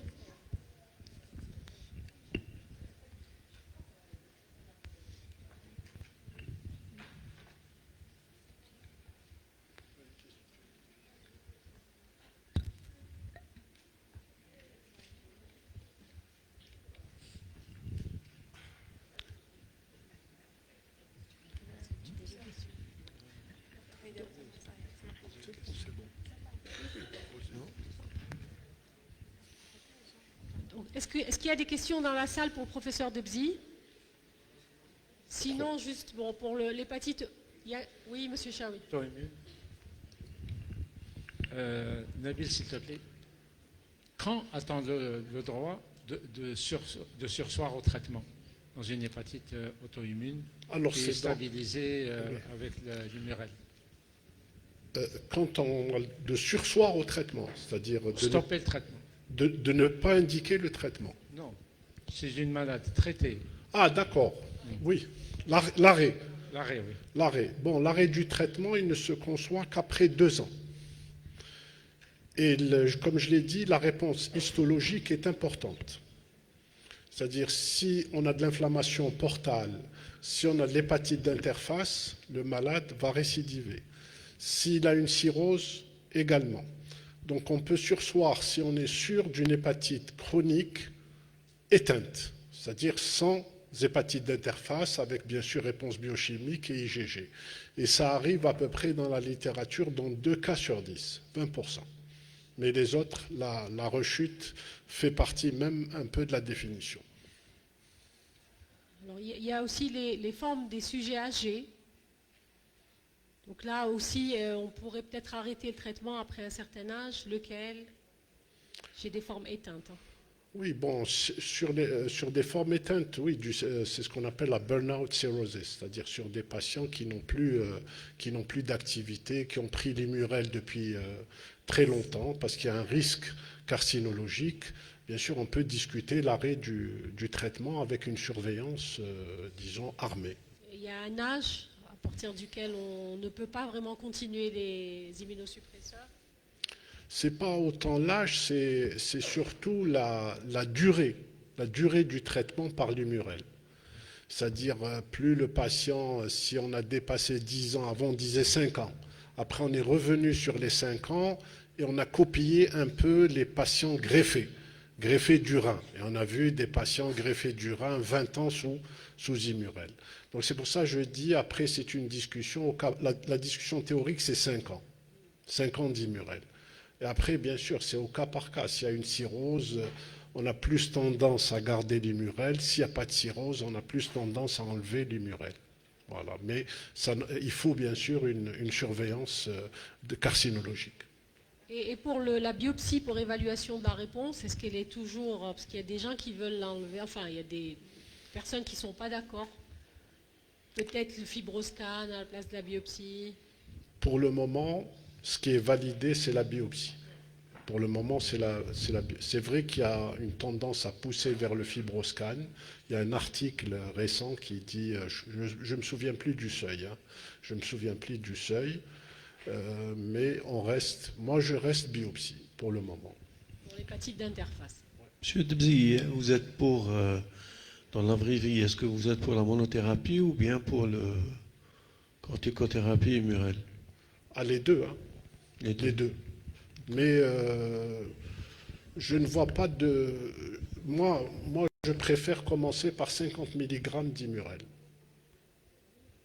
[SPEAKER 15] Est-ce qu'il y a des questions dans la salle pour le professeur Debzi? Sinon, juste bon, pour l'hépatite... Oui, monsieur Chaoui.
[SPEAKER 14] Nabil, s'il te plaît. Quand a-t-on le droit de sursoir au traitement dans une hépatite auto-immune qui est stabilisée avec l'humérel?
[SPEAKER 13] Quand on de sursoir au traitement, c'est-à-dire
[SPEAKER 14] stopper le traitement.
[SPEAKER 13] De ne pas indiquer le traitement.
[SPEAKER 14] Non, c'est une maladie traitée.
[SPEAKER 13] Ah, d'accord. Oui. L'arrêt.
[SPEAKER 14] L'arrêt, oui.
[SPEAKER 13] L'arrêt. Bon, l'arrêt du traitement, il ne se conçoit qu'après 2 ans. Et comme je l'ai dit, la réponse histologique est importante. C'est-à-dire, si on a de l'inflammation portale, si on a de l'hépatite d'interface, le malade va récidiver. S'il a une cirrhose, également. Donc on peut sursoir si on est sûr d'une hépatite chronique éteinte, c'est-à-dire sans hépatite d'interface, avec bien sûr réponse biochimique et IgG. Et ça arrive à peu près dans la littérature dans 2 cas sur 10, 20%. Mais les autres, la rechute fait partie même un peu de la définition.
[SPEAKER 15] Alors, il y a aussi les formes des sujets âgés. Donc là aussi, on pourrait peut-être arrêter le traitement après un certain âge. Lequel? J'ai des formes éteintes.
[SPEAKER 13] Oui, bon, sur des formes éteintes, oui, c'est ce qu'on appelle la burn-out cirrhosis, c'est-à-dire sur des patients qui n'ont plus d'activité, qui ont pris l'Immurel depuis très longtemps, parce qu'il y a un risque carcinologique. Bien sûr, on peut discuter l'arrêt du traitement avec une surveillance, disons, armée.
[SPEAKER 15] Il y a un âge à partir duquel on ne peut pas vraiment continuer les immunosuppresseurs?
[SPEAKER 13] Ce n'est pas autant l'âge, c'est surtout la durée du traitement par l'Immurel. C'est-à-dire, plus le patient, si on a dépassé 10 ans, avant on disait 5 ans, après on est revenu sur les 5 ans et on a copié un peu les patients greffés du rein. Et on a vu des patients greffés du rein 20 ans sous Immurel. Donc c'est pour ça que je dis, après c'est une discussion, la discussion théorique c'est 5 ans. 50 dimurel. Et après, bien sûr, c'est au cas par cas. S'il y a une cirrhose, on a plus tendance à garder l'imurel. S'il n'y a pas de cirrhose, on a plus tendance à enlever l'imurel. Voilà. Mais ça, il faut bien sûr une surveillance carcinologique.
[SPEAKER 15] Et pour la biopsie, pour évaluation de la réponse, est-ce qu'elle est toujours... Parce qu'il y a des gens qui veulent l'enlever, enfin, il y a des personnes qui ne sont pas d'accord. Peut-être le fibroscan à la place de la biopsie.
[SPEAKER 13] Pour le moment, ce qui est validé, c'est la biopsie. Pour le moment, c'est vrai qu'il y a une tendance à pousser vers le fibroscan. Il y a un article récent qui dit, je ne me souviens plus du seuil, hein, je ne me souviens plus du seuil, mais moi je reste biopsie pour le moment.
[SPEAKER 15] Pour l'hépatite d'interface.
[SPEAKER 12] Monsieur Debzi, vous êtes pour, dans la vraie vie, est-ce que vous êtes pour la monothérapie ou bien pour le corticothérapie Murel?
[SPEAKER 13] Ah, les deux, hein. Les deux. Mais je ne vois pas de... Moi, je préfère commencer par 50 mg d'Imurel.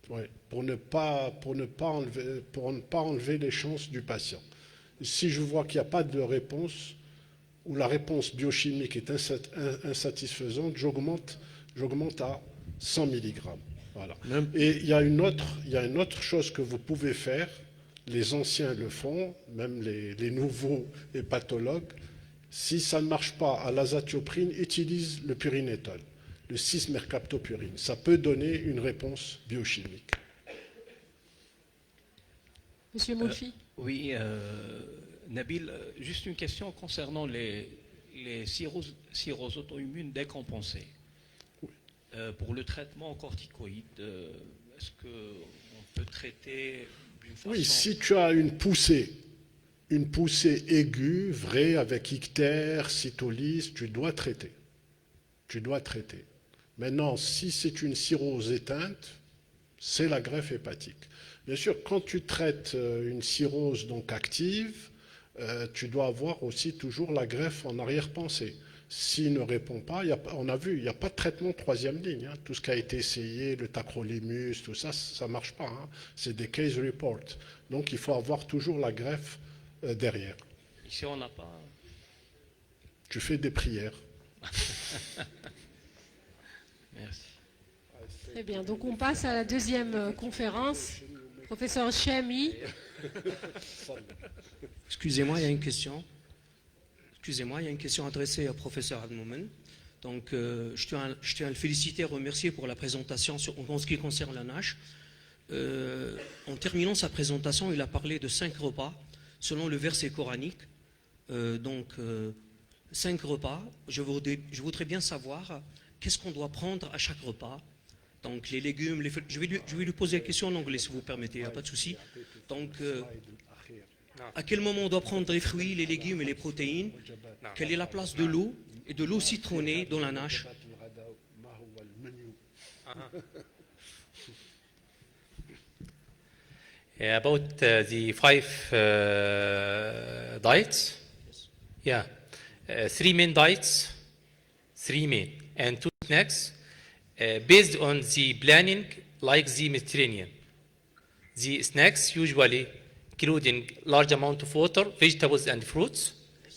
[SPEAKER 13] Ouais, pour ne pas enlever les chances du patient. Si je vois qu'il n'y a pas de réponse, ou la réponse biochimique est insatisfaisante, j'augmente à 100 mg. Voilà. Et il y a une autre chose que vous pouvez faire, les anciens le font, même les nouveaux hépatologues. Si ça ne marche pas à l'azatioprine, utilise le purinétol, le 6-mercaptopurine. Ça peut donner une réponse biochimique.
[SPEAKER 15] Monsieur Moulfi.
[SPEAKER 17] Oui, Nabil, juste une question concernant les cirrhoses auto-immunes décompensées. Pour le traitement corticoïde, est-ce qu'on peut traiter d'une façon...
[SPEAKER 13] Oui, si tu as une poussée aiguë, vraie, avec ictère, cytolyse, tu dois traiter. Maintenant, si c'est une cirrhose éteinte, c'est la greffe hépatique. Bien sûr, quand tu traites une cirrhose donc active, tu dois avoir aussi toujours la greffe en arrière-pensée. S'il ne répond pas, on a vu, il n'y a pas de traitement troisième ligne. Hein. Tout ce qui a été essayé, le tacrolimus, tout ça, ça ne marche pas. Hein. C'est des case reports. Donc il faut avoir toujours la greffe derrière.
[SPEAKER 17] Ici, on n'a pas...
[SPEAKER 13] Tu fais des prières.
[SPEAKER 17] Merci.
[SPEAKER 15] Très bien, donc on passe à la deuxième conférence. Professeur Chami.
[SPEAKER 18] Excusez-moi, il y a une question. Excusez-moi, il y a une question adressée au professeur Admoumen. Donc, je tiens à le féliciter et remercier pour la présentation en ce qui concerne la NASH. En terminant sa présentation, il a parlé de 5 repas selon le verset coranique. 5 repas. Je voudrais bien savoir qu'est-ce qu'on doit prendre à chaque repas. Donc, les légumes, les fruits. Je vais lui poser la question en anglais, si vous permettez, il n'y a pas de souci. Donc, à quel moment on doit prendre les fruits, les légumes et les protéines? Quelle est la place de l'eau et de l'eau citronnée dans la NASH?
[SPEAKER 16] About the 5 diets, yeah, 3 main diets, 3 main, and 2 snacks, based on the planning like the Mediterranean. The snacks usually including large amount of water, vegetables and fruits,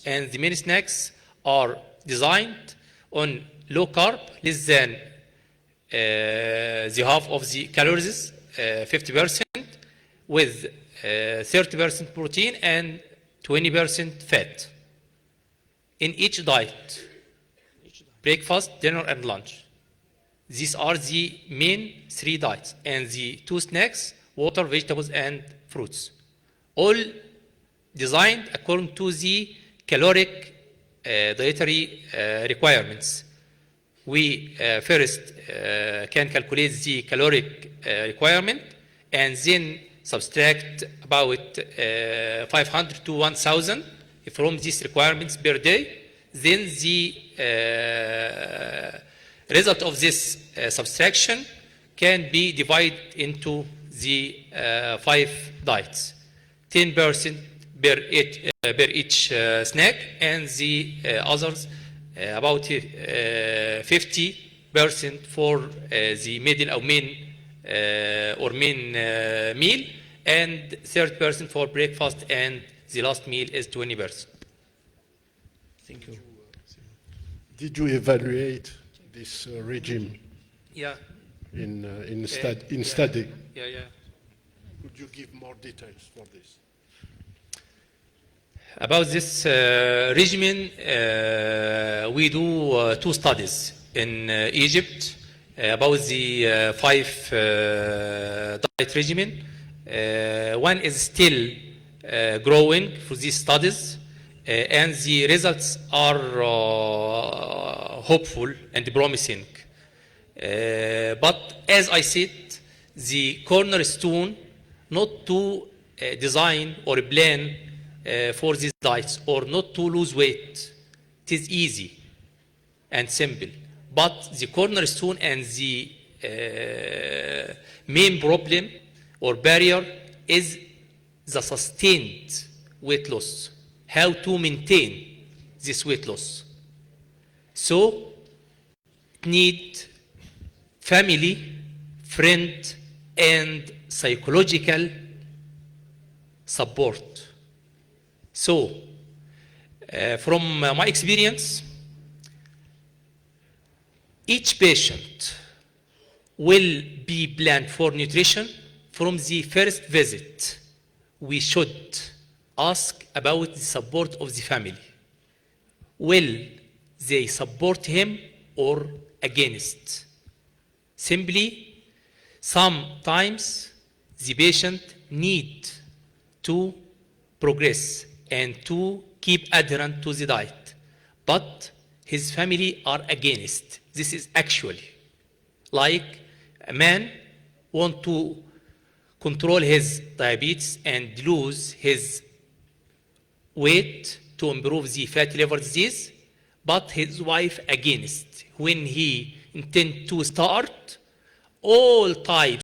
[SPEAKER 16] and the main snacks are designed on low carb, less than the half of the calories, 50%, with 30% protein and 20% fat. In each diet, breakfast, dinner, and lunch. These are the main 3 diets, and the 2 snacks, water, vegetables, and fruits. All designed according to the caloric dietary requirements. We first can calculate the caloric requirement and then subtract about 500 to 1,000 from these requirements per day. Then the result of this subtraction can be divided into the 5 diets. 10% per each snack, and the others about 50% for the middle or main meal, and third person for breakfast, and the last meal is 20%.
[SPEAKER 18] Thank you.
[SPEAKER 13] Did you evaluate this regime
[SPEAKER 16] Yeah.
[SPEAKER 13] in
[SPEAKER 16] Yeah.
[SPEAKER 13] study?
[SPEAKER 16] Yeah, yeah.
[SPEAKER 13] Could you give more details for this?
[SPEAKER 16] About this regimen, we do 2 studies in Egypt about the 5 diet regimen. One is still growing for these studies, and the results are hopeful and promising. But as I said, the cornerstone not to design or plan for these diets or not to lose weight. It is easy and simple. But the cornerstone and the main problem or barrier is the sustained weight loss. How to maintain this weight loss. So, it need family, friend, and psychological support. So, from my experience, each patient will be planned for nutrition from the first visit. We should ask about the support of the family. Will they support him or against? Simply, sometimes the patient need to progress and to keep adherent to the diet, but his family are against. This is actually like a man want to control his diabetes and lose his weight to improve the fatty liver disease, but his wife against. When he intend to start all types